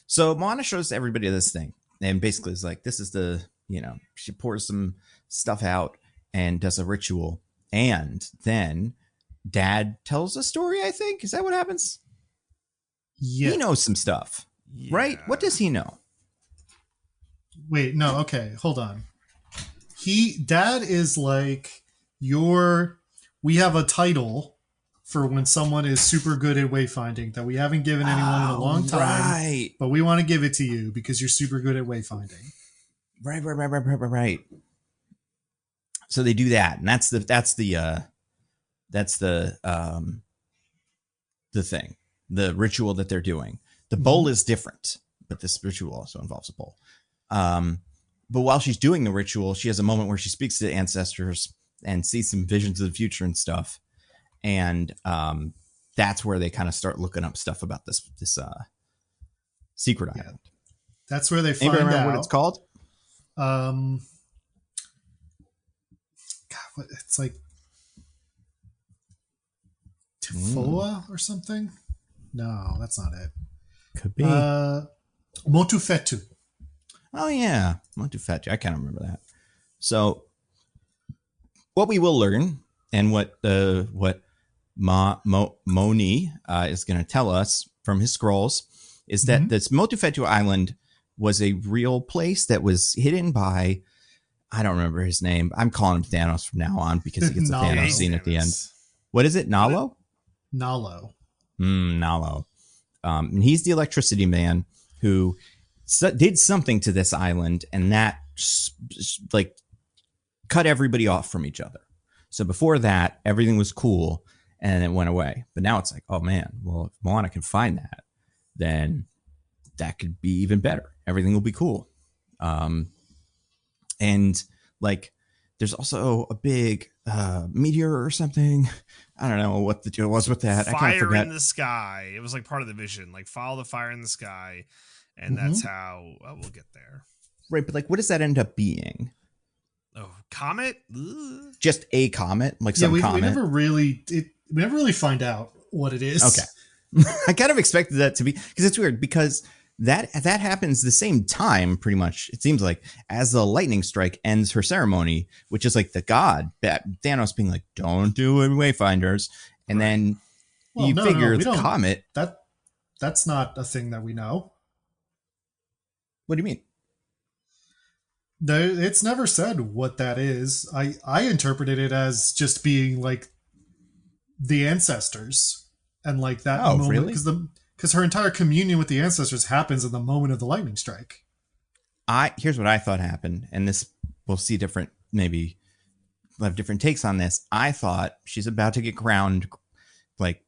So Moana shows everybody this thing and basically is like, this is the, you know, she pours some stuff out and does a ritual. And then Dad tells a story, I think. Is that what happens? Yeah. He knows some stuff, right? What does he know? Wait, no, okay, hold on. Dad is like, we have a title for when someone is super good at wayfinding that we haven't given anyone in a long time, right. But we want to give it to you because you're super good at wayfinding. Right. So they do that, and that's the thing, the ritual that they're doing. The bowl is different, but this ritual also involves a bowl. But while she's doing the ritual, she has a moment where she speaks to the ancestors and sees some visions of the future and stuff. And that's where they kind of start looking up stuff about this secret island. That's where they find out. Remember what it's called? God, it's like Tifoa or something? No, that's not it. Could be. Motufetu. Oh, yeah. Motufetu. I kind of remember that. So what we will learn and what Moni is going to tell us from his scrolls is that this Motufetu Island was a real place that was hidden by, I don't remember his name. I'm calling him Thanos from now on because he gets a Thanos scene at the end. What is it? Nalo? Nalo. Nalo. And he's the electricity man who did something to this island, and that like cut everybody off from each other. So before that, everything was cool and it went away. But now it's like, oh man, well, if Moana can find that, then that could be even better. Everything will be cool. And like, there's also a big meteor or something. I don't know what the deal was with that. Fire in the sky. It was like part of the vision. Like, follow the fire in the sky. And that's how we'll get there. Right, but like, what does that end up being? Oh, comet? Ugh. Just a comet? Like some comet? We never really find out what it is. Okay. I kind of expected that to be, because it's weird, because that happens the same time, pretty much, it seems like, as the lightning strike ends her ceremony, which is like the god, Thanos being like, don't do it, Wayfinders. And then the comet. That's not a thing that we know. What do you mean? It's never said what that is. I interpreted it as just being like the ancestors and like that moment. Really? Because her entire communion with the ancestors happens in the moment of the lightning strike. Here's what I thought happened, and this we'll see different. Maybe we'll have different takes on this. I thought she's about to get crowned, like,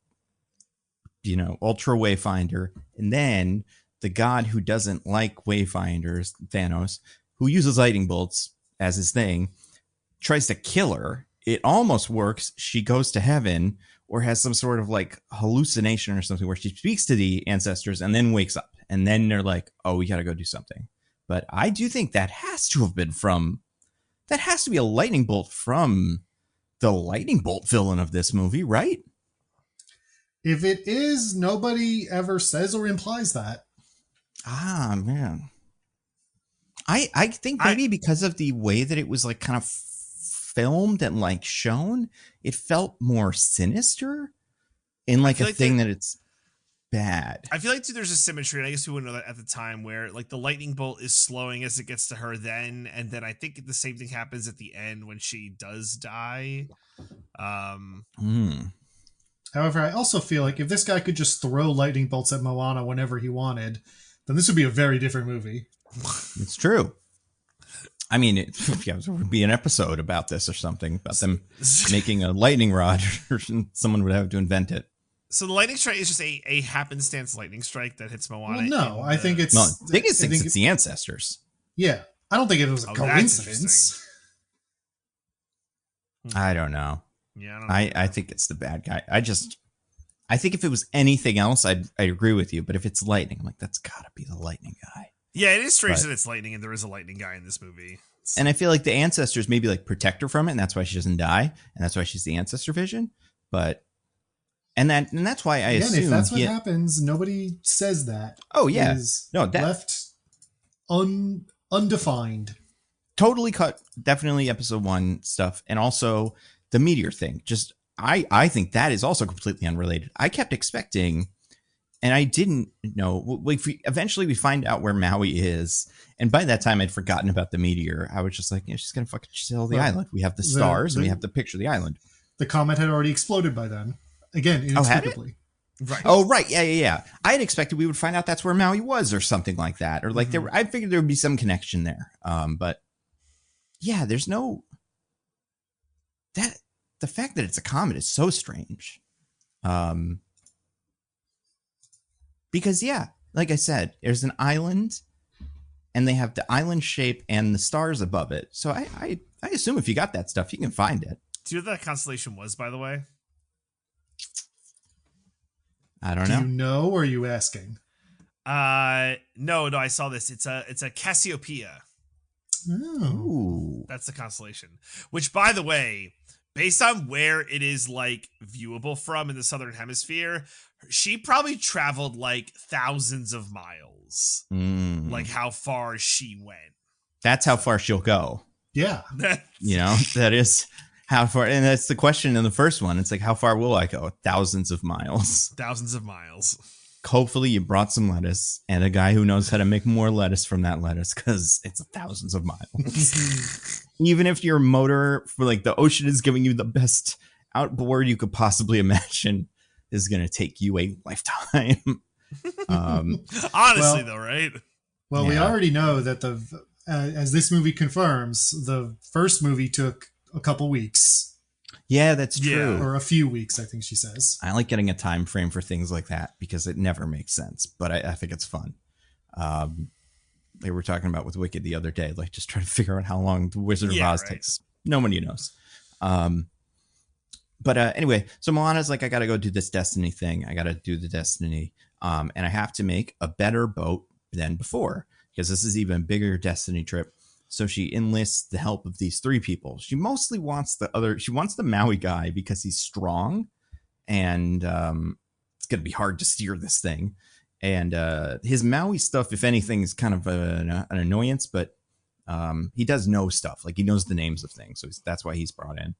you know, Ultra Wayfinder, and then the god who doesn't like Wayfinders, Thanos, who uses lightning bolts as his thing, tries to kill her. It almost works. She goes to heaven or has some sort of like hallucination or something where she speaks to the ancestors and then wakes up. And then they're like, oh, we got to go do something. But I do think that has to have been that has to be a lightning bolt from the lightning bolt villain of this movie, right? If it is, nobody ever says or implies that. Ah, man. I think maybe because of the way that it was like kind of filmed and like shown, it felt more sinister in like a thing that it's bad. I feel like too, there's a symmetry, and I guess we wouldn't know that at the time, where like the lightning bolt is slowing as it gets to her then, and then I think the same thing happens at the end when she does die. However, I also feel like if this guy could just throw lightning bolts at Moana whenever he wanted, then this would be a very different movie. It's true. I mean, it would be an episode about this or something, about them making a lightning rod, or someone would have to invent it. So the lightning strike is just a happenstance lightning strike that hits Moana. Well, no, I think it's... No, Diggins thinks it's the ancestors. Yeah, I don't think it was a coincidence. I don't know. Yeah, I don't know. I think it's the bad guy. I think if it was anything else, I'd agree with you. But if it's lightning, I'm like, that's gotta be the lightning guy. Yeah, it is strange that it's lightning, and there is a lightning guy in this movie. And I feel like the ancestors maybe like protect her from it, and that's why she doesn't die, and that's why she's the ancestor vision. But and that's why I assume if that's what happens, nobody says that. Oh yeah, no, that left undefined. Totally cut. Definitely episode 1 stuff, and also the meteor thing. Just I think that is also completely unrelated. I kept expecting. And I didn't know. Eventually, we find out where Maui is, and by that time, I'd forgotten about the meteor. I was just like, "Yeah, she's gonna fucking sail the island. We have the stars, and we have the picture of the island." The comet had already exploded by then. Again, inexplicably. Right. Oh, right. Yeah. I had expected we would find out that's where Maui was, or something like that, or like I figured there would be some connection there. But yeah, there's no that. The fact that it's a comet is so strange. Because, yeah, like I said, there's an island, and they have the island shape and the stars above it. So I assume if you got that stuff, you can find it. Do you know what that constellation was, by the way? I don't know. Do you know, or are you asking? No, I saw this. It's a Cassiopeia. Oh. That's the constellation. Which, by the way, based on where it is like viewable from in the southern hemisphere, she probably traveled like thousands of miles. Like how far she went. That's how far she'll go. Yeah. That is how far. And that's the question in the first one. It's like, how far will I go? Thousands of miles. Thousands of miles. Hopefully you brought some lettuce and a guy who knows how to make more lettuce from that lettuce, because it's thousands of miles. Even if your motor for like the ocean is giving you the best outboard you could possibly imagine, is going to take you a lifetime. Honestly, though, right? Well, we already know that as this movie confirms, the first movie took a couple weeks. Yeah, that's true. Or a few weeks, I think she says. I like getting a time frame for things like that because it never makes sense, but I think it's fun. They were talking about with Wicked the other day, like just trying to figure out how long the Wizard of Oz takes. Nobody knows. But anyway, so Moana's like, I got to go do this Destiny thing. I got to do the Destiny. And I have to make a better boat than before, because this is even a bigger Destiny trip. So she enlists the help of these 3 people. She mostly wants she wants the Maui guy because he's strong, and it's going to be hard to steer this thing. And his Maui stuff, if anything, is kind of an annoyance, but he does know stuff. Like, he knows the names of things. So that's why he's brought in.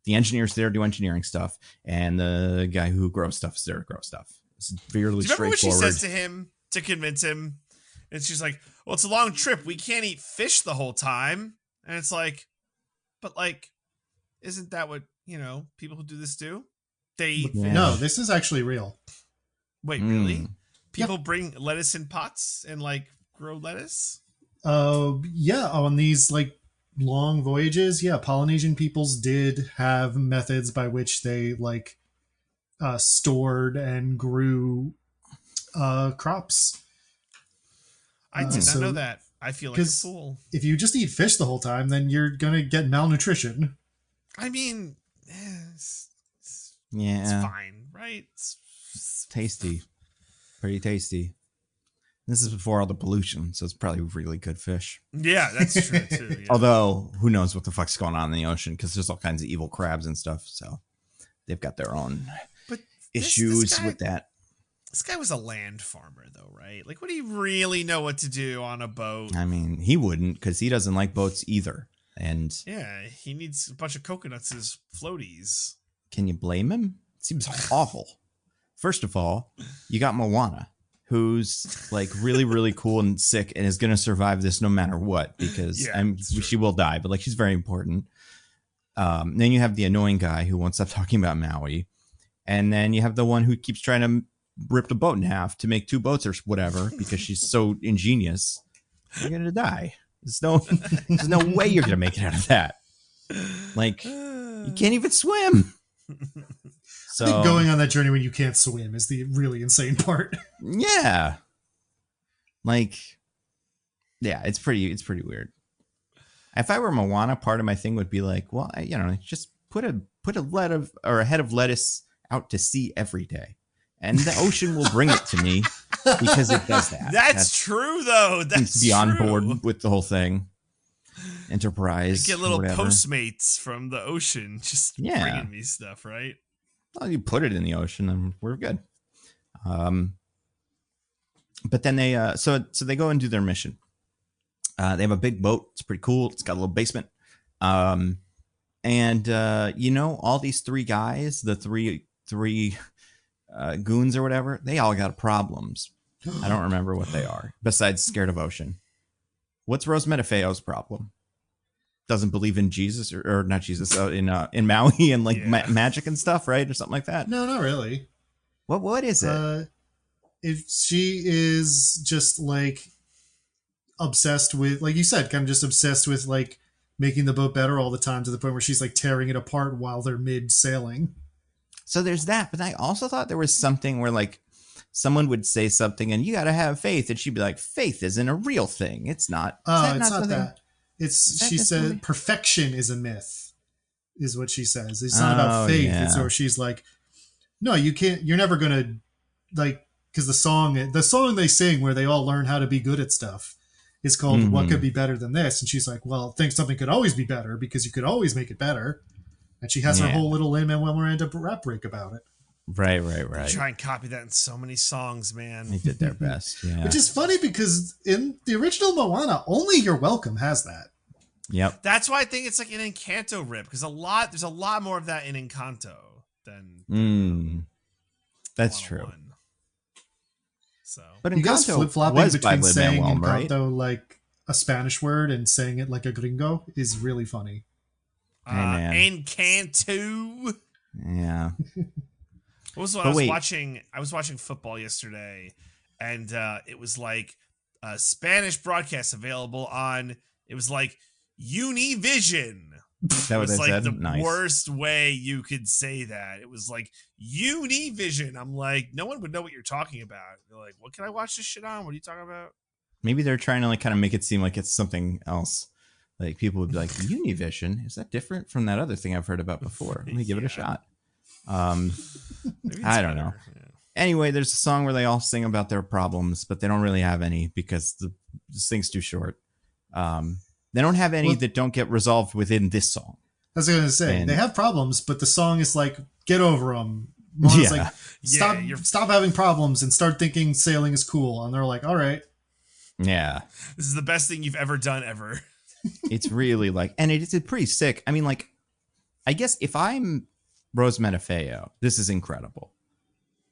The engineer's there to do engineering stuff, and the guy who grows stuff is there to grow stuff. It's fairly straightforward. Do you remember what she says to him to convince him? And she's like, well, it's a long trip. We can't eat fish the whole time. And it's like, but like, isn't that what, people who do this do? They eat fish. No, this is actually real. Wait, really? People bring lettuce in pots and like grow lettuce? Yeah, on these like long voyages, Polynesian peoples did have methods by which they like stored and grew crops. I did not know that. I feel like a fool. If you just eat fish the whole time, then you're gonna get malnutrition. I mean, it's fine, right? It's tasty, pretty tasty. This is before all the pollution, so it's probably really good fish. Yeah, that's true too. Yeah. Although, who knows what the fuck's going on in the ocean, because there's all kinds of evil crabs and stuff, so they've got their own issues with that. This guy was a land farmer, though, right? Like, would he really know what to do on a boat? I mean, he wouldn't, because he doesn't like boats either. And yeah, he needs a bunch of coconuts as floaties. Can you blame him? It seems awful. First of all, you got Moana, who's like really, really cool and sick and is going to survive this no matter what, because she will die, but like, she's very important. Then you have the annoying guy who won't stop talking about Maui. And then you have the one who keeps trying to rip the boat in half to make 2 boats or whatever, because she's so ingenious. You're going to die. There's no way you're going to make it out of that. Like, you can't even swim. So, I think going on that journey when you can't swim is the really insane part. Yeah. Like, yeah, it's pretty weird. If I were Moana, part of my thing would be like, well, just put put a head of lettuce out to sea every day, and the ocean will bring it to me because it does that. That's true, though. That's be on board with the whole thing. Enterprise. Get little Postmates from the ocean just bringing me stuff, right? Well, you put it in the ocean, and we're good. But then they so they go and do their mission. They have a big boat. It's pretty cool. It's got a little basement. And all these three guys, the three goons or whatever, they all got problems. I don't remember what they are, besides scared of ocean. What's Rose Metafeo's problem? Doesn't believe in Jesus or not Jesus, in Maui and magic and stuff, right? Or something like that. No, not really. What is it? If she is just like obsessed with, like you said, kind of just obsessed with like making the boat better all the time to the point where she's like tearing it apart while they're mid sailing. So there's that, but I also thought there was something where like someone would say something and you got to have faith, and she'd be like, faith isn't a real thing. It's not. It's not that. She said perfection is a myth, is what she says. It's not about faith. Yeah. It's where she's like, no, you can't. You're never gonna like, because the song they sing where they all learn how to be good at stuff is called "What Could Be Better Than This," and she's like, well, think something could always be better because you could always make it better. And she has her whole little Lin-Manuel Miranda rap break about it. Right. They try and copy that in so many songs, man. They did their best, yeah. Which is funny because in the original Moana, only You're Welcome has that. Yep. That's why I think it's like an Encanto rip, because there's a lot more of that in Encanto than that's true. So, but you guys flip-flopping between saying Encanto like a Spanish word and saying it like a gringo is really funny. Encanto. Yeah. What was what I was watching? I was watching football yesterday, and it was like a Spanish broadcast available on. It was like Univision. That was like said? The worst way you could say that. It was like Univision. I'm like, no one would know what you're talking about. They're like, what can I watch this shit on? What are you talking about? Maybe they're trying to like kind of make it seem like it's something else. Like people would be like, Univision? Is that different from that other thing I've heard about before? Let me give it a shot. I don't know. Yeah. Anyway, there's a song where they all sing about their problems, but they don't really have any because the thing's too short. They don't have any that don't get resolved within this song. I was going to say, they have problems, but the song is like, get over them. Moana's like, stop having problems and start thinking sailing is cool. And they're like, all right. Yeah. This is the best thing you've ever done ever. It's really like, and it's pretty sick. I mean, like, I guess if I'm Rose Metafeo, this is incredible.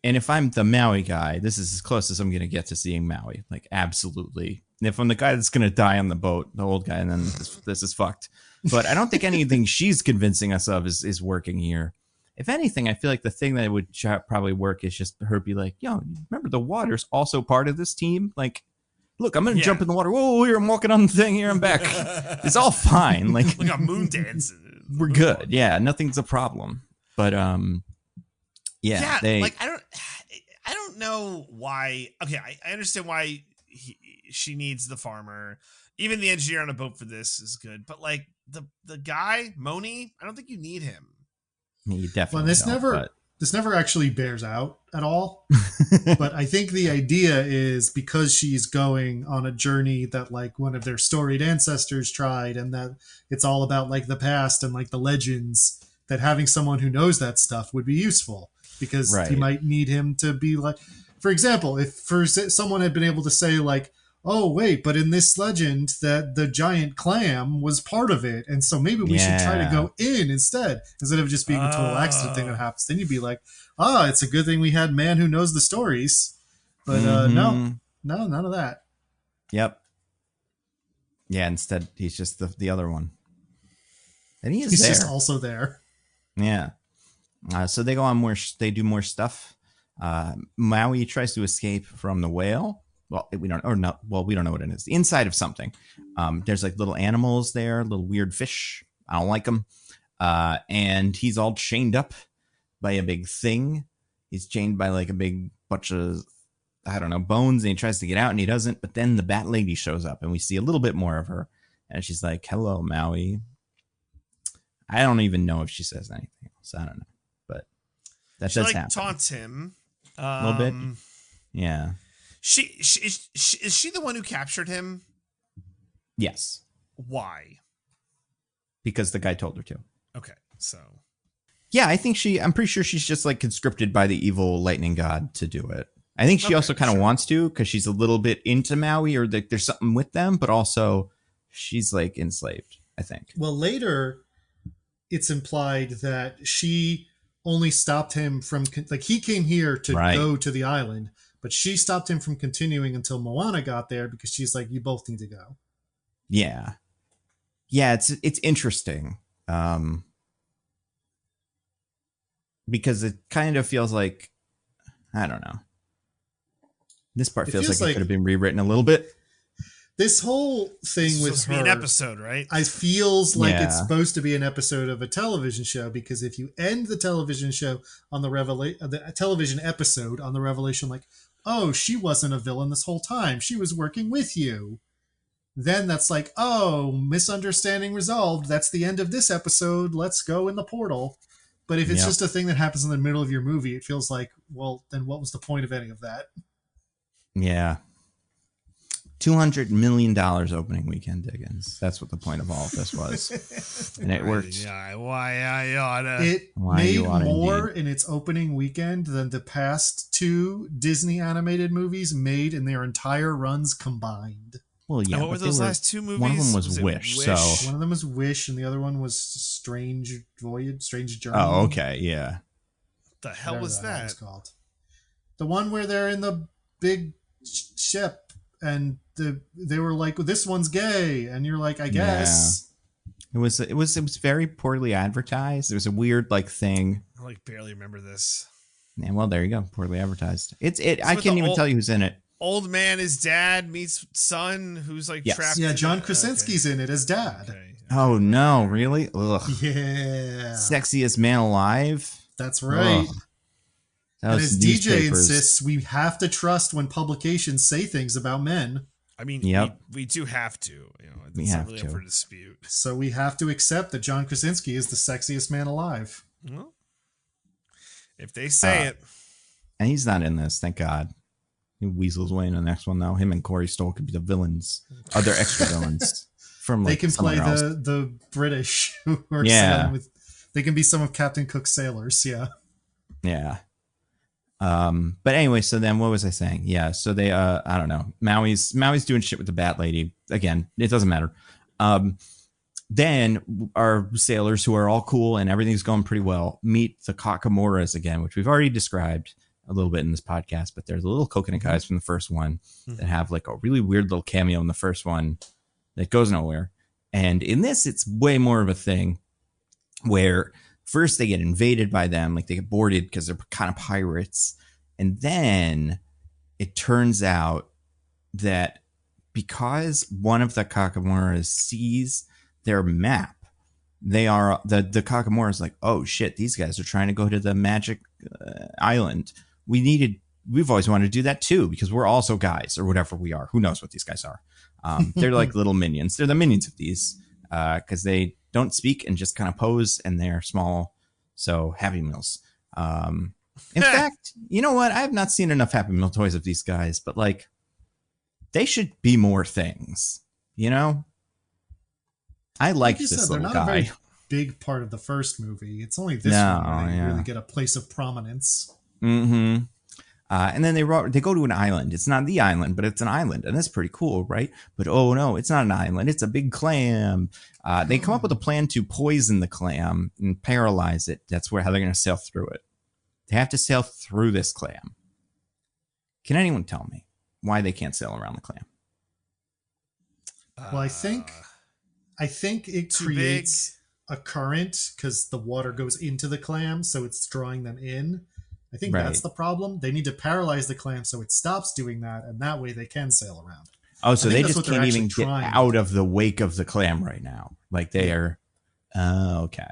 And if I'm the Maui guy, this is as close as I'm going to get to seeing Maui. Like, absolutely. And if I'm the guy that's going to die on the boat, the old guy, and then this is fucked. But I don't think anything she's convincing us of is working here. If anything, I feel like the thing that would probably work is just her be like, yo, remember the water's also part of this team? Like, look, I'm going to jump in the water. Whoa, here, I'm walking on the thing. Here, I'm back. It's all fine. Like a moon dance. We're good. Yeah, nothing's a problem. But, like, I don't know why. Okay, I understand why she needs the farmer. Even the engineer on a boat for this is good. But, like, the guy, Moni, I don't think you need him. You definitely this never actually bears out at all. But I think the idea is because she's going on a journey that like one of their storied ancestors tried, and that it's all about like the past and like the legends, that having someone who knows that stuff would be useful, because you might need him to be like, for example, if someone had been able to say like, oh wait, but in this legend that the giant clam was part of it, and so maybe we should try to go in instead of just being a total accident thing that happens. Then you'd be like, it's a good thing we had man who knows the stories. But no, none of that. Yep. Yeah, instead he's just the other one. And he's there. Just also there. Yeah. So they go on they do more stuff. Maui tries to escape from the whale. Well, we don't know what it is. The inside of something. There's like little animals there, little weird fish. I don't like them. And he's all chained up by a big thing. He's chained by like a big bunch of, I don't know, bones, and he tries to get out and he doesn't. But then the Bat Lady shows up and we see a little bit more of her. And she's like, hello, Maui. I don't even know if she says anything else. I don't know, but that she does like happen. taunts him A little bit. Yeah. Is she the one who captured him? Yes. Why? Because the guy told her to. Okay, so yeah, I'm pretty sure she's just like conscripted by the evil lightning god to do it. I think she also kind of wants to because she's a little bit into Maui, or like there's something with them, but also she's like enslaved, I think. Well, later it's implied that she only stopped him from, like, he came here to go to the island, but she stopped him from continuing until Moana got there because she's like, you both need to go. Yeah. Yeah, it's interesting. Because it kind of feels like, I don't know. This part feels like it could have been rewritten a little bit. This whole thing with her, supposed to be an episode, right? I feels like it's supposed to be an episode of a television show, because if you end the television show on the television episode on the revelation, like, oh, she wasn't a villain this whole time, she was working with you, then that's like, oh, misunderstanding resolved. That's the end of this episode. Let's go in the portal. But if it's just a thing that happens in the middle of your movie, it feels like, well, then what was the point of any of that? Yeah. $200 million opening weekend, Diggins. That's what the point of all of this was. And it worked. Yeah, why I oughta. It made more in its opening weekend than the past 2 Disney animated movies made in their entire runs combined. Well, yeah. And what were those last 2 movies? One of them was Wish. So one of them was Wish, and the other one was Strange Voyage, Strange Journey. Oh, okay, yeah. What the hell was that? Was called. The one where they're in the big ship, and they were like, well, this one's gay, and you're like, I guess. Yeah. It was very poorly advertised. It was a weird like thing. I like barely remember this. Yeah, well, there you go. Poorly advertised. I can't even tell you who's in it. Old man, his dad meets son who's like trapped. Yeah, John Krasinski's in it as dad. Okay. Oh no, really? Ugh. Yeah. Sexiest man alive. That's right. Ugh. And as DJ insists, we have to trust when publications say things about men. I mean, we do have to. You know, it's not really up for dispute. So we have to accept that John Krasinski is the sexiest man alive. Well, if they say it. And he's not in this, thank God. He weasels away in the next one, though. Him and Corey Stoll could be the villains. Other extra villains. From they can play the British who are sailing with. They can be some of Captain Cook's sailors, yeah. Yeah. But anyway, so then what was I saying? Yeah, so they I don't know. Maui's doing shit with the Bat Lady. Again, it doesn't matter. Then our sailors, who are all cool and everything's going pretty well, meet the Kakamoras again, which we've already described a little bit in this podcast, but they're the little coconut guys from the first one that have like a really weird little cameo in the first one that goes nowhere. And in this, it's way more of a thing where first they get invaded by them, like they get boarded because they're kind of pirates. And then it turns out that because one of the Kakamoras sees their map, they are the Kakamora is like, oh shit, these guys are trying to go to the magic island. We've always wanted to do that too, because we're also guys or whatever we are. Who knows what these guys are? They're like little minions. They're the minions of these because they don't speak and just kind of pose, and they're small. So Happy Meals. In fact, you know what? I have not seen enough Happy Meal toys of these guys, but like they should be more things, you know? I like this little guy. They're not a very big part of the first movie. It's only this one where they really get a place of prominence. Mm-hmm. And then they go to an island. It's not the island, but it's an island, and that's pretty cool, right? But oh no, it's not an island. It's a big clam. They come up with a plan to poison the clam and paralyze it. That's how they're going to sail through it. They have to sail through this clam. Can anyone tell me why they can't sail around the clam? Well, I think it creates a current because the water goes into the clam, so it's drawing them in. I think that's the problem. They need to paralyze the clam so it stops doing that, and that way they can sail around. Oh, so they just can't even get out of the wake of the clam right now. Like they are... okay.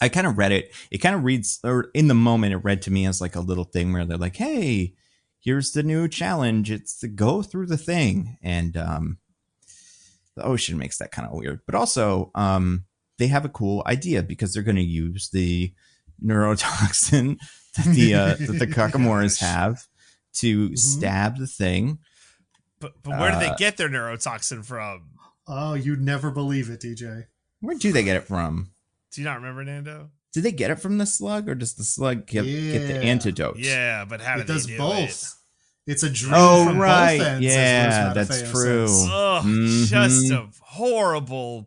I kind of read it. It kind of reads, or in the moment, it read to me as like a little thing where they're like, hey, here's the new challenge. It's to go through the thing. And the ocean makes that kind of weird. But also, they have a cool idea because they're going to use the neurotoxin that the Kakamoras have to stab the thing. But where do they get their neurotoxin from? Oh, you'd never believe it, DJ. Where do they get it from? Do you not remember, Nando? Did they get it from the slug, or does the slug get the antidote? Yeah, but how do they do both? It's a dream from both ends. Yeah, that's true. Just a horrible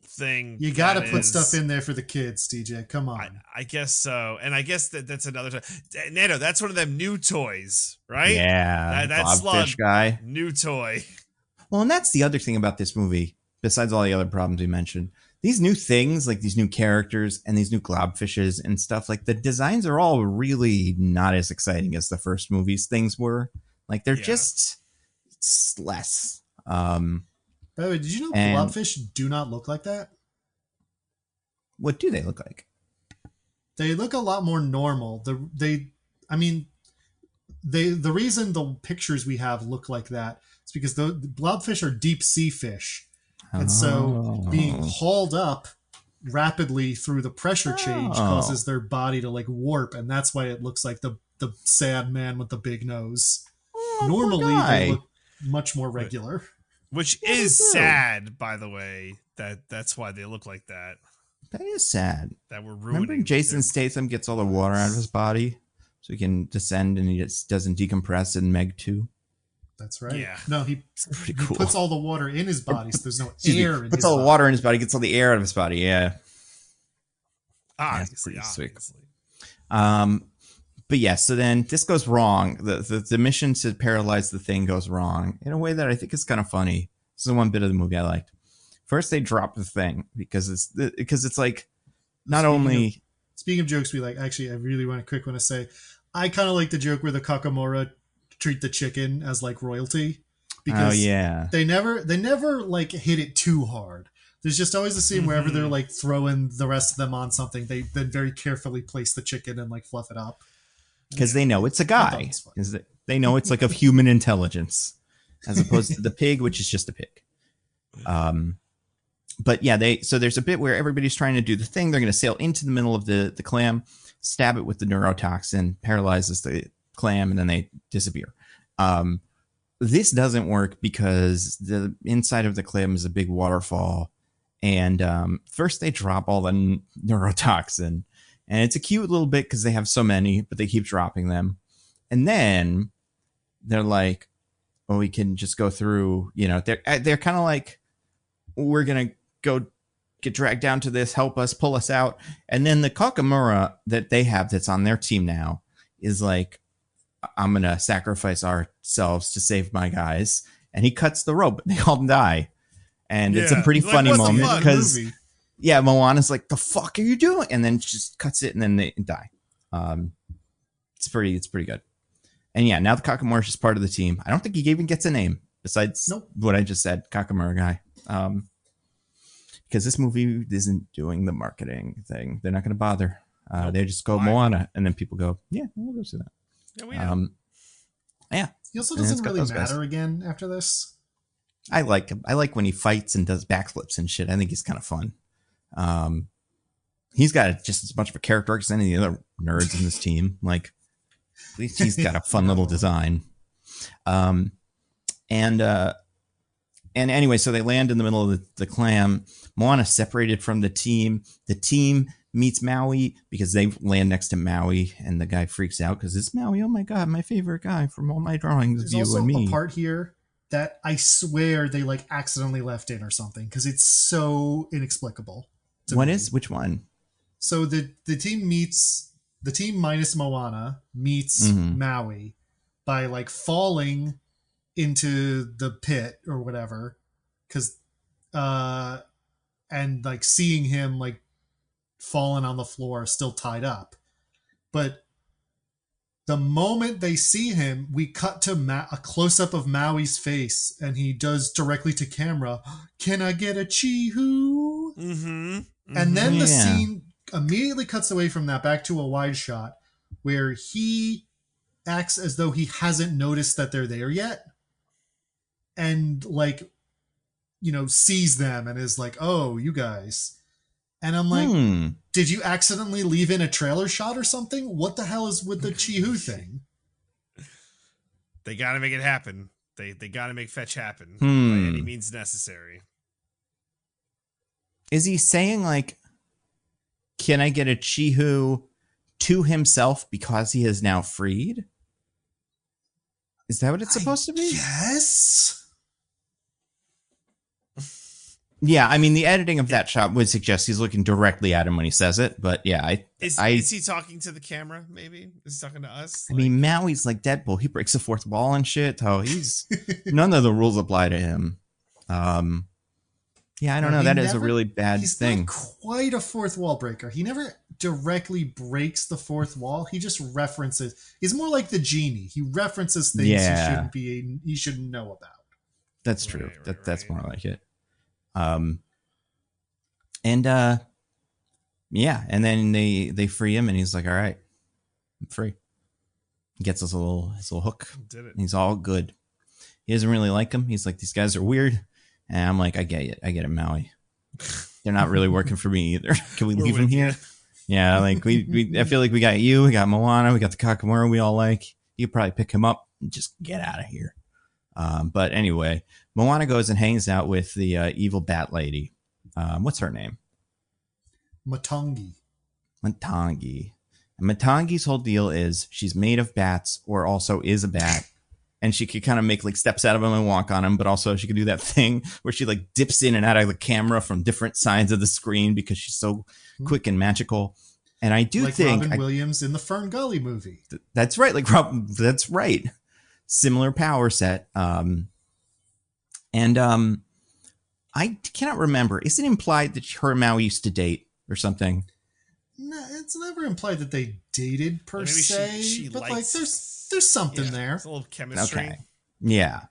thing. You got to put stuff in there for the kids, DJ. Come on. I guess so. And I guess that's another Nando, that's one of them new toys, right? Yeah. That slug guy. New toy. Well, and that's the other thing about this movie, besides all the other problems we mentioned. These new things, like these new characters and these new globfishes and stuff, like the designs are all really not as exciting as the first movie's things were. Like they're just less. By the way, did you know globfish do not look like that? What do they look like? They look a lot more normal. The reason the pictures we have look like that is because the blobfish are deep sea fish. And so being hauled up rapidly through the pressure change causes their body to like warp. And that's why it looks like the sad man with the big nose. Normally they look much more regular. Which is sad, by the way, that's why they look like that. That is sad. That we're ruining. Remember Jason Statham gets all the water out of his body so he can descend and he just doesn't decompress in Meg 2? That's right. Yeah. No, he puts all the water in his body, so there's no air in his body. Puts all the water in his body, gets all the air out of his body, yeah. That's pretty sweet. But yeah, so then this goes wrong. The mission to paralyze the thing goes wrong in a way that I think is kind of funny. This is one bit of the movie I liked. First, they drop the thing because it's like Speaking of jokes we like, actually, I really want to say, I kind of like the joke where the Kakamora treat the chicken as like royalty because they never like hit it too hard. There's just always a scene wherever they're like throwing the rest of them on something, they then very carefully place the chicken and like fluff it up because they know it's a guy. They know it's like of human intelligence as opposed to the pig, which is just a pig. But yeah, so there's a bit where everybody's trying to do the thing. They're going to sail into the middle of the clam, stab it with the neurotoxin, paralyzes the clam, and then they disappear. This doesn't work because the inside of the clam is a big waterfall. And first they drop all the neurotoxin. And it's a cute little bit because they have so many, but they keep dropping them. And then they're like, well, we can just go through, they're kind of like, we're going to go get dragged down to this, help us, pull us out. And then the Kakamora that they have that's on their team now is like, I'm going to sacrifice ourselves to save my guys. And he cuts the rope, but they all die. And it's a pretty funny moment because, Moana's like, the fuck are you doing? And then just cuts it and then they die. It's pretty good. And yeah, now the Kakamora is just part of the team. I don't think he even gets a name besides what I just said, Kakamora guy. Because this movie isn't doing the marketing thing. They're not going to bother. They just go Moana, and then people go, yeah, we'll go see that. Yeah, we know. Yeah. He also doesn't really matter again after this. I like him. I like when he fights and does backflips and shit. I think he's kind of fun. He's got just as much of a character arc as any of the other nerds in this team. Like, at least he's got a fun little design. And anyway, so they land in the middle of the clam. Moana separated from the team. The team meets Maui because they land next to Maui, and the guy freaks out because it's Maui. Oh my god, my favorite guy from all my drawings. There's you also and me. A part here that I swear they like accidentally left in or something because it's so inexplicable. Which one? So the team minus Moana meets Maui by like falling into the pit or whatever, because and like seeing him like fallen on the floor still tied up. But the moment they see him, we cut to a close-up of Maui's face, and he does directly to camera, "Can I get a Chee Hoo?" And then the scene immediately cuts away from that back to a wide shot where he acts as though he hasn't noticed that they're there yet. And like sees them and is like, oh, you guys. And I'm like, did you accidentally leave in a trailer shot or something? What the hell is with the Chee Hoo thing? They got to make it happen. They got to make fetch happen by any means necessary. Is he saying, like, can I get a Chee Hoo to himself because he is now freed? Is that what it's supposed to be? Yes. Yeah, I mean, the editing of that shot would suggest he's looking directly at him when he says it, but yeah, is he talking to the camera, maybe? Is he talking to us? I mean, Maui's like Deadpool. He breaks the fourth wall and shit. Oh, he's... none of the rules apply to him. Yeah, I don't know. That is a really bad thing. He's not quite a fourth wall breaker. He never directly breaks the fourth wall. He just references... He's more like the genie. He references things he shouldn't know about. That's true. That's more like it. Yeah, and then they free him, and he's like, "All right, I'm free." He gets his little hook. Did it. He's all good. He doesn't really like him. He's like, "These guys are weird," and I'm like, "I get it, Maui. They're not really working for me either. Can we leave him here?" Yeah, like I feel like we got you, we got Moana, we got the Kakamora we all like. You could probably pick him up and just get out of here. But anyway, Moana goes and hangs out with the evil bat lady. What's her name? Matangi. And Matangi's whole deal is she's made of bats, or also is a bat. And she could kind of make like steps out of them and walk on them, but also she could do that thing where she like dips in and out of the camera from different sides of the screen because she's so quick and magical. And I do think Robin Williams in the Fern Gully movie. That's right. That's right. Similar power set. I cannot remember. Is it implied that her and Maui used to date or something? No, it's never implied that they dated per se. She but likes, like there's something there. It's a little chemistry. Okay. Yeah.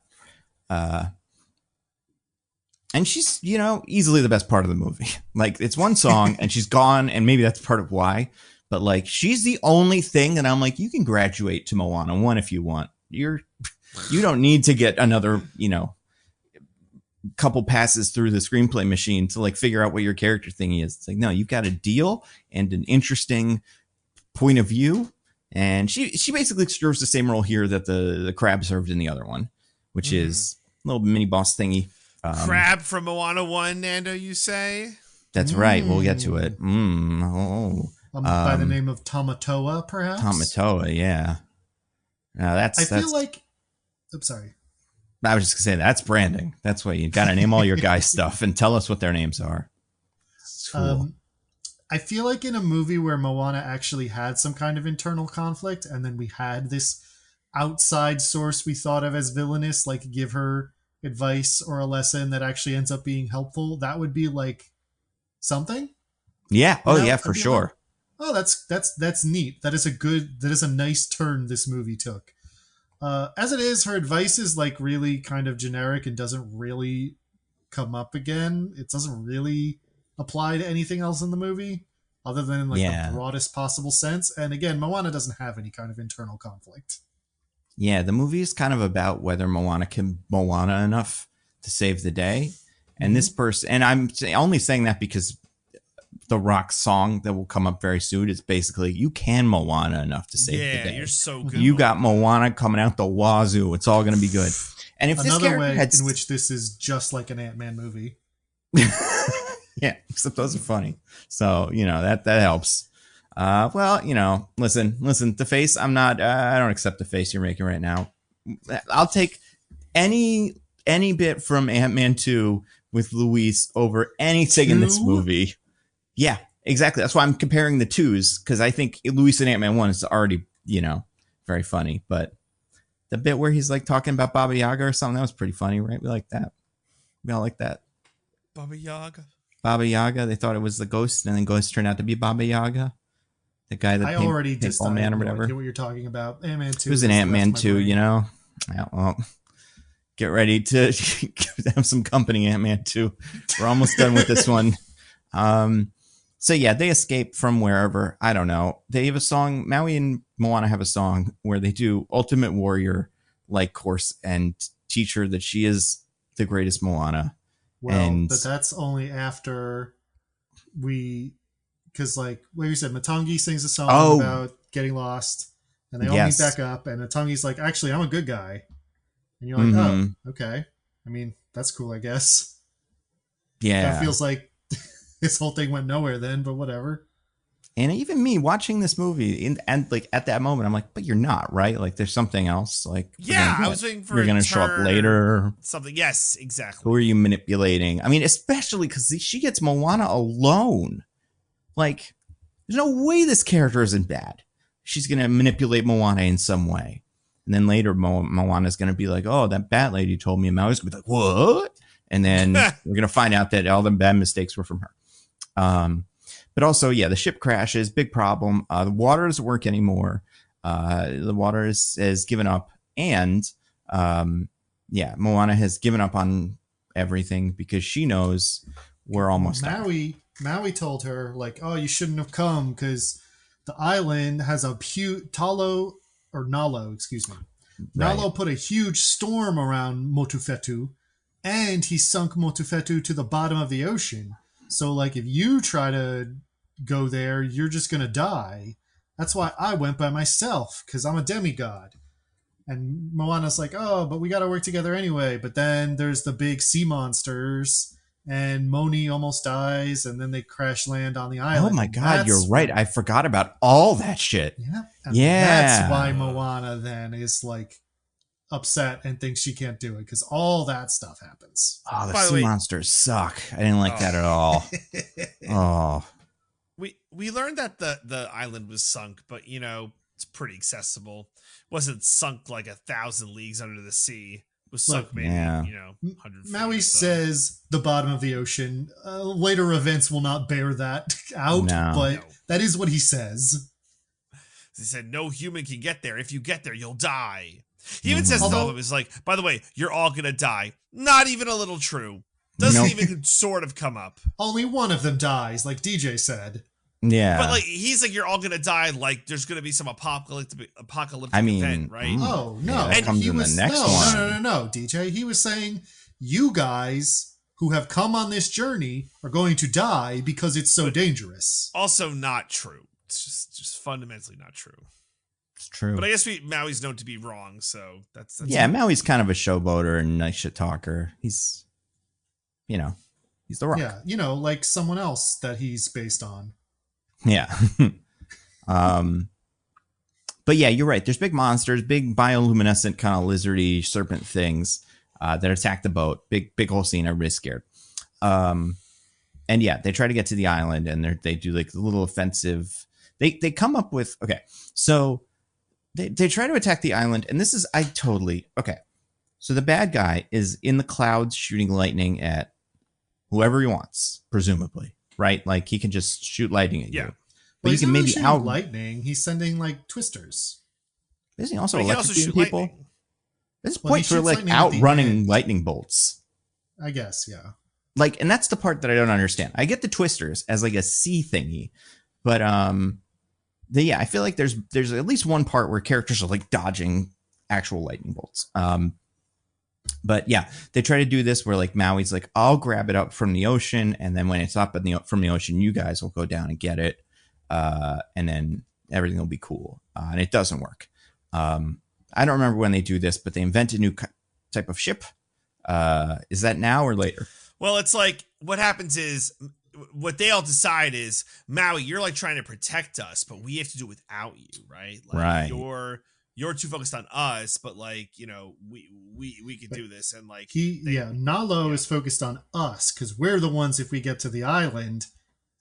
And she's, easily the best part of the movie. Like, it's one song and she's gone, and maybe that's part of why. But like, she's the only thing that I'm like, you can graduate to Moana 1 if you want. You don't need to get another, couple passes through the screenplay machine to like figure out what your character thing is. It's like, no, you've got a deal and an interesting point of view. And she basically serves the same role here that the crab served in the other one, which is a little mini boss thingy. Crab from Moana 1, Nando, you say? That's right. We'll get to it. By the name of Tamatoa, perhaps? Tamatoa, yeah. Now I feel like... I'm sorry. I was just going to say, that's branding. That's why you got to name all your guys' stuff and tell us what their names are. Cool. I feel like in a movie where Moana actually had some kind of internal conflict, and then we had this outside source we thought of as villainous, like give her advice or a lesson that actually ends up being helpful, that would be like something. Yeah. Yeah, for sure. Like, oh, that's neat. That is a nice turn this movie took. As it is, her advice is like really kind of generic and doesn't really come up again. It doesn't really apply to anything else in the movie other than in the broadest possible sense. And again, Moana doesn't have any kind of internal conflict. Yeah, the movie is kind of about whether Moana can Moana enough to save the day. And this person, and I'm only saying that because the rock song that will come up very soon is basically, you can Moana enough to save the day. Yeah, you're so good. You got Moana coming out the wazoo. It's all going to be good. And if another way in which this is just like an Ant-Man movie. Yeah, except those are funny. So, that helps. Listen, the face, I don't accept the face you're making right now. I'll take any bit from Ant-Man 2 with Luis over anything in this movie. Yeah, exactly. That's why I'm comparing the twos, because I think Luis and Ant-Man 1 is already, very funny. But the bit where he's like talking about Baba Yaga or something, that was pretty funny, right? We like that. We all like that. Baba Yaga. They thought it was the ghost, and then ghost turned out to be Baba Yaga. The guy that already just Man or whatever. I know what you're talking about. Ant-Man 2. It was an Ant-Man 2, Yeah, well, get ready to have some company, Ant-Man 2. We're almost done with this one. So yeah, they escape from wherever. I don't know. They have a song. Maui and Moana have a song where they do Ultimate Warrior like course and teach her that she is the greatest Moana. Well, And but that's only after because like you said, Matangi sings a song about getting lost, and they all meet back up, and Matangi's like, actually, I'm a good guy, and you're like, oh, okay. I mean, that's cool, I guess. Yeah, kind of feels like this whole thing went nowhere then, but whatever. And even me watching this movie, and like at that moment, I'm like, but you're not, right? Like, there's something else. Like, I was waiting for you're going to show up later. Something. Yes, exactly. Who are you manipulating? I mean, especially because she gets Moana alone. Like, there's no way this character isn't bad. She's going to manipulate Moana in some way. And then later, Moana's going to be like, oh, that bat lady told me. And Maui's going to be like, what? And then we're going to find out that all the bad mistakes were from her. But also, yeah, the ship crashes, big problem. The water doesn't work anymore. The water is given up. And, Moana has given up on everything because she knows we're almost Maui told her, like, oh, you shouldn't have come because the island has a huge Nalo, excuse me. Right. Nalo put a huge storm around Motufetu, and he sunk Motufetu to the bottom of the ocean. So, like, if you try to go there, you're just going to die. That's why I went by myself, because I'm a demigod. And Moana's like, oh, but we got to work together anyway. But then there's the big sea monsters, and Moni almost dies, and then they crash land on the island. Oh my God, you're right. I forgot about all that shit. Yeah. That's why Moana then is like upset and thinks she can't do it, because all that stuff happens. Oh, the sea monsters suck. I didn't like that at all. Oh. We learned that the island was sunk, but you know, it's pretty accessible. It wasn't sunk like 1,000 leagues under the sea. It was sunk maybe 100 feet. Maui says the bottom of the ocean. Later events will not bear that out, but that is what he says. He said no human can get there. If you get there, you'll die. He even says to all of them, is like, by the way, you're all gonna die. Not even a little true. Doesn't even sort of come up. Only one of them dies, like DJ said. Yeah. But like he's like, you're all gonna die, like there's gonna be some apocalyptic event, right? Oh no. Yeah, that and comes he in was the next one. No, DJ. He was saying you guys who have come on this journey are going to die because it's so dangerous. Also not true. It's just fundamentally not true. It's true. But I guess Maui's known to be wrong, so that's Maui's kind of a showboater and nice shit talker. He's he's the Rock. Yeah, like someone else that he's based on. Yeah. But yeah, you're right. There's big monsters, big bioluminescent kind of lizardy serpent things that attack the boat. Big whole scene. Everybody's scared. And yeah, they try to get to the island, and they do like a little offensive. They come up with so they try to attack the island, and this is So the bad guy is in the clouds shooting lightning at whoever he wants, presumably, right? Like he can just shoot lightning at you. But he can maybe out lightning. He's sending like twisters. Isn't he also electrocuting people? Lightning. There's points where like outrunning lightning bolts. I guess, yeah. Like, and that's the part that I don't understand. I get the twisters as like a sea thingy, but I feel like there's at least one part where characters are like dodging actual lightning bolts. But yeah, they try to do this where like Maui's like, I'll grab it up from the ocean, and then when it's up from the ocean, you guys will go down and get it, and then everything will be cool. And it doesn't work. I don't remember when they do this, but they invent a new type of ship. Is that now or later? Well, it's like what happens is what they all decide is, Maui, you're like trying to protect us, but we have to do it without you, right? Like, right. You're too focused on us, but like, we could do this. And like, Nalo is focused on us because we're the ones, if we get to the island,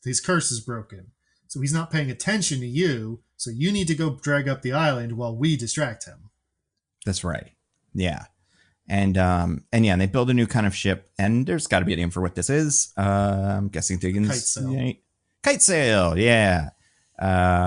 his curse is broken. So he's not paying attention to you. So you need to go drag up the island while we distract him. That's right. Yeah. And they build a new kind of ship, and there's got to be a name for what this is. I'm guessing Diggins. Kite sail. Kite sail, yeah.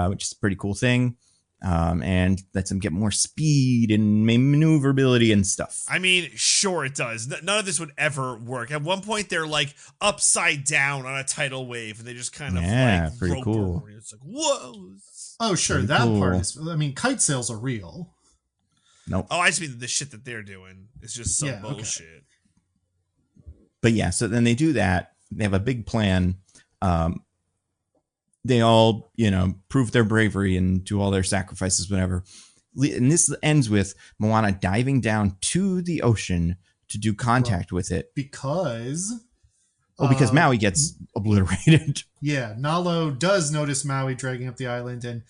Which is a pretty cool thing. And lets them get more speed and maneuverability and stuff. I mean, sure it does. None of this would ever work. At one point, they're like upside down on a tidal wave, and they just kind of pretty cool. It's like, whoa. Oh, sure, pretty that cool. Part is. I mean, kite sails are real. Nope. Oh, I just mean the shit that they're doing is just some bullshit. Okay. But yeah, so then they do that. They have a big plan. They all, prove their bravery and do all their sacrifices, whatever. And this ends with Moana diving down to the ocean to do contact with it. Because Maui gets obliterated. Yeah, Nalo does notice Maui dragging up the island and,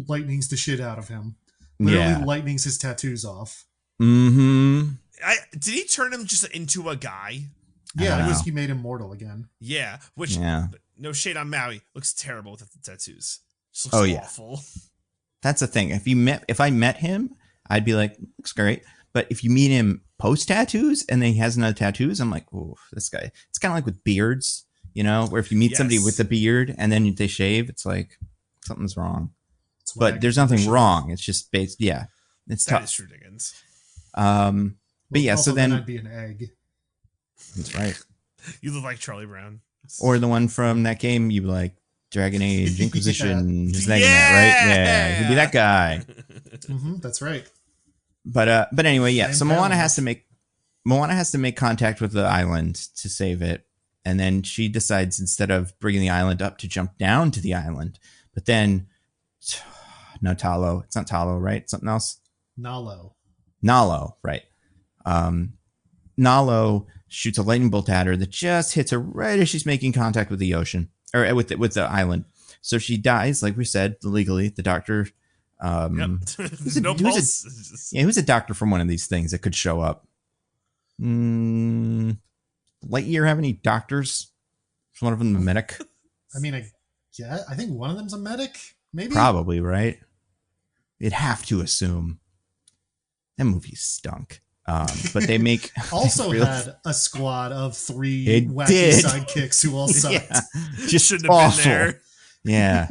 lightnings the shit out of him. Literally lightnings his tattoos off. Mm-hmm. Did he turn him just into a guy? Yeah, he made him mortal again. Yeah, no shade on Maui. Looks terrible with the tattoos. Just looks awful. That's the thing. If I met him, I'd be like, looks great. But if you meet him post tattoos and then he has no tattoos, I'm like, oh, this guy. It's kind of like with beards, where if you meet somebody with a beard and then they shave, it's like something's wrong. But there's nothing wrong. It's just based. Yeah, it's tough. That is true, Diggins. But yeah, so then I'd be an egg. That's right. You look like Charlie Brown. Or the one from that game, you like Dragon Age Inquisition. His name, that, right? Yeah, he'd be that guy. That's right. But anyway, yeah. So Moana has to make contact with the island to save it, and then she decides instead of bringing the island up to jump down to the island. But then, no Talo. It's not Talo, right? Something else. Nalo, right? Nalo shoots a lightning bolt at her that just hits her right as she's making contact with the ocean or with the island. So she dies, like we said, legally. The doctor. Who's a doctor from one of these things that could show up? Lightyear have any doctors? Is one of them a medic? I mean, I think one of them's a medic. Maybe. Probably, right? You'd have to assume. That movie stunk. But they make also had a squad of 3 wacky sidekicks who all sucked. Yeah, just shouldn't have been there. Yeah.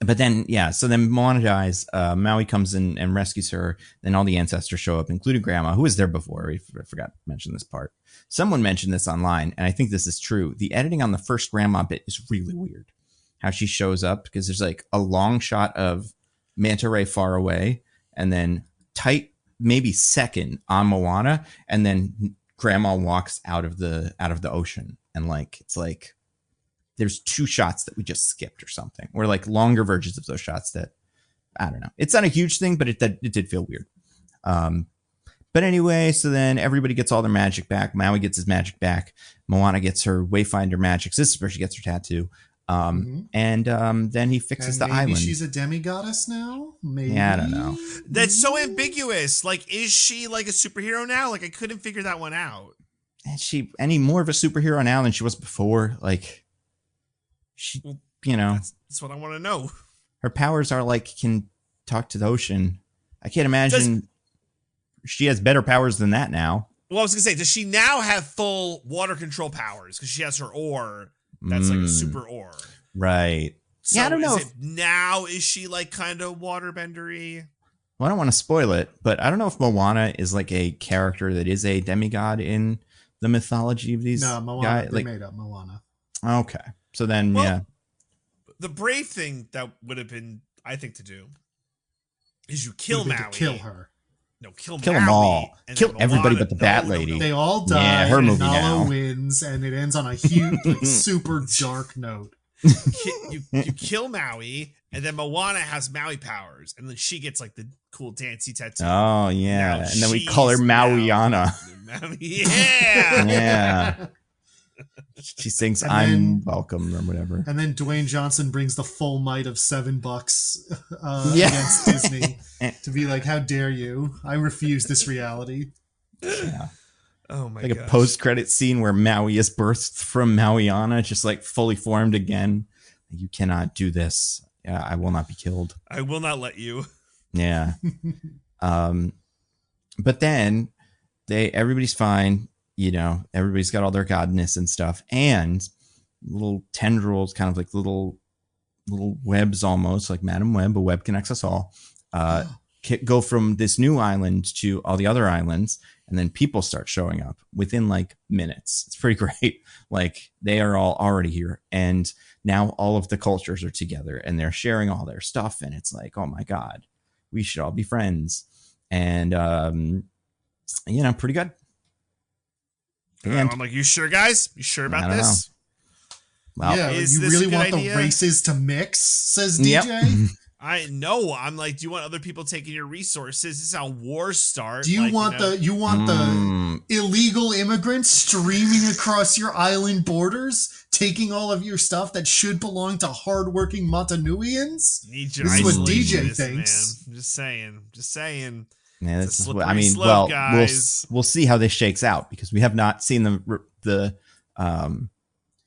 But then, so then Moana dies. Maui comes in and rescues her. Then all the ancestors show up, including Grandma, who was there before. I forgot to mention this part. Someone mentioned this online, and I think this is true. The editing on the first Grandma bit is really weird. How she shows up, because there's like a long shot of Manta Ray far away, and then tight, maybe second on Moana, and then Grandma walks out of the ocean, and it's like there's 2 shots that we just skipped or something, or like longer versions of those shots that I don't know. It's not a huge thing, but it did feel weird. But anyway, so then everybody gets all their magic back. Maui gets his magic back. Moana gets her Wayfinder magic. This is where she gets her tattoo. And then he fixes the island. Maybe she's a demigoddess now? Maybe. Yeah, I don't know. That's so ambiguous. Like, is she like a superhero now? Like, I couldn't figure that one out. Is she any more of a superhero now than she was before? Like, she, That's what I want to know. Her powers are like, can talk to the ocean. I can't imagine she has better powers than that now. Well, I was going to say, does she now have full water control powers? Because she has her oar. That's like a super oar. Right. So I don't know. Is she like kind of waterbendery? Well, I don't want to spoil it, but I don't know if Moana is like a character that is a demigod in the mythology of these guys. No, Moana, they made up Moana. Okay. So then, The brave thing that would have been, I think, to do is you kill Maui. Kill her. No, kill them Maui, all. Kill everybody but the Bat Lady. They all die. Yeah, her movie Nalo now wins, and it ends on a huge, super dark note. You kill Maui, and then Moana has Maui powers, and then she gets like the cool dancey tattoo. Oh yeah, and then we call her Mauiana. Yeah, yeah. She sings "I'm welcome" or whatever. And then Dwayne Johnson brings the full might of $7 against Disney to be like, "How dare you? I refuse this reality." Yeah. Oh my god! Like a post-credit scene where Maui is birthed from Mauiana, just like fully formed again. You cannot do this. Yeah, I will not be killed. I will not let you. Yeah. But then everybody's fine. Everybody's got all their godness and stuff, and little tendrils, kind of like little webs, almost like Madam Web. A web connects us all. Go from this new island to all the other islands, and then people start showing up within like minutes. It's pretty great. Like they are all already here, and now all of the cultures are together, and they're sharing all their stuff, and it's like, oh my god, we should all be friends. And pretty good. I'm like, you sure, guys? You sure about this? Well, yeah, you really want the races to mix, says DJ? Yep. I know. I'm like, do you want other people taking your resources? This is how wars start. Do you want the illegal immigrants streaming across your island borders, taking all of your stuff that should belong to hardworking Montanuians? This is what DJ thinks. Man. Just saying. Yeah, this is what I mean. Well, we'll see how this shakes out because we have not seen the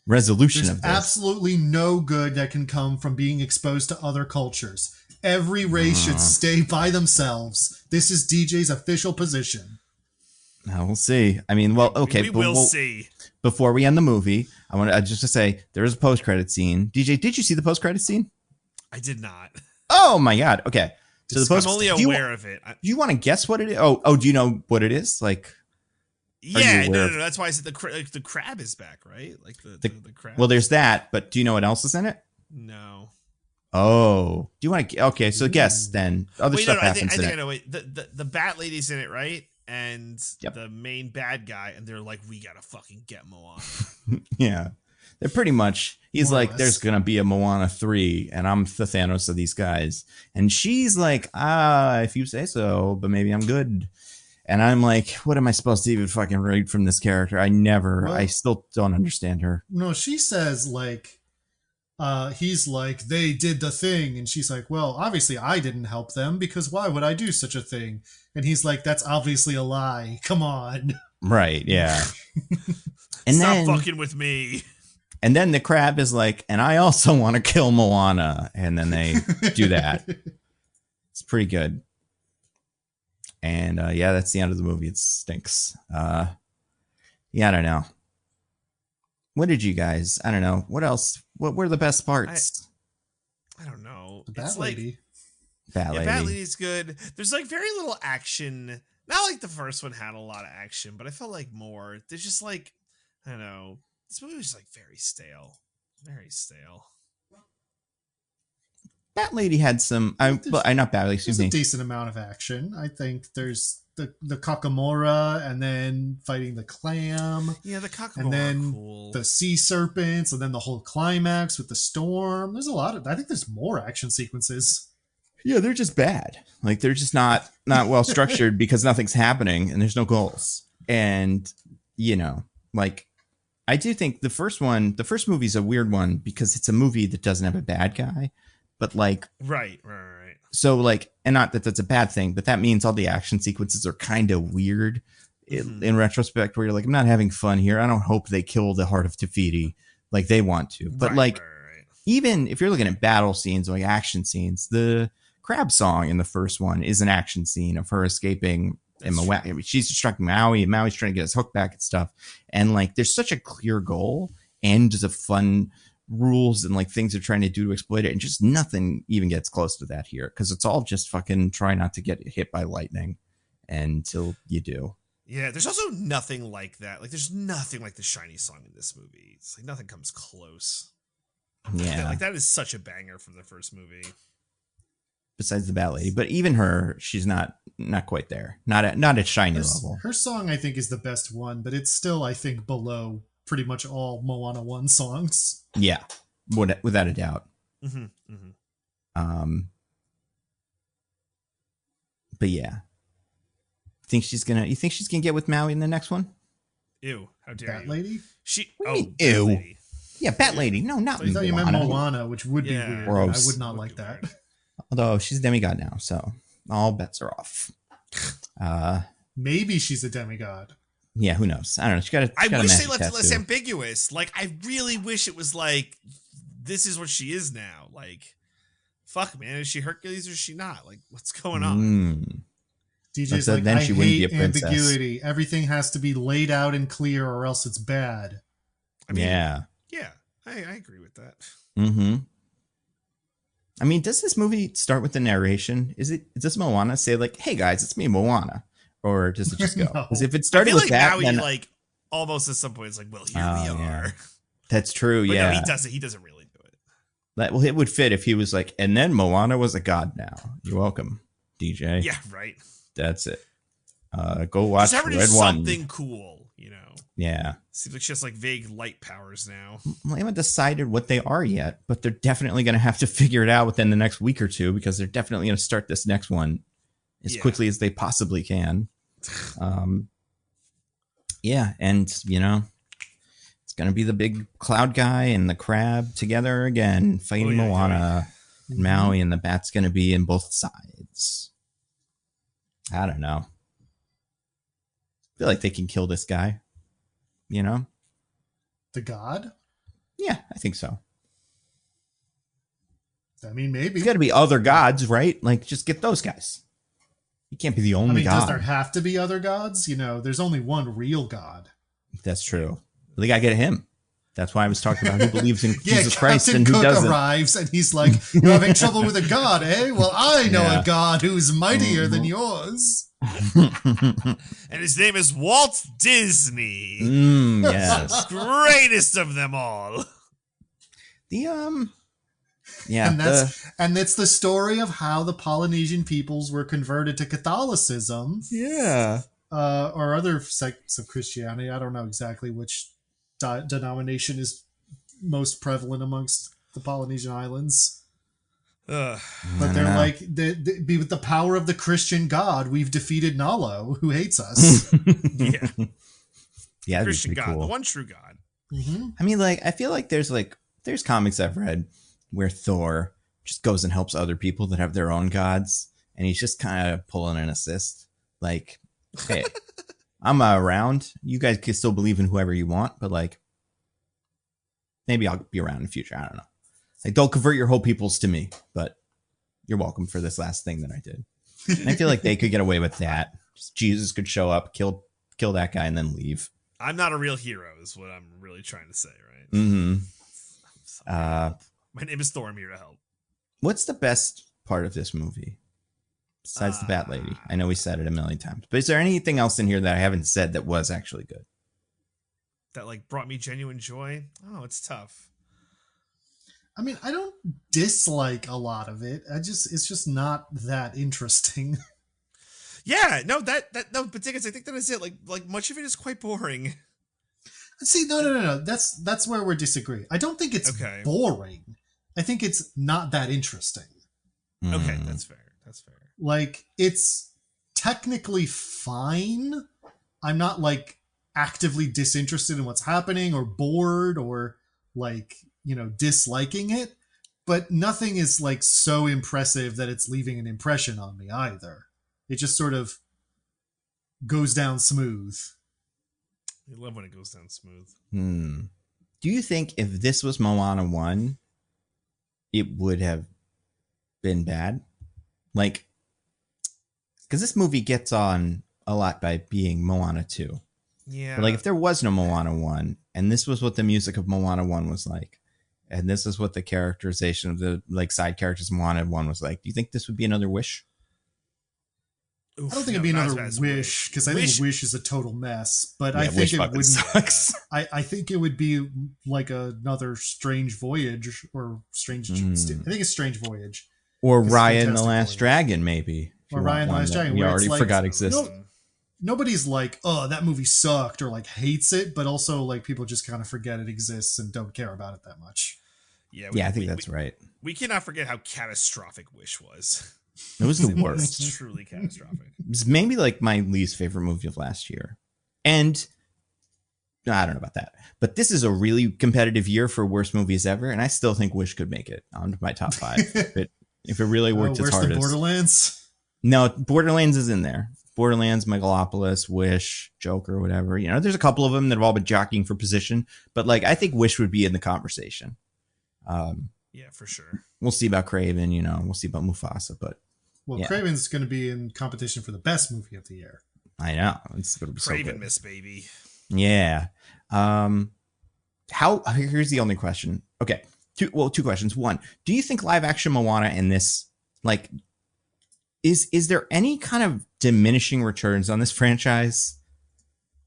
resolution of this. Absolutely no good that can come from being exposed to other cultures. Every race should stay by themselves. This is DJ's official position. Now we'll see. I mean, well, okay, we will see. Before we end the movie, I want to just to say there is a post-credit scene. DJ, did you see the post-credit scene? I did not. Oh my god. Okay. So I'm only aware of it. Do you want to guess what it is? Oh, do you know what it is? Like, yeah, no. That's why I said the crab is back, right? Like the crab. Well, there's that, but do you know what else is in it? No. Oh, do you want to? Okay, so guess then. Other stuff happens. I think I know. Wait, the bat lady's in it, right? And the main bad guy, and they're like, we gotta fucking get Moana. Yeah, they're pretty much. He's like, there's gonna be a Moana 3, and I'm the Thanos of these guys, and she's like, if you say so, but maybe I'm good. And I'm like, what am I supposed to even fucking read from this character? I still don't understand her. No, she says like, he's like, they did the thing. And she's like, well, obviously I didn't help them because why would I do such a thing? And he's like, that's obviously a lie. Come on. Right. Yeah. And stop fucking with me. And then the crab is like, and I also want to kill Moana. And then they do that. It's pretty good. And that's the end of the movie. It stinks. I don't know. What did you guys? I don't know. What else? What were the best parts? I don't know. The Bat Lady. Bat Lady's good. There's like very little action. Not like the first one had a lot of action, but I felt like more. There's just like, I don't know. This movie was like very stale. Very stale. Bat Lady had some. Not Bat Lady. Excuse me. A decent amount of action. I think there's the Kakamora, and then fighting the clam. Yeah, the Kakamora. And then cool. The sea serpents, and then the whole climax with the storm. There's a lot of. I think there's more action sequences. Yeah, they're just bad. Like they're just not well structured because nothing's happening and there's no goals. And like I do think the first movie's a weird one because it's a movie that doesn't have a bad guy. But like, right. So like, and not that that's a bad thing, but that means all the action sequences are kind of weird in retrospect, where you're like, I'm not having fun here. I don't hope they kill the heart of Tafiti like they want to. But even if you're looking at battle scenes, like action scenes, the crab song in the first one is an action scene of her escaping. And she's distracting Maui, and Maui's trying to get his hook back and stuff. And like, there's such a clear goal and just a fun rules and like things they're trying to do to exploit it, and just nothing even gets close to that here because it's all just fucking try not to get hit by lightning until you do. Yeah, there's also nothing like that. Like there's nothing like the Shiny song in this movie. It's like nothing comes close. Yeah, like that is such a banger from the first movie. Besides the Bat Lady, but even her, she's not quite there. Not at Shiny level. Her song I think is the best one, but it's still I think below pretty much all Moana 1 songs. Yeah, without a doubt. But yeah, you think she's gonna get with Maui in the next one? Ew! How dare Bat Lady? Ew! Bat Lady. Yeah, Bat Lady. No, not. I thought you meant Moana, which would be weird. Gross. I would not like that. Although she's a demigod now, so all bets are off. Maybe she's a demigod. Yeah, who knows? I don't know. I wish they left it less ambiguous. Like, I really wish it was like, this is what she is now. Like, fuck, man, is she Hercules or is she not? Like, what's going on? DJ's like, I hate ambiguity. Everything has to be laid out and clear, or else it's bad. I mean, yeah, I agree with that. I mean, does this movie start with the narration? Is this Moana say like, "Hey guys, it's me, Moana," or does it just go? Because if it started with that, Maui, then like almost at some point it's like, "Well, here we are." Yeah. That's true. But yeah, no, he doesn't really do it. Well, it would fit if he was like, and then Moana was a god. Now you're welcome, DJ. Yeah, right. That's it. Go watch Just Red something One. cool, you know. Yeah. Seems like she has like vague light powers now. Well, they haven't decided what they are yet, but they're definitely going to have to figure it out within the next week or two because they're definitely going to start this next one as quickly as they possibly can. Yeah, and you know, it's going to be the big cloud guy and the crab together again, fighting Moana and Maui, and the bat's going to be in both sides. I don't know. I feel like they can kill this guy. You know? The god? Yeah, I think so. I mean, maybe. There's got to be other gods, right? Like, just get those guys. You can't be the only god. Does there have to be other gods? You know, there's only one real god. That's true. Well, they got to get him. That's why I was talking about who believes in Jesus Christ Captain and who Cook doesn't. arrives and he's like, "You're having trouble with a god, eh? Well, I know a god who's mightier than yours." And his name is Walt Disney. Yes. Greatest of them all. Yeah. And it's the story of how the Polynesian peoples were converted to Catholicism. Yeah. Or other sects of Christianity. I don't know exactly which denomination is most prevalent amongst the Polynesian islands. But they're like, with the power of the Christian God, we've defeated Nalo, who hates us. Yeah, Christian God, cool. the one true God. Mm-hmm. I mean, like, I feel like there's comics I've read where Thor just goes and helps other people that have their own gods, and he's just kind of pulling an assist. Like, hey, I'm around. You guys can still believe in whoever you want, but like, maybe I'll be around in the future. I don't know. Like, don't convert your whole peoples to me, but you're welcome for this last thing that I did. And I feel like they could get away with that. Just Jesus could show up, kill that guy, and then leave. I'm not a real hero, is what I'm really trying to say, right? Mm-hmm. My name is Thor. I'm here to help. What's the best part of this movie? Besides the Bat Lady. I know we said it a million times. But is there anything else in here that I haven't said that was actually good? That like brought me genuine joy? Oh, it's tough. I mean, I don't dislike a lot of it. It's just not that interesting. Yeah, no, no, but Diggins, I think that is it. Like much of it is quite boring. See, no. That's where we're disagreeing. I don't think it's boring. I think it's not that interesting. Okay, that's fair. Like, it's technically fine. I'm not like actively disinterested in what's happening or bored or like, you know, disliking it, but nothing is like so impressive that it's leaving an impression on me either. It just sort of goes down smooth. I love when it goes down smooth. Do you think if this was Moana 1, it would have been bad? Like, because this movie gets on a lot by being Moana 2. Yeah. But like, if there was no Moana 1, and this was what the music of Moana 1 was like, and this is what the characterization of the like side characters of Moana 1 was like, do you think this would be another Wish? I don't think it'd be another Wish, because I think Wish is a total mess. But I think it wouldn't. Sucks. I think it would be like another Strange Voyage or Strange. I think it's Strange Voyage. Or Raya and the Last Dragon, maybe. Or Raya and the Last Dragon. We already forgot existed. Nobody's like, oh, that movie sucked or like hates it, but also like people just kind of forget it exists and don't care about it that much. Yeah, I think that's right. We cannot forget how catastrophic Wish was. It was the worst. It's truly catastrophic. It was maybe like my least favorite movie of last year. And I don't know about that. But this is a really competitive year for worst movies ever. And I still think Wish could make it onto my top 5. if it really worked as hard as... Worse than Borderlands? No, Borderlands is in there. Borderlands, Megalopolis, Wish, Joker, whatever. You know, there's a couple of them that have all been jockeying for position. But like, I think Wish would be in the conversation. Yeah, for sure. We'll see about Craven, you know, we'll see about Mufasa, but well, yeah. Craven's going to be in competition for the best movie of the year. I know. It's going to be Craven, so good. Miss Baby. Yeah. Here's the only question. Okay. Two questions. One, do you think live action Moana in this, like, is there any kind of diminishing returns on this franchise?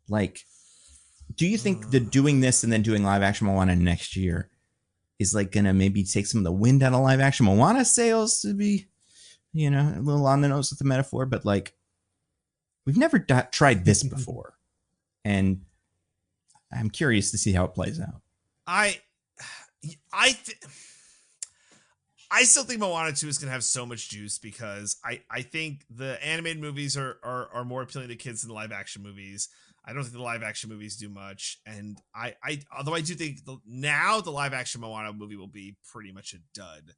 Like, do you think that doing this and then doing live action Moana next year is like gonna maybe take some of the wind out of live action Moana sales, to be, you know, a little on the nose with the metaphor, but like, we've never tried this before, and I'm curious to see how it plays out. I still think Moana 2 is going to have so much juice because I think the animated movies are more appealing to kids than the live action movies. I don't think the live action movies do much. And although I do think now the live action Moana movie will be pretty much a dud.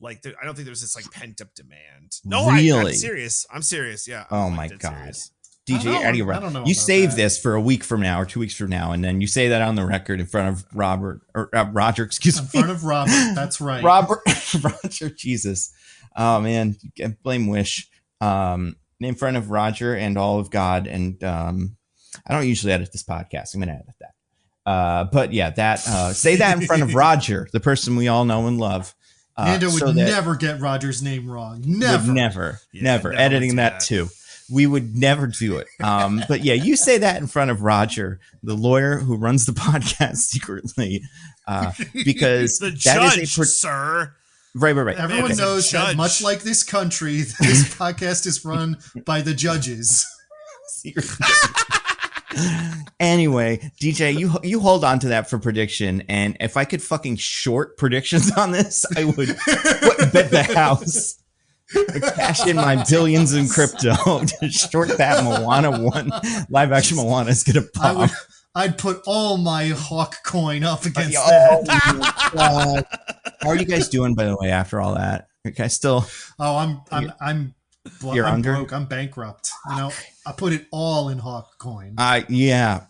Like, I don't think there's this like pent up demand. No, really? I'm serious. I'm serious. Yeah. Oh my God. Serious. DJ, I don't know you save that. this for a week from now or 2 weeks from now, and then you say that on the record in front of Roger, excuse me. In front of Robert, that's right. Roger, Jesus. Oh, man, blame Wish. In front of Roger and all of God, and I don't usually edit this podcast. I'm going to edit that. But yeah, say that in front of Roger, the person we all know and love. Nando would never get Roger's name wrong. Never. Never. Editing that too. We would never do it. But yeah, you say that in front of Roger, the lawyer who runs the podcast secretly, because the that judge, is a sir. Right. Everyone knows that much like this country, this podcast is run by the judges. Anyway, DJ, you hold on to that for prediction, and if I could fucking short predictions on this, I would bet the house. Cash in my billions in crypto to short that Moana 1 live action Moana is gonna pop. I'd put all my Hawk coin up against that. How are you guys doing, by the way, after all that? Okay, still. Oh, I'm under? broke. I'm bankrupt. You know, I put it all in Hawk coin. Yeah.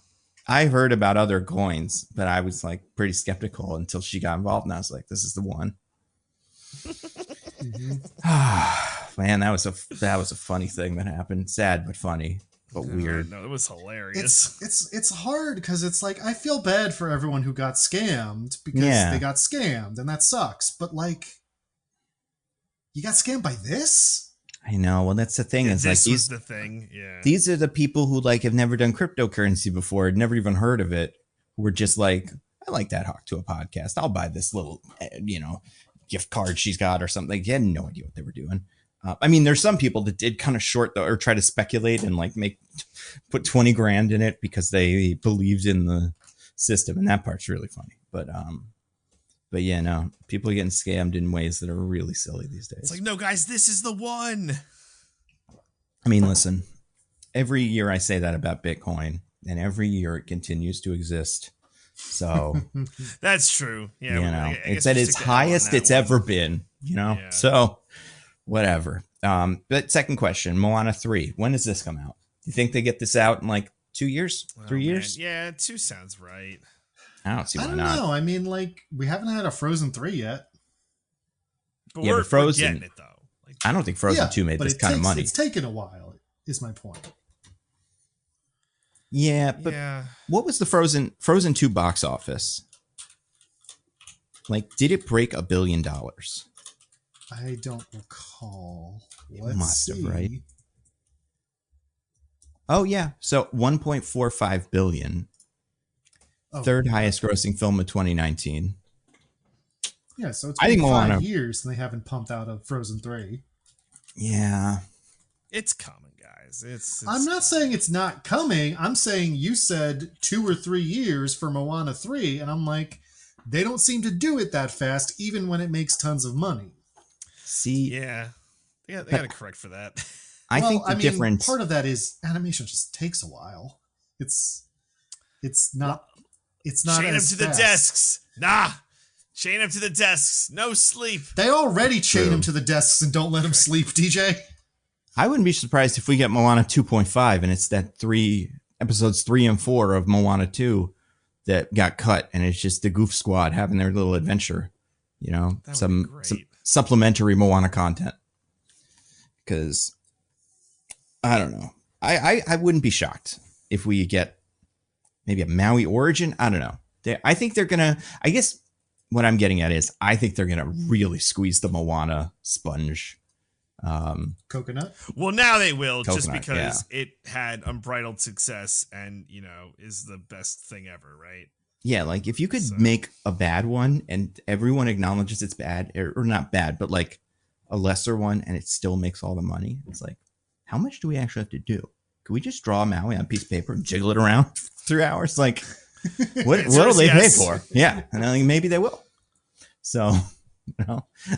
I heard about other coins, but I was like pretty skeptical until she got involved, and I was like, this is the one. Man, that was a funny thing that happened. Sad but funny, but weird. No, it was hilarious. It's hard because it's like I feel bad for everyone who got scammed because they got scammed, and that sucks. But like, you got scammed by this? I know. Well, that's the thing. Yeah, it's like this was the thing. Yeah, these are the people who like have never done cryptocurrency before, had never even heard of it. Who were just like, I like that Hawk to a podcast. I'll buy this little, gift card she's got or something. They had no idea what they were doing. I mean, there's some people that did kind of short though, or try to speculate and like put 20 grand in it because they believed in the system, and that part's really funny. But yeah, no, people are getting scammed in ways that are really silly these days. It's like, no, guys, this is the one. I mean, listen, every year I say that about Bitcoin, and every year it continues to exist. So that's true. Yeah, it's at its highest it's ever been, Yeah. So whatever. But second question, Moana 3. When does this come out? Do you think they get this out in like 2 years? 3 years? Yeah, 2 sounds right. I don't see why not. I don't know. I mean, like, we haven't had a Frozen 3 yet. But we're Frozen, getting it though. Like, I don't think Frozen 2 made this kind of money. It's taken a while, is my point. Yeah, but what was the Frozen 2 box office? Like, did it break $1 billion? I don't recall. It must have, right? Oh, yeah. So 1.45 billion. Third highest grossing film of 2019. Yeah, so it's been 5 years and they haven't pumped out a Frozen 3. Yeah. It's coming, guys. It's I'm not saying it's not coming. I'm saying you said 2 or 3 years for Moana 3, and I'm like, they don't seem to do it that fast, even when it makes tons of money. See? Yeah. They got to correct for that. I think the difference... part of that is animation just takes a while. It's not chain as them to fast. The desks. Nah. Chain them to the desks. No sleep. They already chain them to the desks and don't let them sleep, DJ. I wouldn't be surprised if we get Moana 2.5 and it's that episodes 3 and 4 of Moana 2 that got cut, and it's just the Goof Squad having their little adventure, some supplementary Moana content. Because I don't know. I wouldn't be shocked if we get maybe a Maui origin. I don't know. I think they're gonna. I guess what I'm getting at is I think they're gonna really squeeze the Moana sponge. Coconut. Well, now they will, just because it had unbridled success and is the best thing ever, right? Yeah, like if you could make a bad one and everyone acknowledges it's bad, or not bad, but like a lesser one, and it still makes all the money. It's like, how much do we actually have to do? can we just draw Maui on a piece of paper and jiggle it around for 3 hours? Like, what'll they pay for? Yeah, and I think maybe they will. So,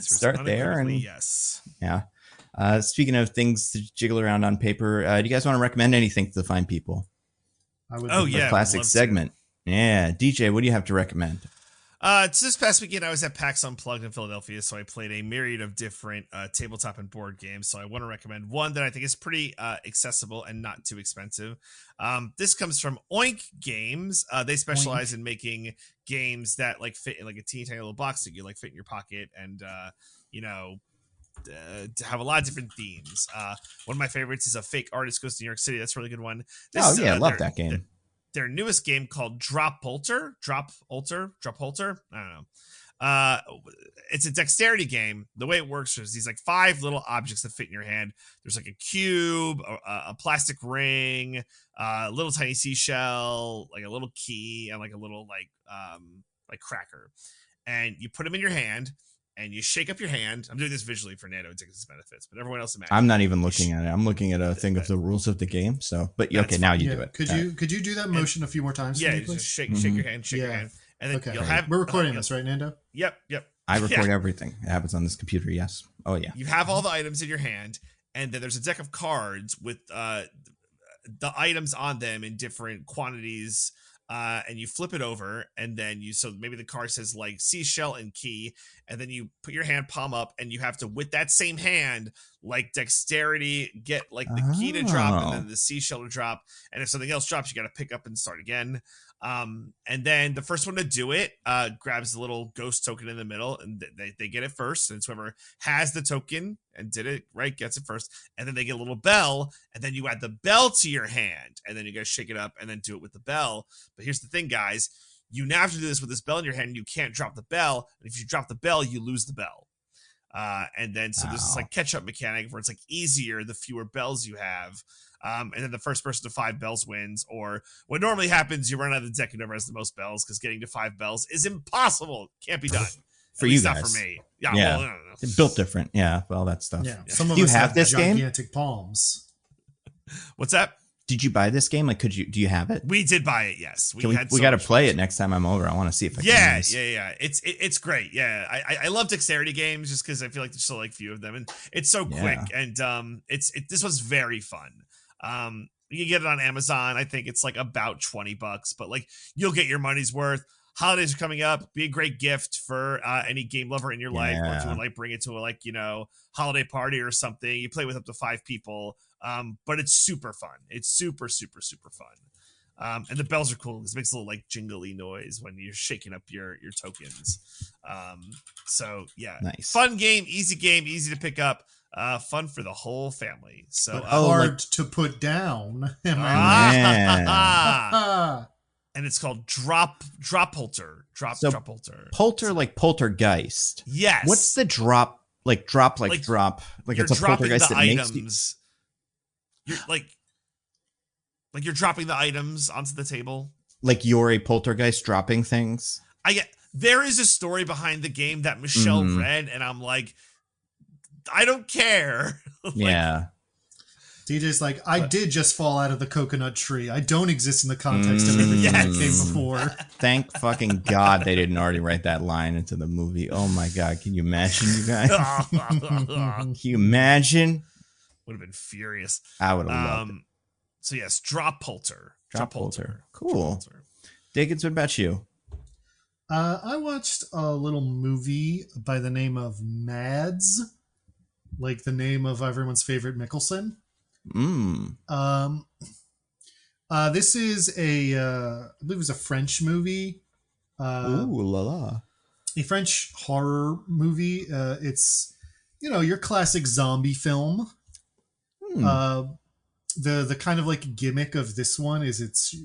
start there. And yes. Yeah. Speaking of things to jiggle around on paper, do you guys want to recommend anything to the fine people? I would. Classic segment. Yeah. DJ, what do you have to recommend? So this past weekend, I was at PAX Unplugged in Philadelphia, so I played a myriad of different tabletop and board games. So I want to recommend one that I think is pretty accessible and not too expensive. This comes from Oink Games. They specialize in making games that like fit in like a teeny tiny little box that you like fit in your pocket and to have a lot of different themes. One of my favorites is A Fake Artist Goes to New York City. That's a really good one. I love that game. Their newest game called DroPoulter. I don't know. It's a dexterity game. The way it works is these like 5 little objects that fit in your hand. There's like a cube, a plastic ring, a little tiny seashell, like a little key, and like a little like cracker. And you put them in your hand. And you shake up your hand. I'm doing this visually for Nando and Diggins' benefits, but everyone else imagine. I'm not even looking at it. I'm looking at a thing of the rules of the game. So, but okay, now you do it. Could you do that motion a few more times? Yeah, just shake your hand, your hand, and then you'll have. We're recording this, right, Nando? Yep. I record everything. It happens on this computer. Yes. Oh yeah. You have all the items in your hand, and then there's a deck of cards with the items on them in different quantities. And you flip it over, and then so maybe the card says like seashell and key, and then you put your hand palm up, and you have to, with that same hand, like dexterity, get like the key to drop and then the seashell to drop, and if something else drops, you got to pick up and start again. And then the first one to do it grabs the little ghost token in the middle, and they get it first, and it's whoever has the token and did it right gets it first, and then they get a little bell, and then you add the bell to your hand, and then you gotta shake it up and then do it with the bell. But here's the thing, guys, you now have to do this with this bell in your hand, and you can't drop the bell, and if you drop the bell, you lose the bell. And then so there's this like catch-up mechanic where it's like easier the fewer bells you have. And then the first person to 5 bells wins, or what normally happens, you run out of the deck and whoever has the most bells, because getting to 5 bells is impossible. Can't be done. For you guys. Not for me. Yeah. Well, I don't know. It's built different. Yeah. Well, that stuff. Yeah. Some of do you us have this gigantic game? Palms. What's that? Did you buy this game? Like, do you have it? We did buy it. Yes. We got to play it next time I'm over. I want to see if I can. Yeah. It's great. Yeah. I love dexterity games just because I feel like there's so like few of them, and it's so quick. And this was very fun. You can get it on Amazon. I think it's like about $20, but like you'll get your money's worth. Holidays are coming up. Be a great gift for any game lover in your life, or if you would like bring it to a holiday party or something. You play with up to 5 people, but it's super fun. It's super super super fun, and the bells are cool because it makes a little like jingly noise when you're shaking up your tokens. So yeah, nice, fun game, easy to pick up. Fun for the whole family. So but hard to put down. And it's called DroPoulter. DroPoulter. Polter like poltergeist. Yes. What's the drop? Like drop like drop. Like it's a poltergeist that items. You're like you're dropping the items onto the table. Like you're a poltergeist dropping things. There is a story behind the game that Michelle read, and I'm like, I don't care. Yeah. DJ's like, I did just fall out of the coconut tree. I don't exist in the context of everything that came before. Thank fucking God they didn't already write that line into the movie. Oh my God. Can you imagine, you guys? Can you imagine? Would have been furious. I would have loved it. So yes, DroPoulter. Cool. Diggins, what about you? I watched a little movie by the name of Mads, like the name of everyone's favorite Mickelson. This is I believe it was a French movie. Ooh la la. A French horror movie. It's your classic zombie film. The kind of like gimmick of this one is it's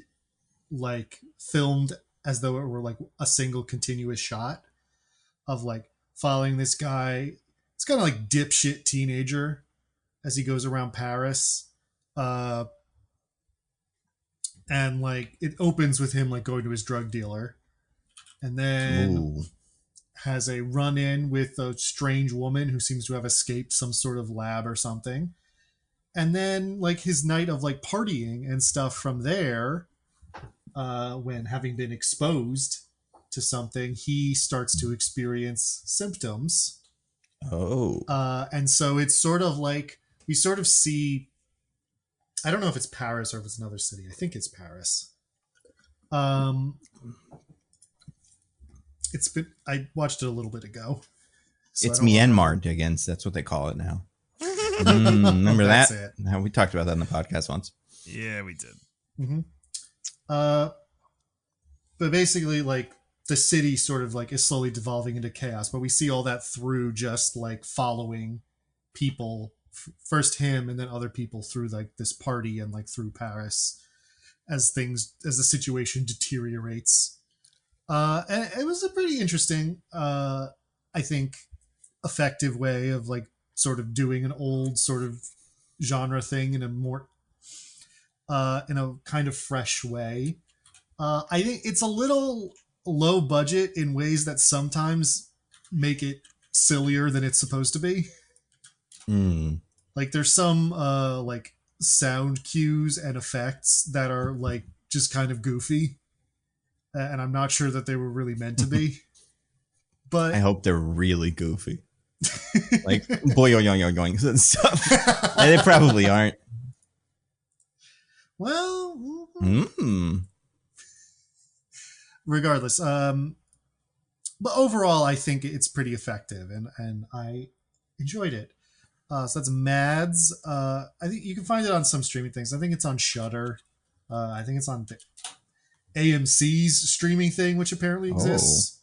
like filmed as though it were like a single continuous shot of like following this guy. It's kind of like dipshit teenager as he goes around Paris. And like it opens with him like going to his drug dealer, and then has a run-in with a strange woman who seems to have escaped some sort of lab or something. And then like his night of like partying and stuff from there, when having been exposed to something, he starts to experience symptoms. Oh. And so it's sort of like we sort of see, I don't know if it's Paris or if it's another city. I think it's Paris. It's been, I watched it a little bit ago. So it's Myanmar, Diggins. That's what they call it now. Remember that? It. We talked about that in the podcast once. Yeah, we did. Mm-hmm. But basically, like, the city sort of like is slowly devolving into chaos, but we see all that through just like following people, first him and then other people through like this party and like through Paris as the situation deteriorates. And it was a pretty interesting, I think, effective way of like sort of doing an old sort of genre thing in a more, in a kind of fresh way. I think it's a little low budget in ways that sometimes make it sillier than it's supposed to be. Like there's some like sound cues and effects that are like just kind of goofy, and I'm not sure that they were really meant to be. But I hope they're really goofy, like boing and stuff. And they probably aren't. Well, regardless, but overall I think it's pretty effective, and I enjoyed it. So that's Mads. I think you can find it on some streaming things. I think it's on Shudder. I think it's on AMC's streaming thing, which apparently exists.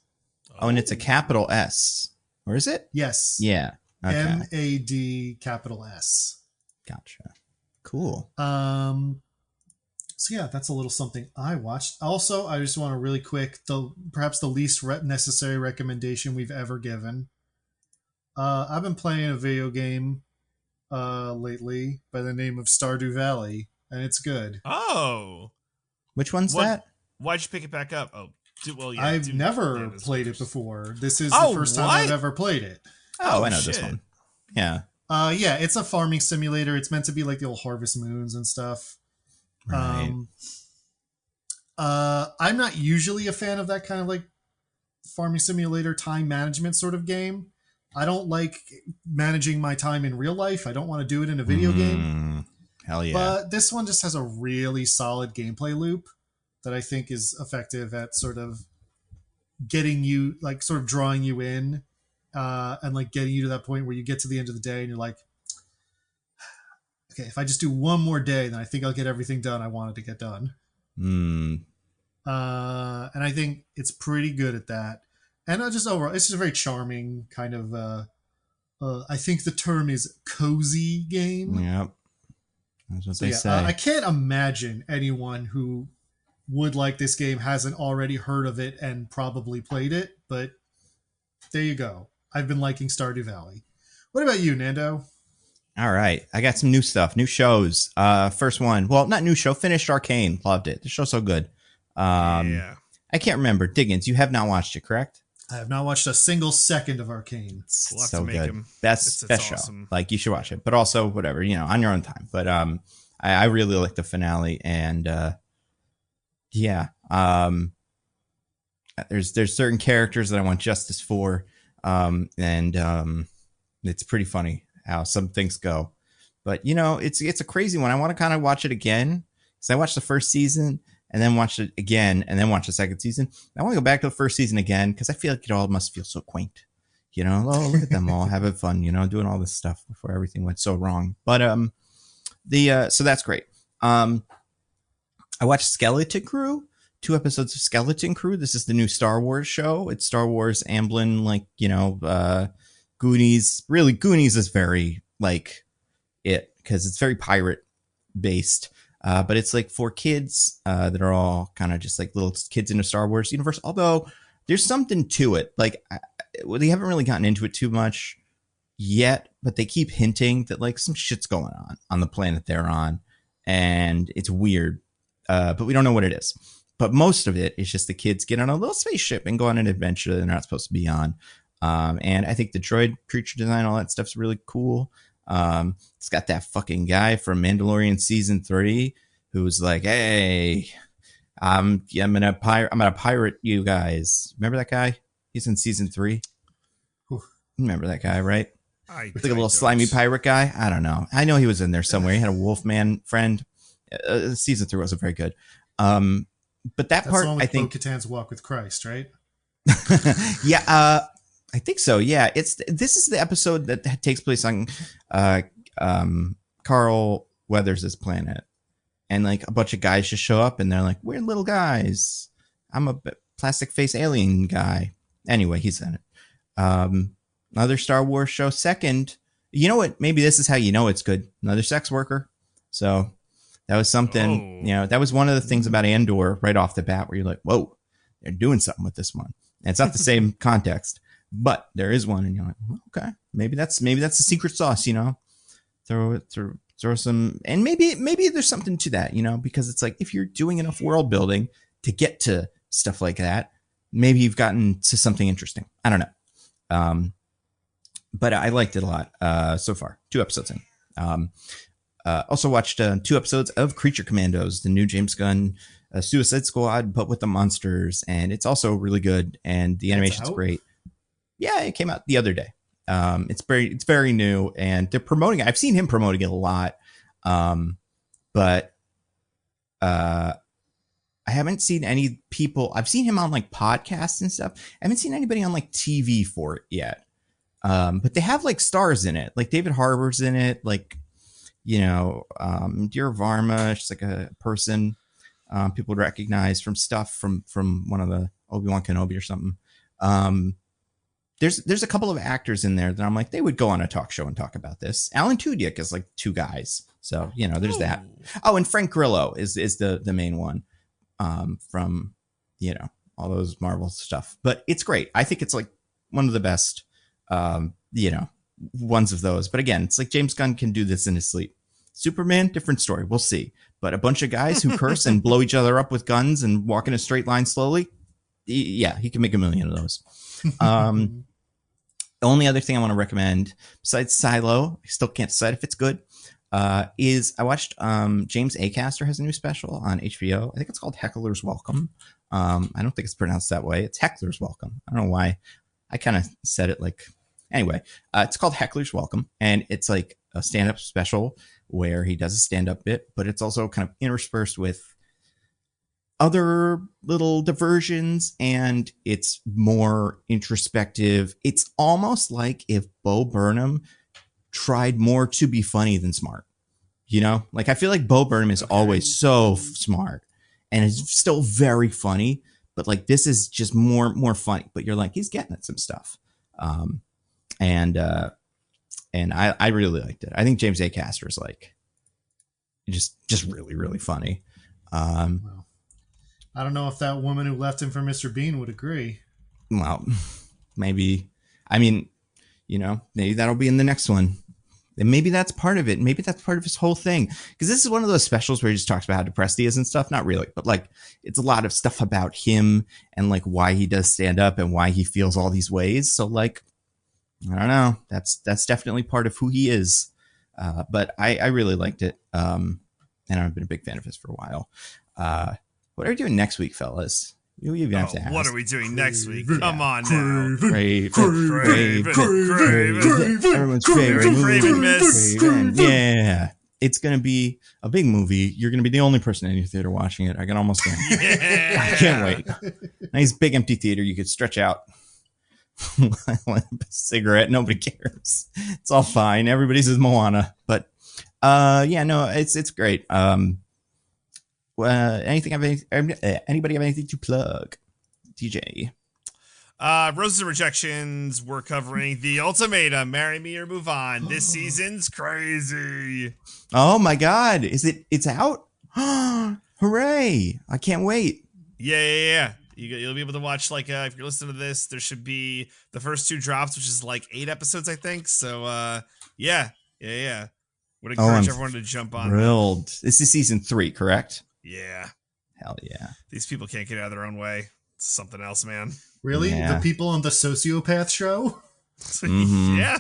Oh, and it's a capital S. Or is it? Yes. Yeah. Okay. MAD capital S. Gotcha. Cool. So yeah, that's a little something I watched. Also, I just want to really quick, perhaps the least necessary recommendation we've ever given. I've been playing a video game lately by the name of Stardew Valley, and it's good. Oh, which one's that? Why'd you pick it back up? Oh, I've never played it before. This is the first time I've ever played it. Oh, I know this one. Yeah. Yeah, it's a farming simulator. It's meant to be like the old Harvest Moons and stuff. Right. I'm not usually a fan of that kind of like farming simulator time management sort of game. I don't like managing my time in real life. I don't want to do it in a video game. Hell yeah. But this one just has a really solid gameplay loop that I think is effective at sort of getting you, like sort of drawing you in, and like getting you to that point where you get to the end of the day and you're like, okay, if I just do one more day, then I think I'll get everything done I wanted to get done. And I think it's pretty good at that. And just overall, it's just a very charming kind of, I think the term is cozy game. Yep. That's what they say. I can't imagine anyone who would like this game hasn't already heard of it and probably played it, but there you go. I've been liking Stardew Valley. What about you, Nando? All right. I got some new stuff, new shows. First one, well, not new show, finished Arcane. Loved it. The show's so good. Yeah. I can't remember. Diggins, you have not watched it, correct? I have not watched a single second of Arcane. It's so good. Best awesome show. Like, you should watch it. But also, whatever, on your own time. But I really like the finale. And yeah. There's certain characters that I want justice for. And it's pretty funny how some things go. But, it's a crazy one. I want to kind of watch it again. Because I watched the first season and then watched it again and then watched the second season. I want to go back to the first season again because I feel like it all must feel so quaint. Oh, look at them all having fun, doing all this stuff before everything went so wrong. But so that's great. I watched Skeleton Crew, 2 episodes of Skeleton Crew. This is the new Star Wars show. It's Star Wars, Amblin, Goonies. Really, Goonies is very like it because it's very pirate based. But it's like for kids that are all kind of just like little kids in the Star Wars universe. Although there's something to it. Like they haven't really gotten into it too much yet, but they keep hinting that like some shit's going on the planet they're on. And it's weird, but we don't know what it is. But most of it is just the kids get on a little spaceship and go on an adventure they're not supposed to be on. And I think the droid creature design, all that stuff's really cool. It's got that fucking guy from Mandalorian season 3 who's like, hey, I'm gonna pirate you guys. Remember that guy? He's in season 3. Remember that guy, right? Like a little slimy pirate guy. I don't know. I know he was in there somewhere. He had a Wolfman friend. Season 3 wasn't very good. But that's part, I think, Bo-Katan's Walk with Christ, right? Yeah, I think so. Yeah, this is the episode that takes place on Carl Weathers' planet, and like a bunch of guys just show up and they're like, "We're little guys. I'm a plastic face alien guy." Anyway, he's in it. Another Star Wars show. Second, you know what? Maybe this is how you know it's good. Another sex worker. So that was something. You know, that was one of the things about Andor right off the bat where you're like, "Whoa, they're doing something with this one." And it's not the same context, but there is one, and you're like, okay, maybe that's the secret sauce, you know. Throw some, and maybe there's something to that, you know, because it's like if you're doing enough world building to get to stuff like that, maybe you've gotten to something interesting. I don't know, but I liked it a lot so far. 2 episodes in. Also watched 2 episodes of Creature Commandos, the new James Gunn Suicide Squad, but with the monsters, and it's also really good, and the animation's great. Yeah, it came out the other day. It's very new, and they're promoting it. I've seen him promoting it a lot, but I haven't seen any people. I've seen him on like podcasts and stuff. I haven't seen anybody on like TV for it yet. But they have like stars in it, like David Harbour's in it, like, you know, Dear Varma, she's like a person people would recognize from stuff from one of the Obi-Wan Kenobi or something. There's a couple of actors in there that I'm like, they would go on a talk show and talk about this. Alan Tudyk is like 2 guys. So, you know, there's that. Oh, and Frank Grillo is the main one from, you know, all those Marvel stuff. But it's great. I think it's like one of the best, you know, ones of those. But again, it's like James Gunn can do this in his sleep. Superman, different story. We'll see. But a bunch of guys who curse and blow each other up with guns and walk in a straight line slowly. Yeah, he can make 1 million of those. The only other thing I want to recommend besides Silo, I still can't decide if it's good, is I watched James Acaster has a new special on HBO. I think it's called Hecklers Welcome. I don't think it's pronounced that way. It's Hecklers Welcome. I don't know why. I kind of said it like... Anyway, it's called Hecklers Welcome, and it's like a stand-up special where he does a stand-up bit, but it's also kind of interspersed with other little diversions, and it's more introspective. It's almost like if Bo Burnham tried more to be funny than smart. You know, like I feel like Bo Burnham is always so smart and is still very funny, but like this is just more funny. But you're like, he's getting at some stuff, and I really liked it. I think James Acaster is like just really funny. Well, I don't know if that woman who left him for Mr. Bean would agree. Well, maybe. I mean, you know, maybe that'll be in the next one. And maybe that's part of it. Maybe that's part of his whole thing. Because this is one of those specials where he just talks about how depressed he is and stuff. Not really, but like it's a lot of stuff about him and like why he does stand up and why he feels all these ways. So like, I don't know. That's definitely part of who he is. But I really liked it. And I've been a big fan of his for a while. What are we doing next week, fellas? You even have to ask. What are we doing next week? Come on now. Craven. Everyone's favorite movie. Craven. Yeah. It's going to be a big movie. You're going to be the only person in your theater watching it. I can almost guarantee. Yeah. I can't wait. Nice big empty theater. You could stretch out. A cigarette. Nobody cares. It's all fine. Everybody says Moana. But yeah, no, it's great. Anybody have anything to plug? DJ. Roses and Rejections. We're covering The Ultimatum, Marry Me or Move On. This season's crazy. Oh my god. It's out? Hooray. I can't wait. Yeah. You'll be able to watch, like, if you're listening to this, there should be the first 2 drops, which is like 8 episodes, I think. So, yeah. Would encourage everyone to jump on. Thrilled. This is season 3, correct? Yeah. Hell yeah. These people can't get out of their own way. It's something else, man. Really? Yeah. The people on the Sociopath show? Yeah.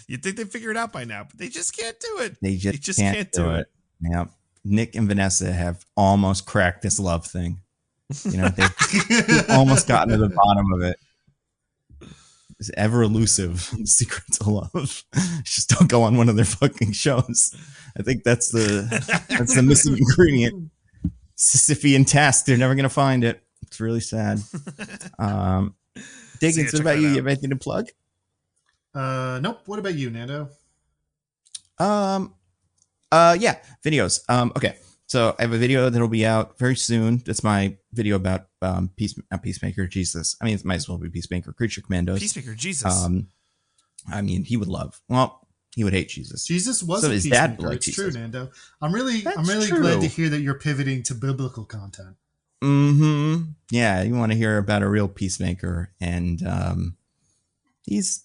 You'd think they figured it out by now, but they just can't do it. They just can't do it. Yeah. Nick and Vanessa have almost cracked this love thing. You know, they've almost gotten to the bottom of it. It's ever elusive secrets of love. Just don't go on one of their fucking shows. I think that's the missing ingredient. Sisyphean task. They're never gonna find it. It's really sad. Diggins, what about you? You have anything to plug? Nope. What about you, Nando? Yeah, videos. Okay. So I have a video that'll be out very soon. That's my video about Peacemaker Jesus. I mean, it might as well be Peacemaker Creature Commandos. Peacemaker Jesus. I mean, he would love. Well, he would hate Jesus. Jesus was so a his peacemaker. dad liked It's Jesus. true, Nando. I'm really true. glad to hear that you're pivoting to biblical content. Mm-hmm. Yeah, you want to hear about a real peacemaker, and he's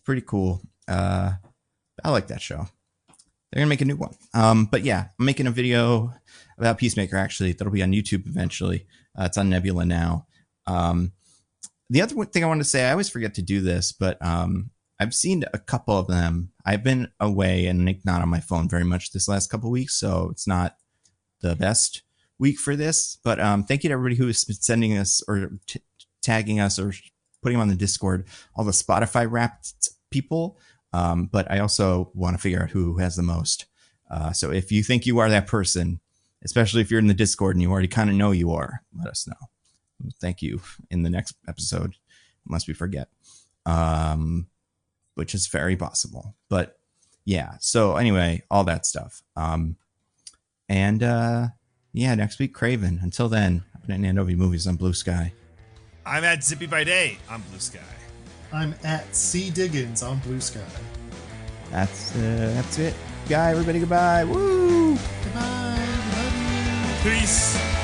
pretty cool. I like that show. They're gonna make a new one. But yeah, I'm making a video about Peacemaker actually that'll be on YouTube eventually. It's on Nebula now. The other thing I wanted to say, I always forget to do this, but I've seen a couple of them. I've been away and not on my phone very much this last couple of weeks, so it's not the best week for this. But thank you to everybody who has been sending us or tagging us or putting them on the Discord, all the Spotify Wrapped people. But I also want to figure out who has the most. So if you think you are that person, especially if you're in the Discord and you already kind of know you are, let us know. Thank you in the next episode, unless we forget, which is very possible. But yeah, so anyway, all that stuff. Yeah, next week, Craven. Until then, I've been at Nando Movies on Bluesky. I'm at Zippy by Day on Bluesky. I'm at C Diggins on Bluesky. That's it. Guy, everybody, goodbye. Woo! Goodbye. Love you. Peace.